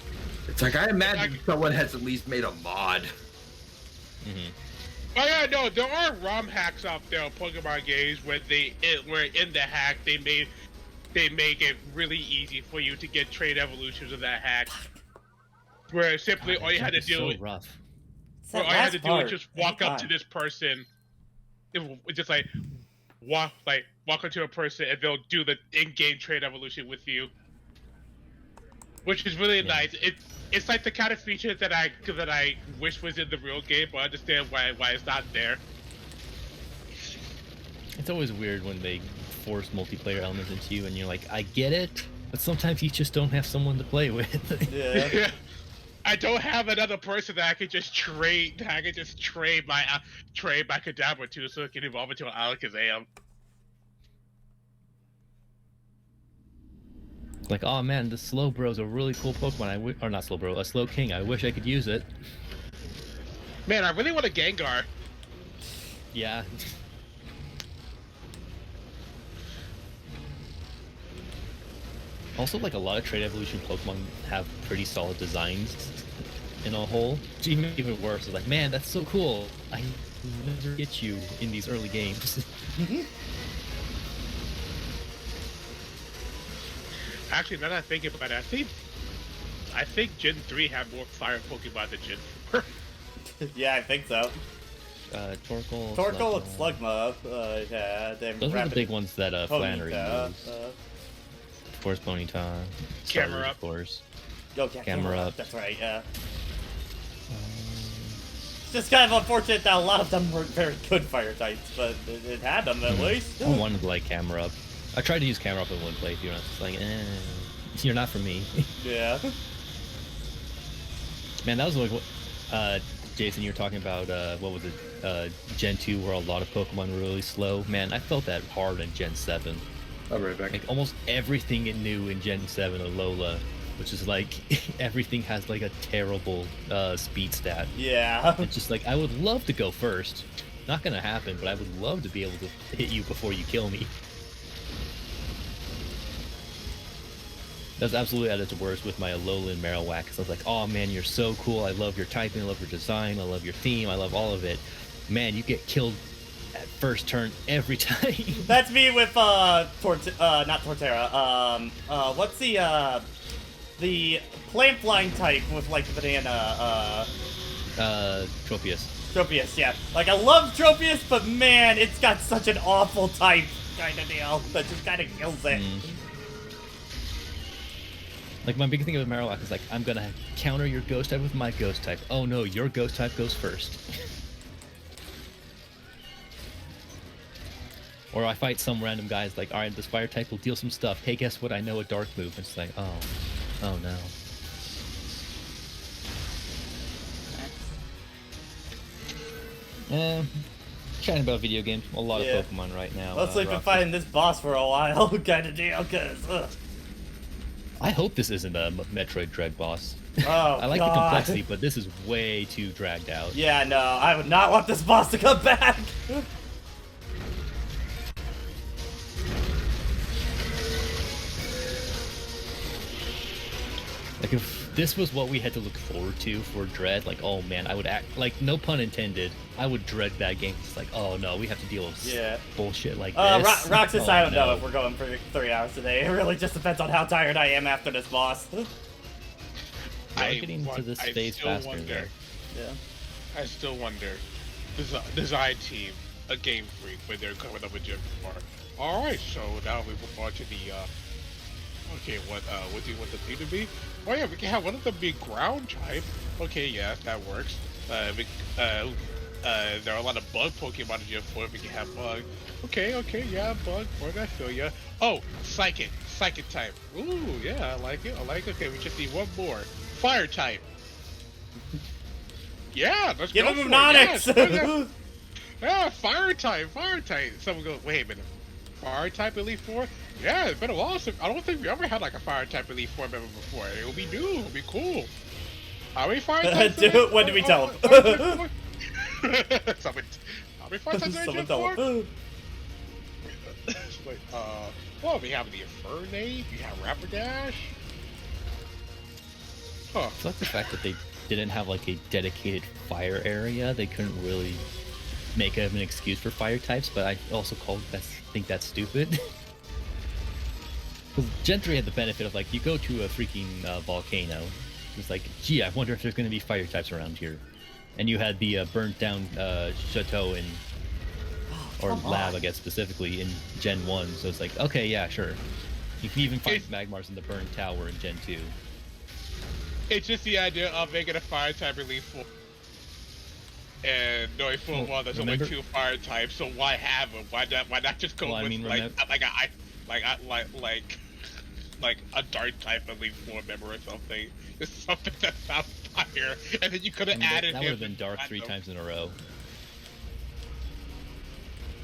It's like I imagine someone has at least made a mod. Hmm. Oh yeah, no, there are ROM hacks out there on Pokemon games where where in the hack they make it really easy for you to get trade evolutions of that hack. Where simply all you had to do so is rough. It's Well, that all you had last to do part is just walk up to anytime. this person. It just like walk up to a person and they'll do the in-game trade evolution with you, which is really Yeah. nice. It's like the kind of feature that I wish was in the real game, but I understand why it's not there. It's always weird when they force multiplayer elements into you, and you're like, I get it, but sometimes you just don't have someone to play with. Yeah. I don't have another person that I could just trade. That I could just trade my Kadabra to, so it can evolve into an Alakazam. Like, oh man, the Slowbro's a really cool Pokemon. Or not Slowbro, a Slowking. I wish I could use it. Man, I really want a Gengar. Yeah. Also, like a lot of trade evolution Pokemon have pretty solid designs in a whole. It's even worse. It's like, man, that's so cool. I never get you in these early games. Actually, now that I think about it, I think Gen 3 had more fire Pokemon than Gen 4. Yeah, I think so. Torkoal. Torkoal and Slugma. Slugma, yeah. Then Those are the Rapid big ones that Flannery Ponyta, used. Of course, Ponyta. Camera Staryu, Up. Of course. Oh, yeah, Camera Up. That's right, yeah. It's just kind of unfortunate that a lot of them weren't very good fire types, but it had them at least. I wanted to like Camera Up. I tried to use Camera Up in one playthrough, and I was just like, you're not for me. Yeah. Man, that was like, Jason, you were talking about, what was it, Gen 2, where a lot of Pokemon were really slow. Man, I felt that hard in Gen 7. I'll be right back. Like, almost everything it knew in Gen 7 Alola, which is like, everything has like a terrible speed stat. Yeah. It's just like, I would love to go first. Not gonna happen, but I would love to be able to hit you before you kill me. That's absolutely at its worst with my Alolan Marowak, because I was like, oh man, you're so cool, I love your typing, I love your design, I love your theme, I love all of it. Man, you get killed at first turn every time. That's me with, not Torterra, what's the plant flying type with, like, the banana, Tropius. Tropius, yeah. Like, I love Tropius, but man, it's got such an awful type kind of deal that just kind of kills it. Like, my big thing with Marowak is like, I'm gonna counter your ghost type with my ghost type. Oh no, your ghost type goes first. Or I fight some random guys like, alright, this fire type will deal some stuff. Hey, guess what? I know a dark move. And it's like, oh no. Chatting about video games, a lot Yeah. of Pokemon right now. Mostly been Rocky. fighting this boss for a while, kind of deal, cause, I hope this isn't a Metroid Dread boss. oh, I like the God. complexity, but this is way too dragged out. Yeah, no, I would not want this boss to come back. Like, if this was what we had to look forward to for Dread, like, oh man, I would act, like, no pun intended, I would dread that game. It's like, oh no, we have to deal with Yeah. bullshit like this. Roxas, Oh, I don't know no. if we're going for 3 hours today. It really just depends on how tired I am after this boss. We're getting to this phase still faster, wonder. Yeah. I still wonder. design team a Game Freak when they're coming up with Gen 4. All right, so now we move on to the. Okay, what do you want the thing to be? Oh yeah, we can have one of them be ground type. Okay, yeah, that works. There are a lot of bug Pokemon in Gen 4. We can have bug. Okay, yeah, bug. I feel ya. Oh, psychic type. Ooh, yeah, I like it. Okay, we just need one more. Fire type. Yeah, let's Give go him for Hypnotics! it. Yeah, fire type. Someone goes, wait a minute. Fire type Elite Four? Yeah, it's been a while since I don't think we ever had like a fire type Elite Four member before. It'll be new. It'll be cool. How many fire types? Dude, when did we tell him? Someone, how many fire types are in Someone Gen tell 4? him. Like, well, we have the Infernape, we have Rapidash. Huh. It's like the fact that they didn't have like a dedicated fire area. They couldn't really make an excuse for fire types, but I also think that's stupid. Because Gen 3 had the benefit of like, you go to a freaking volcano, it's like, gee, I wonder if there's going to be fire types around here. And you had the burnt down chateau or lab, I guess specifically, in Gen 1, so it's like, okay, yeah, sure. You can even find Magmars in the burned tower in Gen 2. It's just the idea of making a fire type Elite Four. And knowing full well there's only 2 fire types, so why have them? Why not just go with like a dark type Elite Four member or something? Just something that's not fire, and then you could have added. That would have been dark 3 times in a row.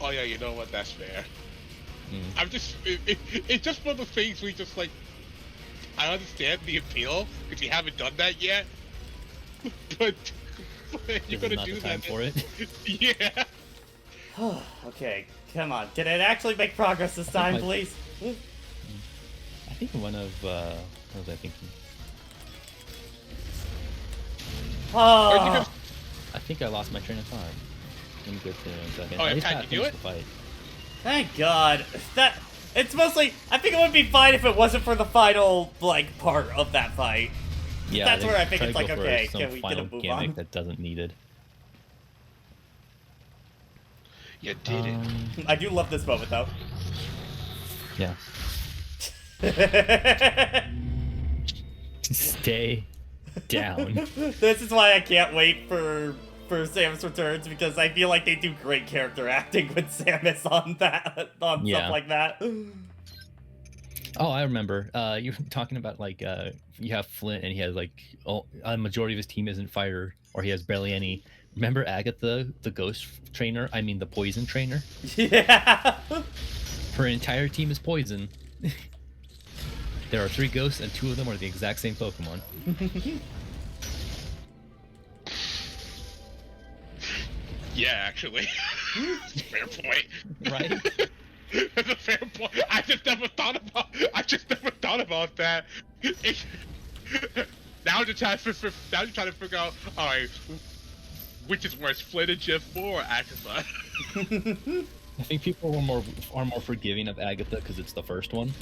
Oh yeah, you know what? That's fair. I'm just it's just one of the things we just like. I understand the appeal because you haven't done that yet, but you're gonna do that. For it. Yeah. Okay, come on. Can it actually make progress this time, please? I think one of what was I thinking? Oh. I think I lost my train of thought. Let me go to a second. Oh, yeah, Pat, you do it? Thank God. It's mostly. I think it would be fine if it wasn't for the final like part of that fight. Yeah, that's where I think it's like, okay, some can we get a move gimmick on? that doesn't need it. You did it. I do love this moment though. Yeah. Stay down. This is why I can't wait for Samus Returns, because I feel like they do great character acting with Samus on stuff like that. Oh, I remember. You were talking about like you have Flint and he has like a majority of his team isn't fire, or he has barely any. Remember Agatha, the ghost trainer? I mean the poison trainer? Yeah. Her entire team is poison. There are 3 ghosts and 2 of them are the exact same Pokemon. Yeah, actually. Fair point. Right? That's a fair point. I just never thought about that. Now you're trying to figure out, alright, which is worse, Flint and Gen 4 or Agatha? I think people are more forgiving of Agatha because it's the first one.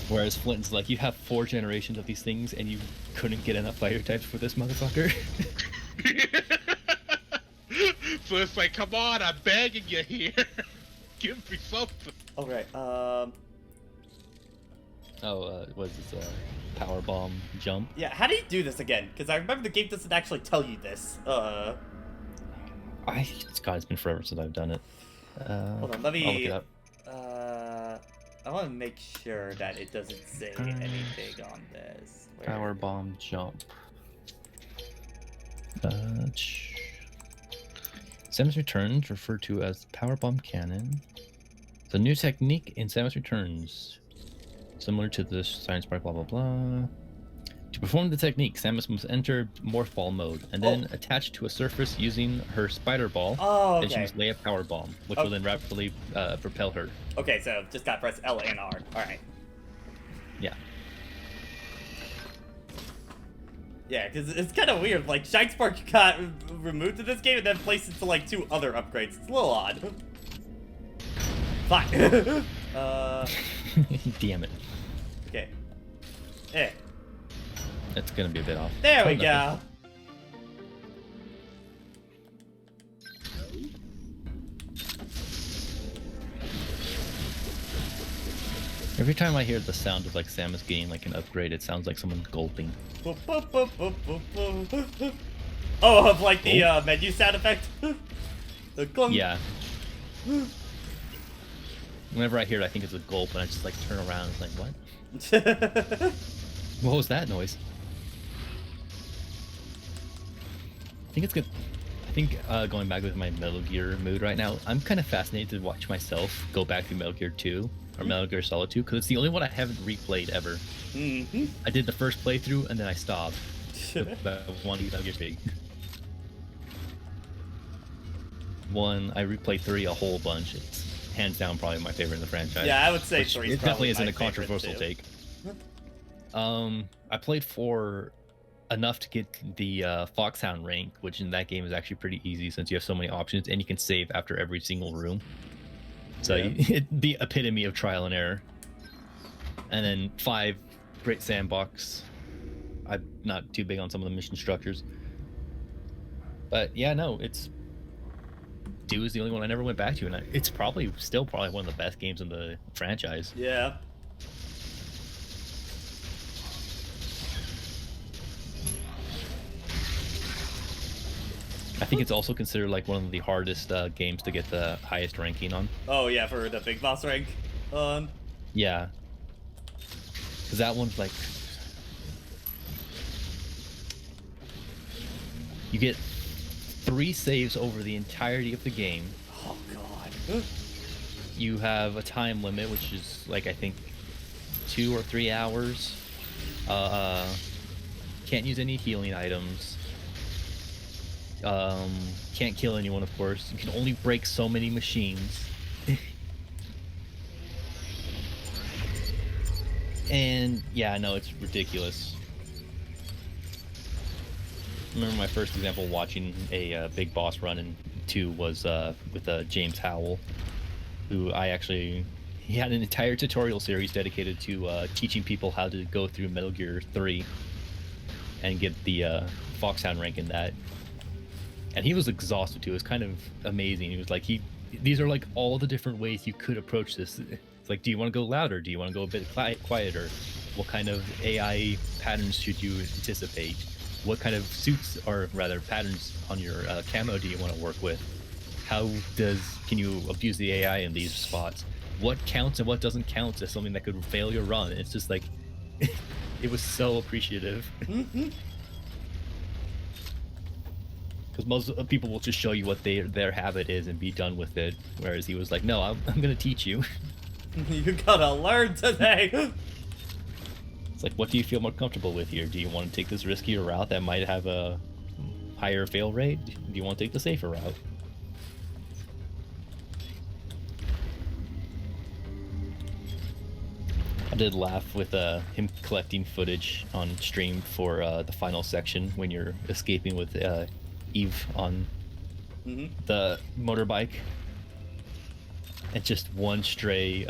Whereas Flint's like, you have 4 generations of these things and you couldn't get enough fire types for this motherfucker. So it's like, come on, I'm begging you here. Give me something. Okay, Was this Powerbomb Jump? yeah, how do you do this again? Because I remember the game doesn't actually tell you this. It's been forever since I've done it. Hold on, let me... I'll look it up. I want to make sure that it doesn't say anything on this. Powerbomb Jump. Samus Returns, referred to as Powerbomb Cannon. It's a new technique in Samus Returns, similar to the Science Spark, blah blah blah. To perform the technique, Samus must enter Morph Ball mode, and then attach to a surface using her Spider Ball. Oh, okay. Then she must lay a Power Bomb, which will then rapidly propel her. Okay, so just gotta press L and R. Alright. Yeah. Yeah, because it's kind of weird. Like, Shine Spark got removed in this game and then placed into, like, 2 other upgrades. It's a little odd. Fine. Damn it. Okay. That's gonna be a bit off. There we go. Every time I hear the sound of like Samus getting like an upgrade, it sounds like someone gulping. Oh, of like the menu sound effect. The clunk. Yeah. Whenever I hear it, I think it's a gulp, and I just like turn around and it's like, what? What was that noise? I think it's good. I think going back with my Metal Gear mood right now, I'm kind of fascinated to watch myself go back to Metal Gear 2 or Metal Gear Solid 2 because it's the only one I haven't replayed ever. Mm-hmm. I did the first playthrough and then I stopped. But one Metal Gear big. One, I replayed 3 a whole bunch. It's hands down probably my favorite in the franchise. Yeah, I would say 3 it definitely isn't a controversial take. I played 4 enough to get the Foxhound rank, which in that game is actually pretty easy since you have so many options and you can save after every single room. So the epitome of trial and error. And then 5, Great Sandbox. I'm not too big on some of the mission structures. But yeah, no, it's 2 is the only one I never went back to, and it's probably still one of the best games in the franchise. Yeah. I think it's also considered like one of the hardest games to get the highest ranking on. Oh yeah, for the big boss rank. Yeah. Because that one's like... You get 3 saves over the entirety of the game. Oh god. You have a time limit, which is like I think 2 or 3 hours. Can't use any healing items. Can't kill anyone, of course. You can only break so many machines. And yeah, no, it's ridiculous. I remember my first example watching a big boss run in 2 was with James Howell, who he had an entire tutorial series dedicated to teaching people how to go through Metal Gear 3 and get the Foxhound rank in that. And he was exhausted too. It was kind of amazing. He was like, these are like all the different ways you could approach this. It's like, do you want to go louder? Do you want to go a bit quieter? What kind of AI patterns should you anticipate? What kind of suits, or rather patterns on your camo do you want to work with? Can you abuse the AI in these spots? What counts and what doesn't count as something that could fail your run? It's just like, it was so appreciative. Because most people will just show you what their habit is and be done with it. Whereas he was like, no, I'm going to teach you. You gotta learn today. It's like, what do you feel more comfortable with here? Do you want to take this riskier route that might have a higher fail rate? Do you want to take the safer route? I did laugh with him collecting footage on stream for the final section when you're escaping with Eve on the motorbike. And just one stray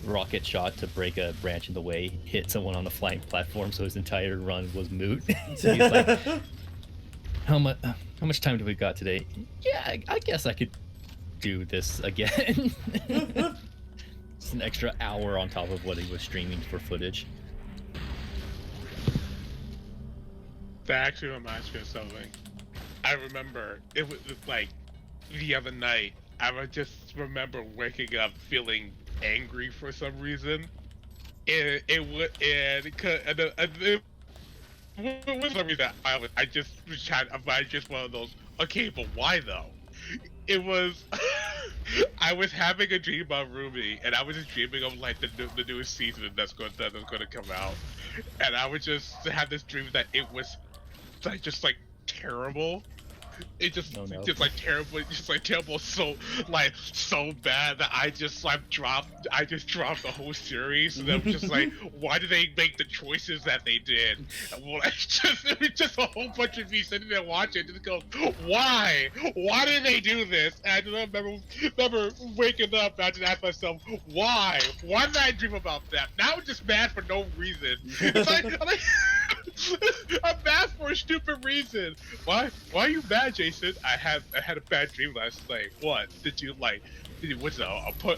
rocket shot to break a branch in the way hit someone on the flying platform, so his entire run was moot. So he's like, how much time do we got today? Yeah, I guess I could do this again. It's an extra hour on top of what he was streaming for footage. That actually reminds me of something. I remember it was like the other night. I would just remember waking up feeling angry for some reason, and for some reason I just was trying to find just one of those. Okay, but why though? It was I was having a dream about Ruby, and I was just dreaming of like the newest season that's going to come out, and I would just have this dream that it was like just like terrible. It just like terrible, so bad that I just dropped the whole series, and I'm just like, why did they make the choices that they did? Well, it was just a whole bunch of me sitting there watching, just go, why did they do this? And I just remember waking up and I just asked myself, why did I dream about that? Now I'm just mad for no reason. It's like I'm mad for a stupid reason. Why are you mad, Jason? I had a bad dream last night. What? Did you like? Was it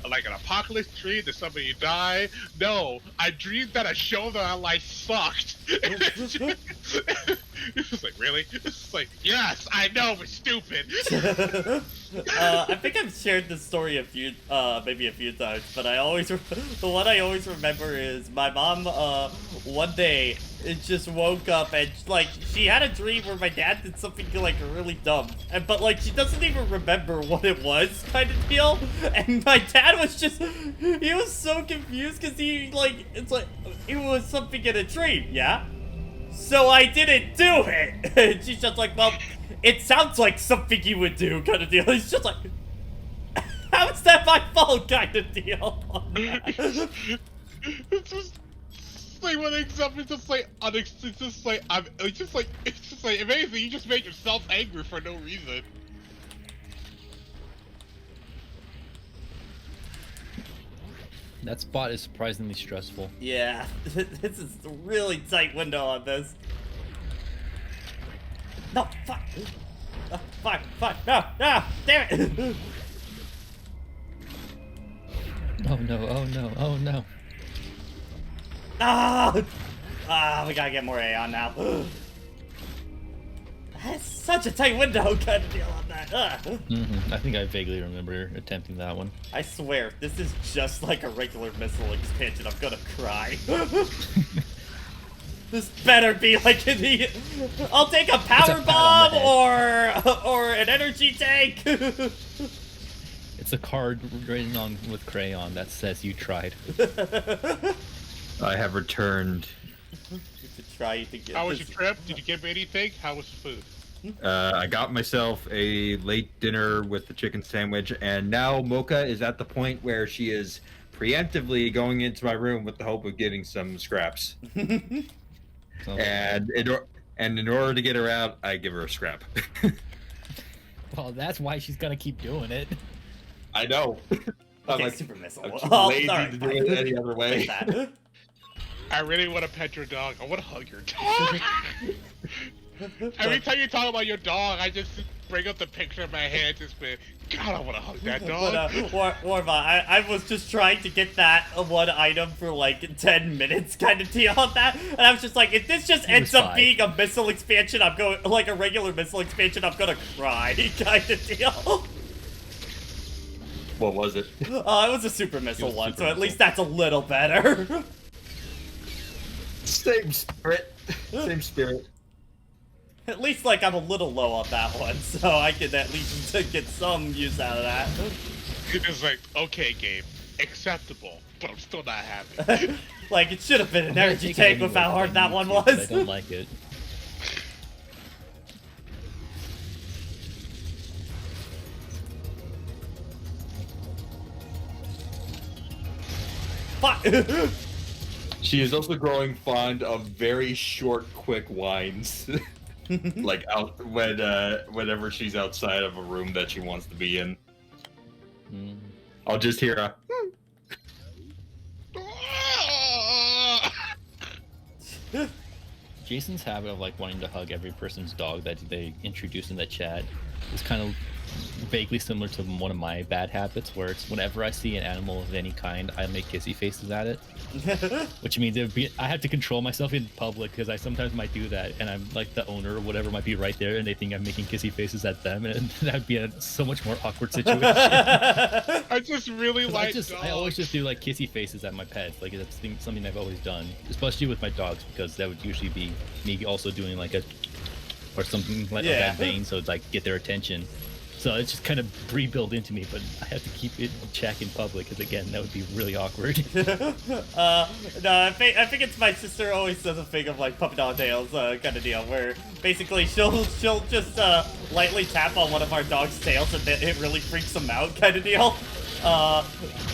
like an apocalypse dream? Did somebody die? No, I dreamed that a show that I like sucked. It was like, really? It's like, yes, I know, it's stupid. I think I've shared this story maybe a few times, but the one I always remember is my mom, one day, it just woke up and, like, she had a dream where my dad did something, like, really dumb. But, like, she doesn't even remember what it was, kind of deal. And my dad was just, he was so confused because he, like, it's like, it was something in a dream, yeah? So I didn't do it. And she's just like, well, it sounds like something you would do, kind of deal. He's just like, how is that my fault, kind of deal? It's just like when it's just like if anything, you just made yourself angry for no reason. That spot is surprisingly stressful. Yeah, this is a really tight window on this. No, fuck. Fuck, no, damn it. Oh no, oh no, oh no. We gotta get more A on now. That's such a tight window, kind of deal on that. I think I vaguely remember attempting that one. I swear, this is just like a regular missile expansion. I'm gonna cry. This better be like I'll take a Powerbomb or an energy tank. It's a card written on with crayon that says you tried. I have returned. How was your trip? Did you get me anything? How was the food? I got myself a late dinner with the chicken sandwich, and now Mocha is at the point where she is preemptively going into my room with the hope of getting some scraps. And in order to get her out, I give her a scrap. Well, that's why she's gonna keep doing it. I know. Okay, I'm super missile. I'm too Oh, lazy sorry, to do it any other way. Like that. I really want to pet your dog. I want to hug your dog. Every time you talk about your dog, I just bring up the picture in my head. Just be, God, I want to hug that dog. But, Warva, I was just trying to get that one item for like 10 minutes kind of deal on that. And I was just like, if this just ends up being a missile expansion, I'm going, like a regular missile expansion, I'm gonna cry kind of deal. What was it? It was a super missile one, so at least that's a little better. Same spirit. Same spirit. At least, like, I'm a little low on that one, so I can at least get some use out of that. It's like, okay, game, acceptable, but I'm still not happy. Like, it should have been an energy tank with how hard that one was. I don't like it. Fuck! She is also growing fond of very short, quick whines. Like out whenever she's outside of a room that she wants to be in. I'll just hear a Jason's habit of like wanting to hug every person's dog that they introduce in the chat is kind of vaguely similar to one of my bad habits, where it's whenever I see an animal of any kind, I make kissy faces at it. Which means I have to control myself in public, because I sometimes might do that, and I'm like the owner or whatever might be right there, and they think I'm making kissy faces at them, and that'd be a so much more awkward situation. I just really like dogs. I always just do like kissy faces at my pets. Like that's something I've always done, especially with my dogs, because that would usually be me also doing like a or something like that vein, so it's like get their attention. So it's just kind of pre-built into me, but I have to keep it in check in public, because again, that would be really awkward. No, I think it's my sister always does a thing of like puppy dog tails kind of deal, where basically she'll just lightly tap on one of our dog's tails and it really freaks them out kind of deal.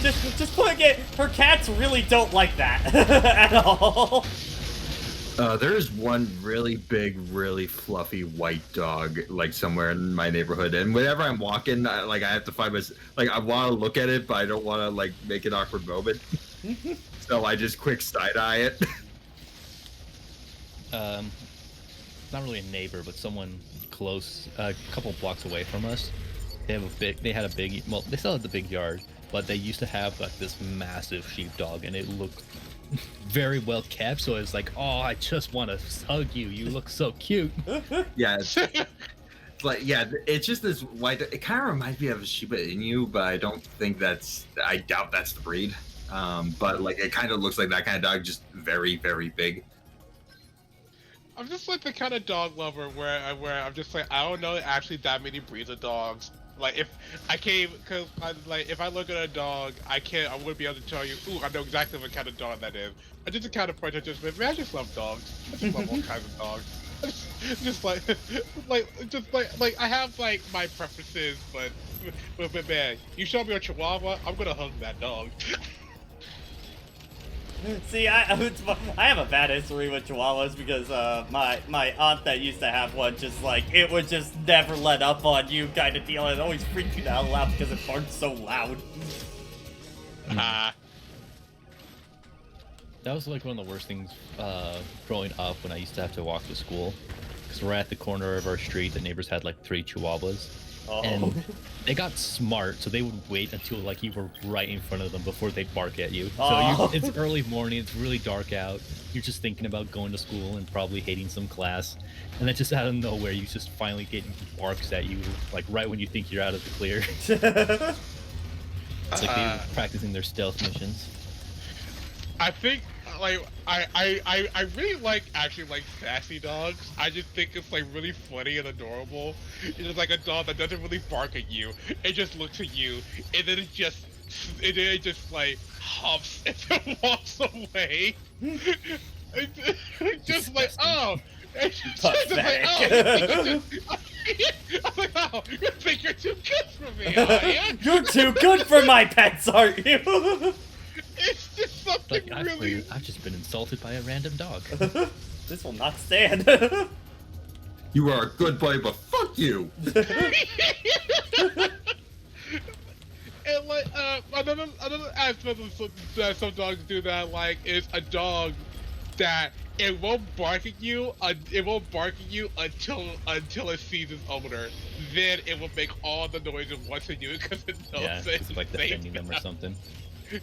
Just putting it, her cats really don't like that at all. There's one really big, really fluffy white dog, like somewhere in my neighborhood, and whenever I'm walking, I have to find I want to look at it, but I don't want to like make an awkward moment. So I just quick side eye it. not really a neighbor, but someone close, a couple blocks away from us. They had a big, well, they still had the big yard, but they used to have like this massive sheepdog, and it looked very well kept. So it's like, oh, I just want to hug you. You look so cute. Yeah. But yeah, it's just this white. It kind of reminds me of a Shiba Inu, but I don't think that's. I doubt that's the breed. But like, it kind of looks like that kind of dog, just very, very big. I'm just like the kind of dog lover where I'm just like, I don't know actually that many breeds of dogs. Like if I came, cause if I look at a dog, I wouldn't be able to tell you, ooh, I know exactly what kind of dog that is. I'm just the kind of person just, man, I just love dogs. I just love all kinds of dogs. Just like I have like my preferences, but man, you show me a Chihuahua, I'm gonna hug that dog. See, I have a bad history with Chihuahuas because my aunt that used to have one, just like, it would just never let up on you kind of deal. It always freaked you out loud because it barked so loud. That was like one of the worst things growing up when I used to have to walk to school. Because we're at the corner of our street, the neighbors had like 3 Chihuahuas. Oh. And they got smart, so they would wait until like you were right in front of them before they'd bark at you. So it's early morning, it's really dark out. You're just thinking about going to school and probably hating some class. And then just out of nowhere, you just finally get barks at you, like right when you think you're out of the clear. It's like they were practicing their stealth missions. I think like I really actually like sassy dogs. I just think it's like really funny and adorable. It's just like a dog that doesn't really bark at you. It just looks at you and then it just like hops and then walks away. It's just like, oh. It's just like, oh. I'm like, oh, you think you're too good for me, are you? You're too good for my pets, aren't you? It's just something like, really. I've just been insulted by a random dog. This will not stand. You are a good boy, but fuck you. And like another aspect that some dogs do that I like is a dog that it won't bark at you. It won't bark at you until it sees its owner. Then it will make all the noise it wants to do because it knows it's like defending them or something.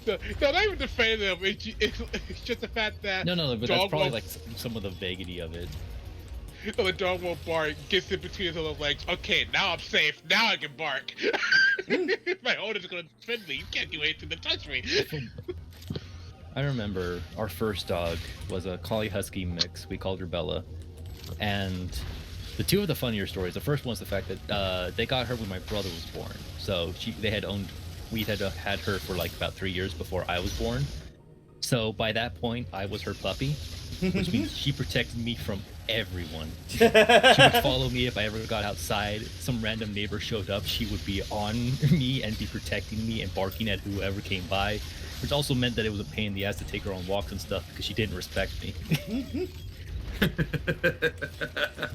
No, not even defending them. It's just the fact that No, but that's probably like some of the vaguity of it. So the dog won't bark, gets in between his little legs. Okay, now I'm safe. Now I can bark. My owner's gonna defend me. You can't do anything to touch me. I remember our first dog was a Collie Husky mix. We called her Bella. And the two of the funnier stories, the first one's the fact that they got her when my brother was born. So we had had her for like about 3 years before I was born. So by that point, I was her puppy, which means she protected me from everyone. She would follow me if I ever got outside. Some random neighbor showed up, she would be on me and be protecting me and barking at whoever came by, which also meant that it was a pain in the ass to take her on walks and stuff because she didn't respect me.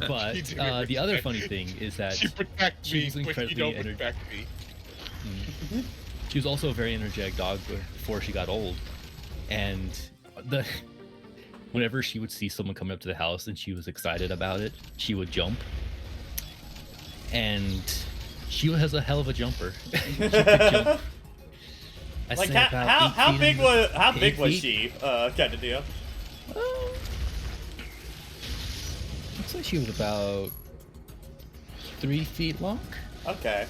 But the other funny thing is that she protects me, but you don't respect me. She was also a very energetic dog before she got old, and whenever she would see someone coming up to the house and she was excited about it, she would jump. And she has a hell of a jumper. She could jump. Like how big was she? Kind of deal. Looks like she was about 3 feet long. Okay.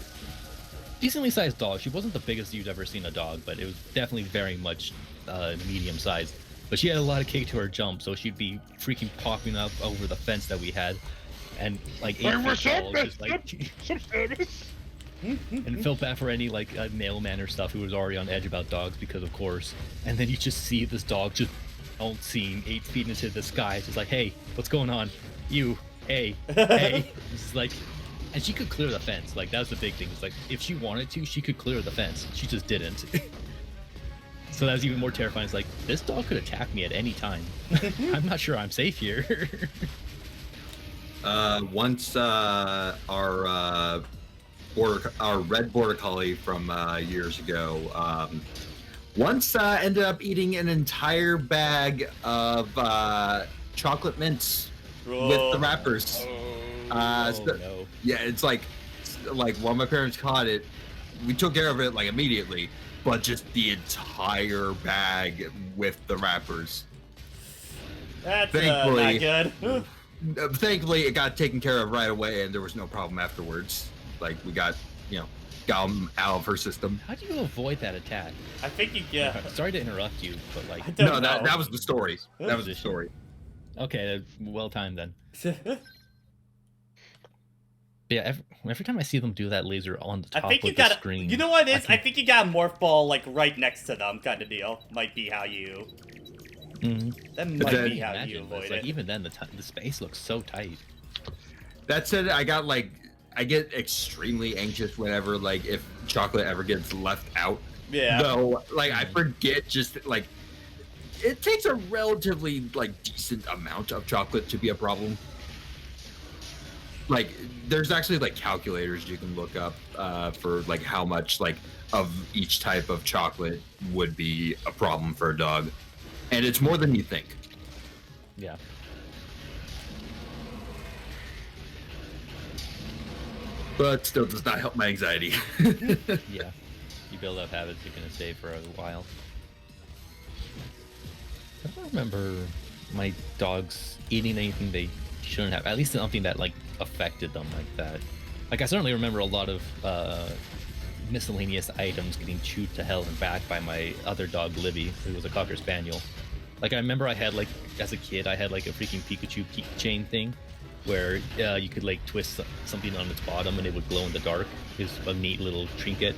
Decently sized dog. She wasn't the biggest you'd ever seen a dog, but it was definitely very much medium sized. But she had a lot of kick to her jump, so she'd be freaking popping up over the fence that we had, and like 8 foot tall, just like. And felt bad for any like mailman or stuff who was already on edge about dogs because of course. And then you just see this dog just seeing 8 feet into the sky, just like, hey, what's going on? You, hey. It's like. And she could clear the fence. Like, that was the big thing. It's like, if she wanted to, she could clear the fence. She just didn't. So that was even more terrifying. It's like, this dog could attack me at any time. I'm not sure I'm safe here. Once our red border collie from years ago once ended up eating an entire bag of chocolate mints with the wrappers. No. Yeah, it's like when my parents caught it, we took care of it like immediately, but just the entire bag with the wrappers. That's Thankfully- not good. Thankfully, it got taken care of right away, and there was no problem afterwards. Like we got them out of her system. How do you avoid that attack? I think you get. Sorry to interrupt you, but like, I don't No, know. that was the story. That was the story. okay, well timed then. Yeah, every time I see them do that laser on the I top think you of the got. screen, You know what it is? I can- think you got a morph ball like right next to them, kind of deal. Might be how you. Mhm. That But might then- be how Imagine, you but avoid it's like it. even then the space looks so tight. That said, I get extremely anxious whenever if chocolate ever gets left out. Yeah. Though, I forget just it takes a relatively decent amount of chocolate to be a problem. There's actually calculators you can look up for how much of each type of chocolate would be a problem for a dog, and it's more than you think. Yeah. But still does not help my anxiety. Yeah. You build up habits you're gonna stay for a while. I don't remember my dogs eating anything they shouldn't have. At least something that affected them like that. I certainly remember a lot of miscellaneous items getting chewed to hell and back by my other dog Libby, who was a Cocker Spaniel. I remember I had as a kid I had a freaking Pikachu keychain thing where you could twist something on its bottom and it would glow in the dark. It was a neat little trinket.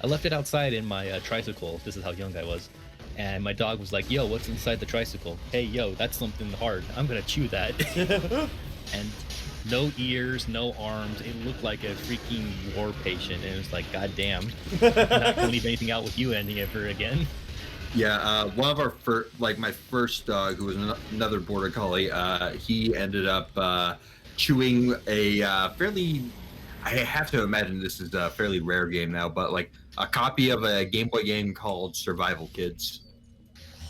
I left it outside in my tricycle. This is how young I was. And my dog was like, yo, what's inside the tricycle? Hey, yo, that's something hard. I'm gonna chew that. And no ears, no arms. It looked like a freaking war patient. And it was like, god damn. I'm not gonna leave anything out with you ending ever again. Yeah, one of our my first dog, who was another border collie, he ended up chewing a fairly, I have to imagine this is a fairly rare game now, but a copy of a Game Boy game called Survival Kids,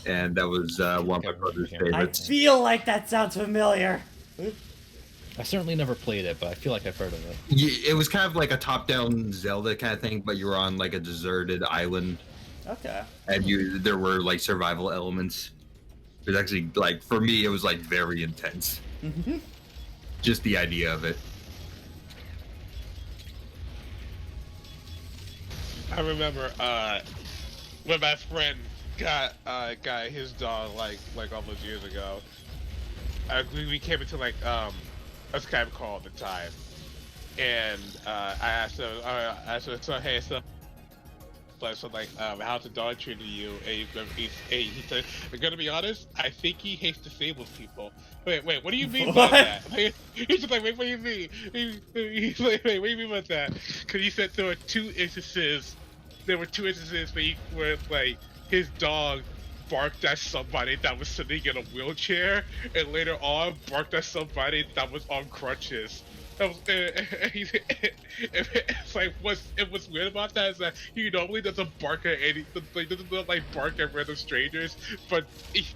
and that was one of my brother's I favorites. feel like that sounds familiar. I certainly never played it, but I feel like I've heard of it. It was kind of like a top-down Zelda kind of thing, but you were on a deserted island. Okay. And there were survival elements. It was actually for me it was very intense. Just the idea of it. I remember when my friend got his dog almost years ago. We came into a Skype call at the time, and I asked him, so hey, so how's the dog treating you? And he said, I'm gonna be honest, I think he hates disabled people. Wait, what do you mean by that? He's just wait, what do you mean? He's like, wait, what do you mean by that? Because he said there were two instances where his dog barked at somebody that was sitting in a wheelchair, and later on barked at somebody that was on crutches. What's weird about that is that he normally doesn't bark at bark at random strangers, but he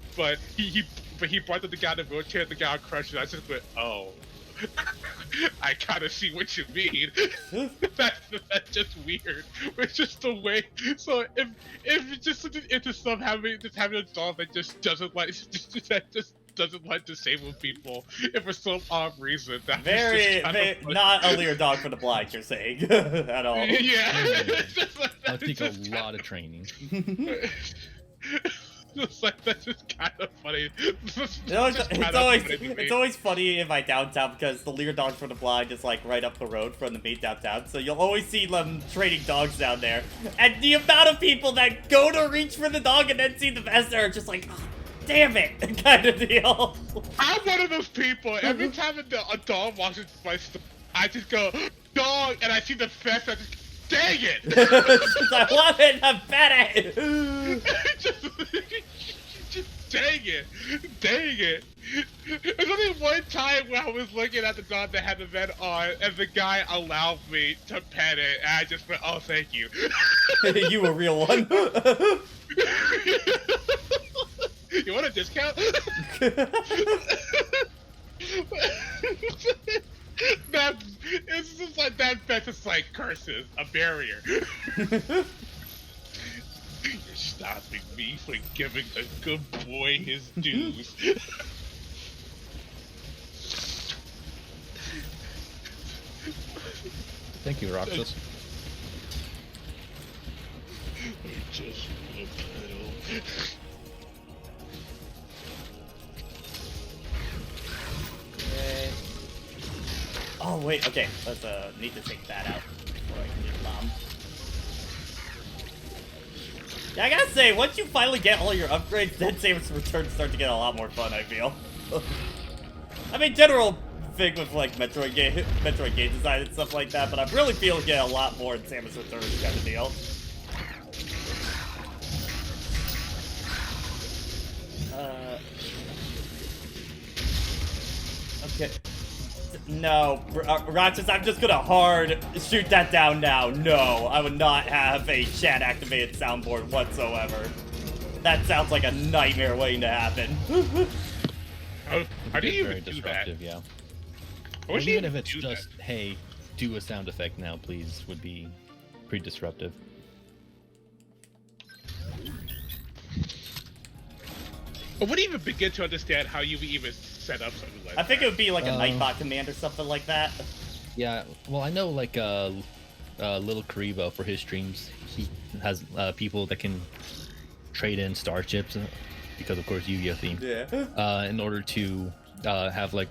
barked at the guy in the wheelchair, the guy on crutches. I just went, oh. I kind of see what you mean. that's just weird. It's just the way. So if it's just into some having a dog that just doesn't like disabled people, and for some odd reason that Very not a Lear dog for the blind, you're saying at all. Yeah. That would take a lot of training. That's just kind of funny. It's always funny in my downtown because the Lear dog for the blind is right up the road from the main downtown, so you'll always see them training dogs down there. And the amount of people that go to reach for the dog and then see the master are just like, oh, damn it, kind of deal. I'm one of those people. Every time a dog walks into my store, I just go, dog, and I see the vest, I just, dang it! I want it, I'm bad at it. just dang it. There's only one time where I was looking at the dog that had the vest on, and the guy allowed me to pet it, and I just went, oh, thank you. You a real one. You want a discount? It's just like that's just like curses, a barrier. You're stopping me from giving the good boy his dues. Thank you, Roxas. Just a pedal. Okay. Oh wait, okay. Let's need to take that out before I can use bomb. Yeah, I gotta say, once you finally get all your upgrades, then Samus Returns start to get a lot more fun, I feel. I mean, general thing with like Metroid game design and stuff like that, but I'm really feeling it a lot more in Samus Returns kind of deal. Okay. No, Roxas, I'm just gonna hard shoot that down now. No, I would not have a chat-activated soundboard whatsoever. That sounds like a nightmare waiting to happen. How do you Very even do that? disruptive, yeah. I wish Even you if it's do just, hey, do a sound effect now, please, would be pretty disruptive. I wouldn't even begin to understand how you would even set up something like that. I think it would be like a Nightbot command or something like that. Yeah, well, I know like Little Karibo for his streams, he has people that can trade in star chips because of course Yu-Gi-Oh theme. Yeah. In order to have like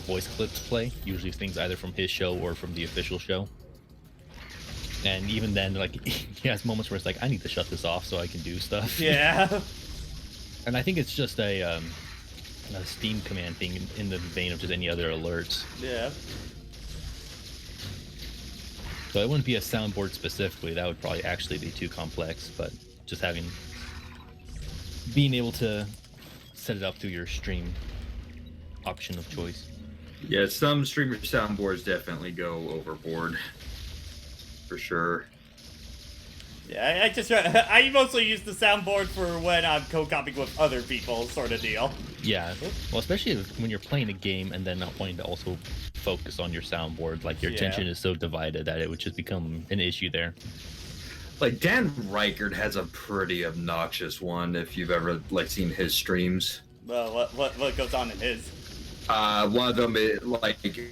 voice clips play, usually things either from his show or from the official show. And even then, like he has moments where it's like, I need to shut this off so I can do stuff. Yeah. And I think it's just a Steam command thing in the vein of just any other alerts. Yeah. So it wouldn't be a soundboard specifically. That would probably actually be too complex. But just being able to set it up through your stream option of choice. Yeah, some streamer soundboards definitely go overboard. For sure. Yeah, I mostly use the soundboard for when I'm co-copying with other people, sort of deal. Yeah, well, especially when you're playing a game and then not wanting to also focus on your soundboard, like your attention is so divided that it would just become an issue there. Like Dan Reichert has a pretty obnoxious one if you've ever like seen his streams. Well, what goes on in his? One of them is like it could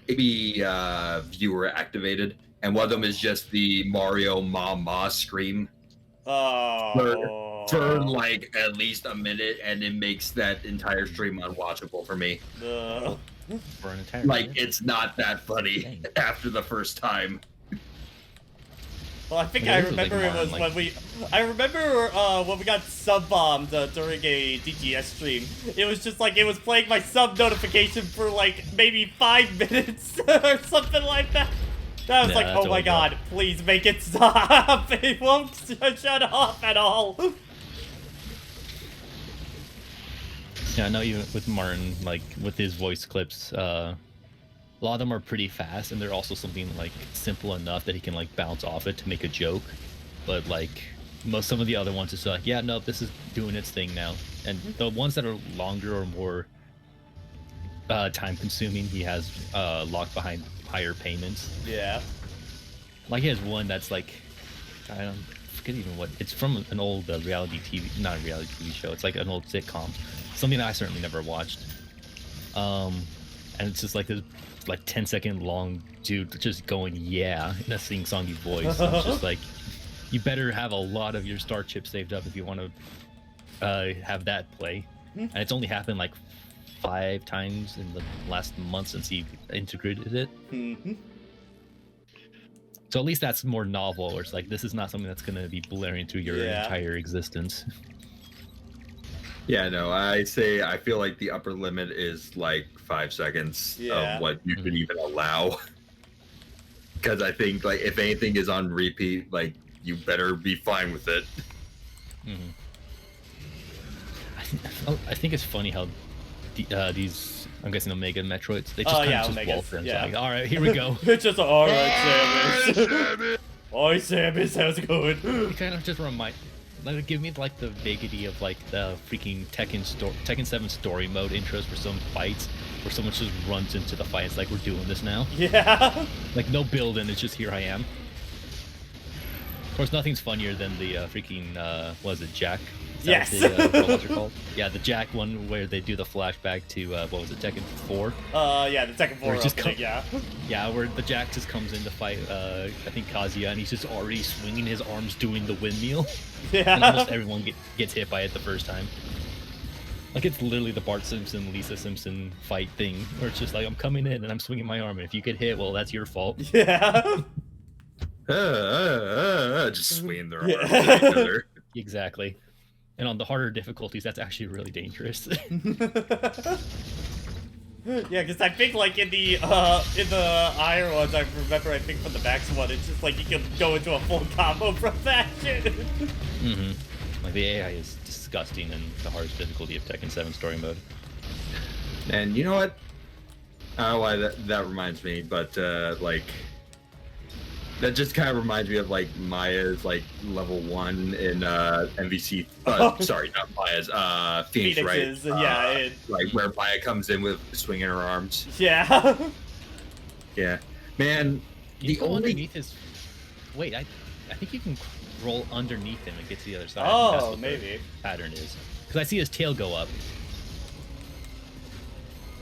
be viewer activated, and one of them is just the Mario Ma scream. Oh. For like at least a minute, and it makes that entire stream unwatchable for me. For an entire Like minute? it's not that funny Dang. after the first time. Well, I think Yeah, I this is like remember it more was like- when we. I remember when we got sub bombed during a DGS stream. It was just like it was playing my sub notification for like maybe 5 minutes or something like that. I was Yeah, like, that's oh my always god, please make it stop! It won't shut off at all. Yeah, I know you with Martin, like with his voice clips, a lot of them are pretty fast, and they're also something like simple enough that he can like bounce off it to make a joke. But like some of the other ones, it's like, yeah, no, this is doing its thing now. And the ones that are longer or more time consuming, he has locked behind higher payments. Yeah. Like he has one that's like, I don't forget even what it's from, an old reality TV, not a reality TV show. It's like an old sitcom, something that I certainly never watched. And it's just like this like 10-second long dude just going yeah in a sing-songy voice. And it's just like, you better have a lot of your star chips saved up if you want to have that play. And it's only happened like 5 times in the last month since he integrated it. So at least that's more novel, where it's like, this is not something that's going to be blaring through your entire existence. Yeah, no, I feel like the upper limit is like 5 seconds of what you could even allow. Because I think like if anything is on repeat, like you better be fine with it. I think it's funny how these, I'm guessing Omega Metroids, they just Omegas, them. yeah. So like, all right, here we go. It's just alright, Samus. Oi, Samus, how's it going? It kind of just Like, give me like the vaguity of like the freaking Tekken 7 story mode intros for some fights where someone just runs into the fight. It's like, we're doing this now. Yeah. Like, no build in, it's just here I am. Of course, nothing's funnier than the freaking, what is it, Jack? Is Yes. that what the robots are called? Yeah, the Jack one where they do the flashback to, what was it, Tekken 4? Yeah, the Tekken 4 Where it just opening, yeah. Yeah, where the Jack just comes in to fight, I think Kazuya, and he's just already swinging his arms doing the windmill. Yeah. And almost everyone gets hit by it the first time. Like, it's literally the Bart Simpson, Lisa Simpson fight thing, where it's just like, I'm coming in and I'm swinging my arm, and if you get hit, well, that's your fault. Yeah. Just swinging their Yeah. arms at each other. Exactly. And on the harder difficulties, that's actually really dangerous. Yeah, because I think like in the higher ones, I remember I think from the max one, it's just like you can go into a full combo from that shit. Mm-hmm. Like, the AI is disgusting in the hardest difficulty of Tekken 7 story mode. And you know what? I don't know why that reminds me, but like that just kind of reminds me of like Maya's like level 1 in MVC. Sorry, not Maya's. Phoenix, Phoenix's, right? yeah. Like where Maya comes in with swinging her arms. Yeah. Yeah, man. Can you The go only underneath his... Wait, I think you can roll underneath him and get to the other side. Oh, That's what maybe. the pattern is. Because I see his tail go up.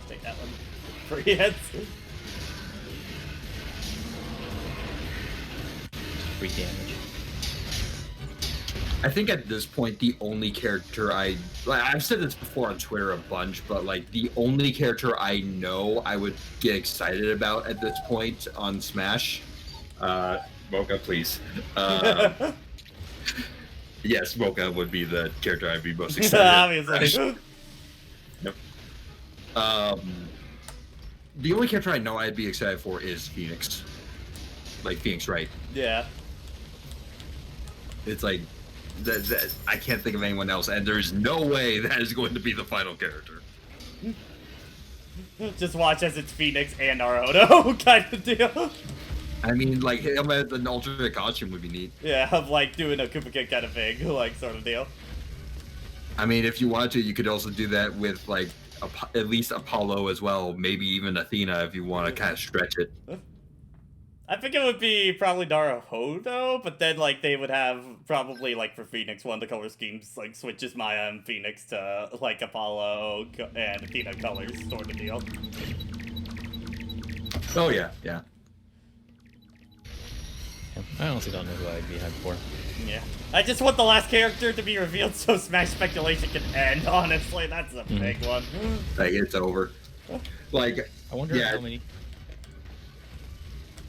Take that one. Free hits. Free damage. I think at this point, the only character I've said this before on Twitter a bunch, but like the only character I know I would get excited about at this point on Smash, Mocha, please. Yes, Mocha would be the character I'd be most excited. Obviously. Nope. The only character I know I'd be excited for is Phoenix. Like Phoenix Wright. Yeah. It's like that I can't think of anyone else, and there's no way that is going to be the final character. Just watch as it's Phoenix and Naruto kind of deal. I mean, like him as an alternate costume would be neat. Yeah, of like doing a Koopa Kid kind of thing, like sort of deal. I mean, if you want to, you could also do that with like at least Apollo as well, maybe even Athena if you want to kind of stretch it. I think it would be probably Naruto, but then like they would have probably like for Phoenix one of the color schemes like switches Maya and Phoenix to like Apollo and Athena colors sort of deal. Oh yeah, yeah. I honestly don't know who I'd be hyped for. Yeah. I just want the last character to be revealed so Smash speculation can end, honestly. That's a big one. Like it's over. Like I wonder yeah. how many...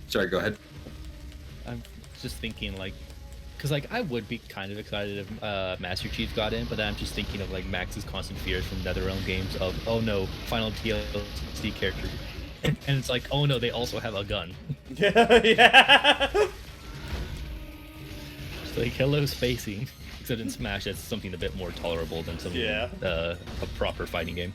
Sorry, go ahead. I'm just thinking, like... Because, like, I would be kind of excited if Master Chief got in, but then I'm just thinking of, like, Max's constant fears from NetherRealm games of, oh no, final DLC character. And it's like, oh no, they also have a gun. Yeah. It's like, hello, spacing. Except in Smash, that's something a bit more tolerable than some a proper fighting game.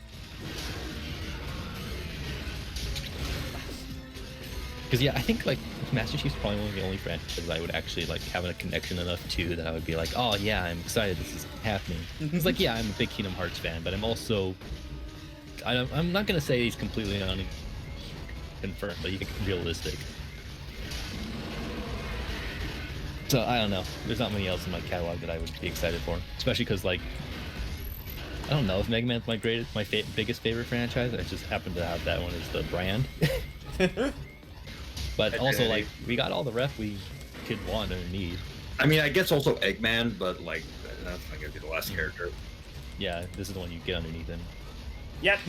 Because yeah, I think like Master Chief's probably one of the only franchises I would actually like have a connection enough to that I would be like, oh yeah, I'm excited this is happening. It's like, yeah, I'm a big Kingdom Hearts fan, but I'm also, I'm not gonna say he's completely unconfirmed, but he's realistic. So I don't know. There's not many else in my catalog that I would be excited for, especially because like, I don't know if Mega Man's my biggest favorite franchise. I just happen to have that one as the brand. But also, like, we got all the ref we could want or need. I mean, I guess also Eggman, but like that's not gonna be the last character. Yeah, this is the one you get underneath him. Yep.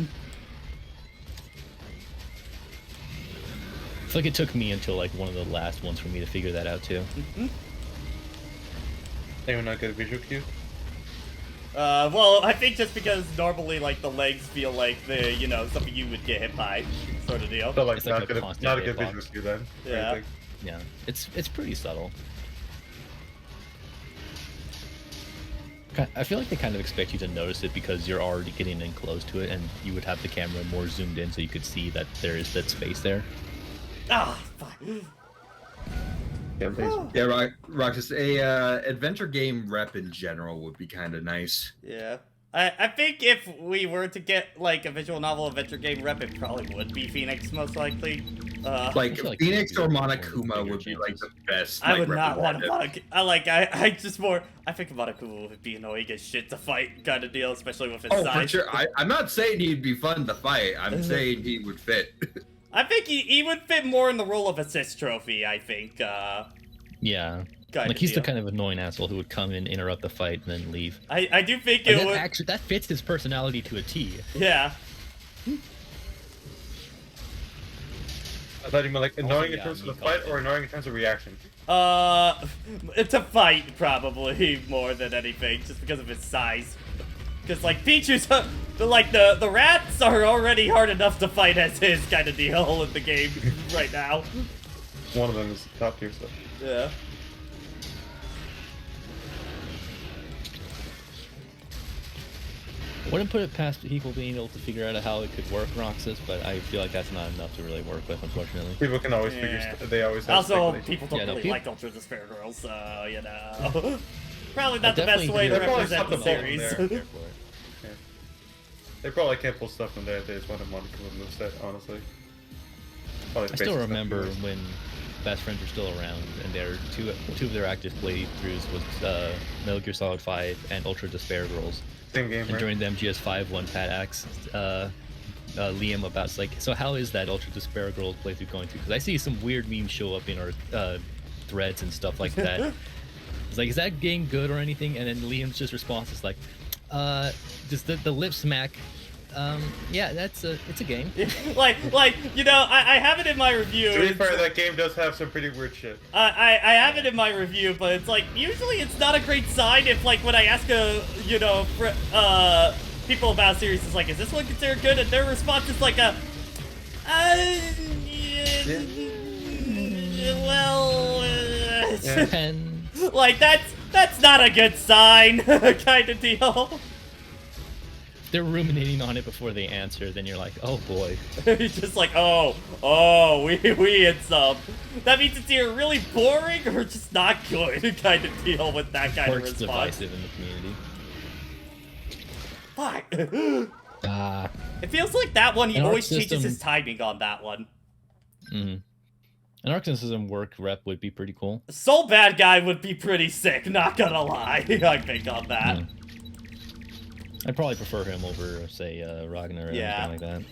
I feel like it took me until like one of the last ones for me to figure that out too. Anyone not get a visual cue? Well, I think just because normally, like, the legs feel like they're, you know, something you would get hit by, sort of deal. So like It's like a not constant a good hitbox. visual cue then. Yeah. Anything. Yeah, it's pretty subtle. I feel like they kind of expect you to notice it because you're already getting in close to it, and you would have the camera more zoomed in so you could see that there is that space there. Ah, fuck. Yeah, thanks. Yeah, Roxas, a adventure game rep in general would be kind of nice. Yeah. I think if we were to get, like, a visual novel adventure game rep, it probably would be Phoenix, most likely. Like, feel like Phoenix or one of the Monokuma bigger would be, like, chances. the best, I like, would not want to representative. I think Monokuma would be annoying as shit to fight kind of deal, especially with his Oh, size. for sure. I'm not saying he'd be fun to fight. I'm saying he would fit. I think he would fit more in the role of assist trophy, I think, Yeah. kind Like of he's deal. the kind of annoying asshole who would come in, interrupt the fight, and then leave. I do think And it that would... actually that fits his personality to a T. Yeah. I thought you meant like annoying in yeah, terms of me the fight calling or annoying in terms of reaction. To fight, probably, more than anything, just because of his size. Because, like, Pichu's, the rats are already hard enough to fight as his kind of deal in the game right now. One of them is top tier stuff. Yeah. Wouldn't put it past people being able to figure out how it could work, Roxas, but I feel like that's not enough to really work with, unfortunately. People can always Yeah. figure. They always have Also, speculation. people don't Yeah, no, really peop- like Ultra Despair Girls, so, you know. Probably not the Definitely best way to They're probably represent the something series. there. Care for it. They probably can't pull stuff from there. They just want a Monokuma moveset, honestly. Probably I basic still stuff remember anyways. when Best Friends were still around, and their two of their active playthroughs was Metal Gear Solid 5 and Ultra Despair Girls. Same game, And right? during the MGS5 one, Pat asked Liam about, it's like, so how is that Ultra Despair Girls playthrough going to? Because I see some weird memes show up in our threads and stuff like that. It's like, is that game good or anything? And then Liam's just response is like, just the lip smack. Yeah, it's a game. like, you know, I have it in my review. To be It's- fair, that game does have some pretty weird shit. I have it in my review, but it's like, usually it's not a great sign if, like, when I ask people about a series, it's like, is this one considered good? And their response is like And like, that's not a good sign, kind of deal. they're ruminating on it before they answer, then you're like, oh boy. He's just like, oh, we hit some. That means it's either really boring or just not good, kind of deal with that kind of Quirk's response. divisive in the community. Fuck. Ah. It feels like that one, he An arc always changes system- his timing on that one. An Arc System work rep would be pretty cool. Soul Bad Guy would be pretty sick, not gonna lie, I think on that. Mm. I'd probably prefer him over, say, Ragnar or Yeah. anything like that.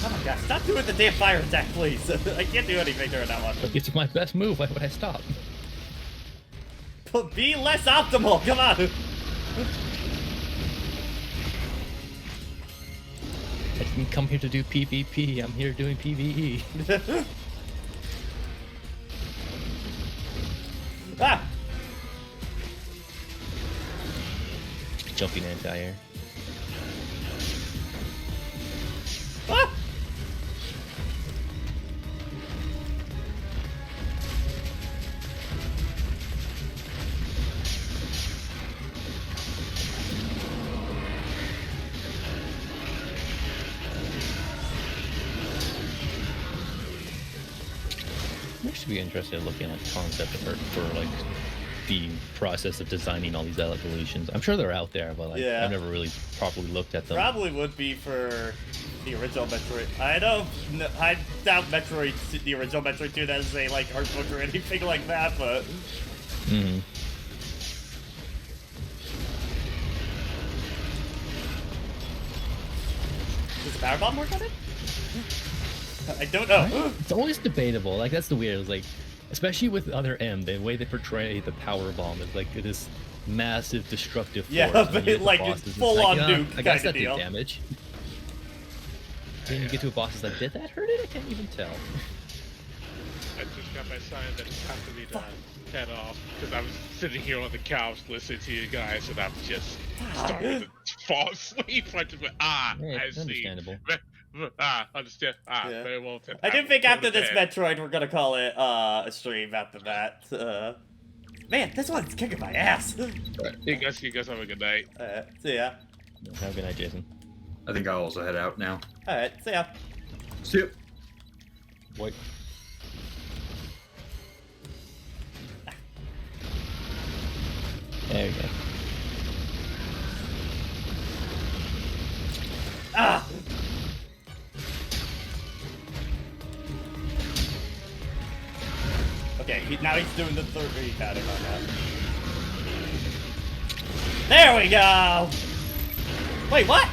Oh my god, stop doing the damn fire attack, please. I can't do anything during that one. It's my best move, why would I stop? But be less optimal, come on. I didn't come here to do PvP, I'm here doing PvE. Ah! Jumping anti-air. Ah! I should be interested in looking at concept art for like the process of designing all these evolutions. I'm sure they're out there, but like Yeah. I've never really properly looked at them. Probably would be for the original Metroid. I doubt Metroid, the original Metroid 2, has a like art book or anything like that, but Mm-hmm. does Powerbomb work on it? I don't know. It's always debatable. Like that's the weird. It's like, especially with other M, the way they portray the power bomb is like this massive destructive force. Yeah, and then but you get to like, bosses, it's full-on like, nuke I guess kinda that deal. did damage. Then you get to a boss that's like, did that hurt it? I can't even tell. I just got my sign that it's time for me to head off because I was sitting here on the couch listening to you guys, and I'm just starting to fall asleep. I Yeah, see. understandable. Understand. Yeah. Very well. I do think Go after to this bed. Metroid, we're gonna call it a stream after that. Man, this one's kicking my ass. You guys have a good night. See ya. Have a good night, Jason. I think I'll also head out now. Alright, see ya. See you. Wait. There we go. Ah! Okay, now he's doing the third pattern on that. There we go! Wait, what?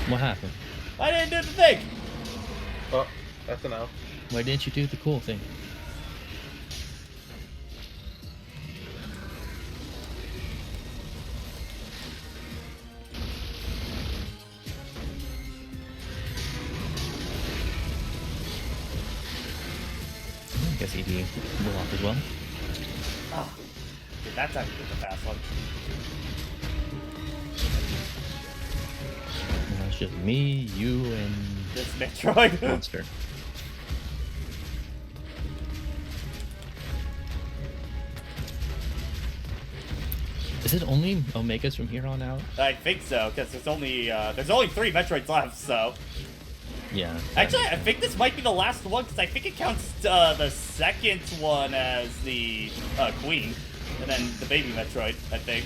What happened? I didn't do the thing! Oh, that's an L. Why didn't you do the cool thing? I guess he'd be will off as well. Oh, dude, that's how you do the fast one. Now it's just me, you, and This Metroid. Monster. Is it only Omegas from here on out? I think so, because there's only 3 Metroids left, so. Yeah. Actually, I think this might be the last one, because I think it counts the second one as the Queen, and then the baby Metroid, I think.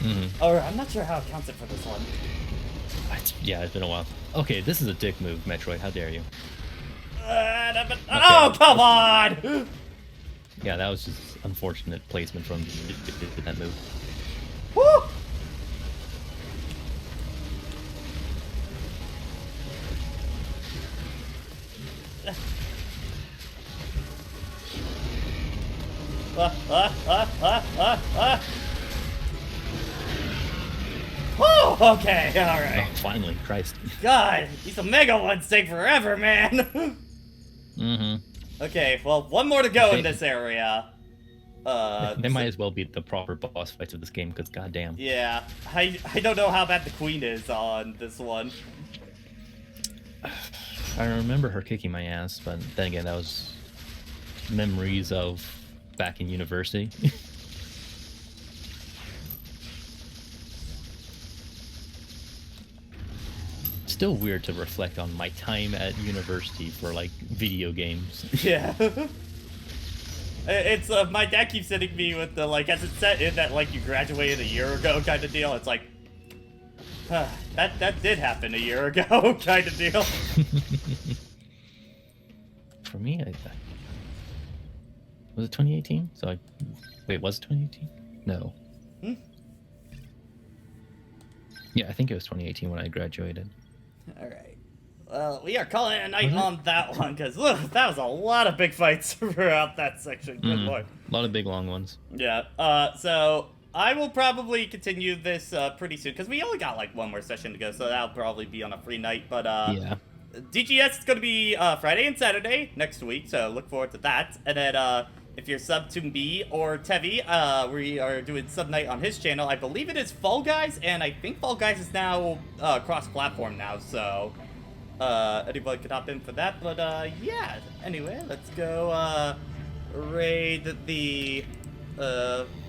Mm-hmm. Or I'm not sure how it counts it for this one. Yeah, it's been a while. Okay, this is a dick move, Metroid. How dare you? Oh, come on! Yeah, that was just unfortunate placement from that move. Woo! Woo! Okay, alright. Oh, finally, Christ. God, these Omega ones take forever, man! Mm-hmm. Okay, well, one more to go in this area. They might as well be the proper boss fights of this game, because goddamn. Yeah, I don't know how bad the Queen is on this one. I remember her kicking my ass, but then again, that was memories of back in university. Still weird to reflect on my time at university for like video games. Yeah. It's my dad keeps sending me with the like, as it set in that like you graduated a year ago kind of deal. It's like, that did happen a year ago kind of deal. For me, was it 2018? So wait, was it 2018? No. Hmm? Yeah, I think it was 2018 when I graduated. All right. Well, we are calling it a night on that one because look, that was a lot of big fights throughout that section. Good lord. A lot of big long ones. Yeah. So I will probably continue this pretty soon because we only got like one more session to go, so that'll probably be on a free night. But Yeah. DGS is going to be Friday and Saturday next week, so look forward to that. And then if you're sub to me or Tevi, we are doing sub night on his channel. I believe it is Fall Guys, and I think Fall Guys is now cross-platform now, so anybody could hop in for that. But yeah, anyway, let's go raid the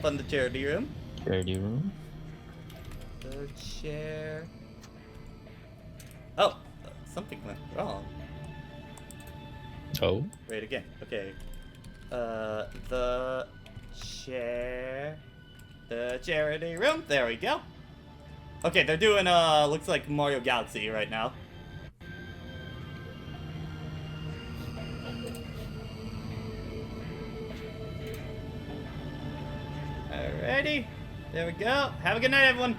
fund the charity room. Charity room. Share. Oh, something went wrong. Oh. Raid again. Okay. The charity room. There we go. Okay, they're doing looks like Mario Galaxy right now. Alrighty, there we go. Have a good night, everyone.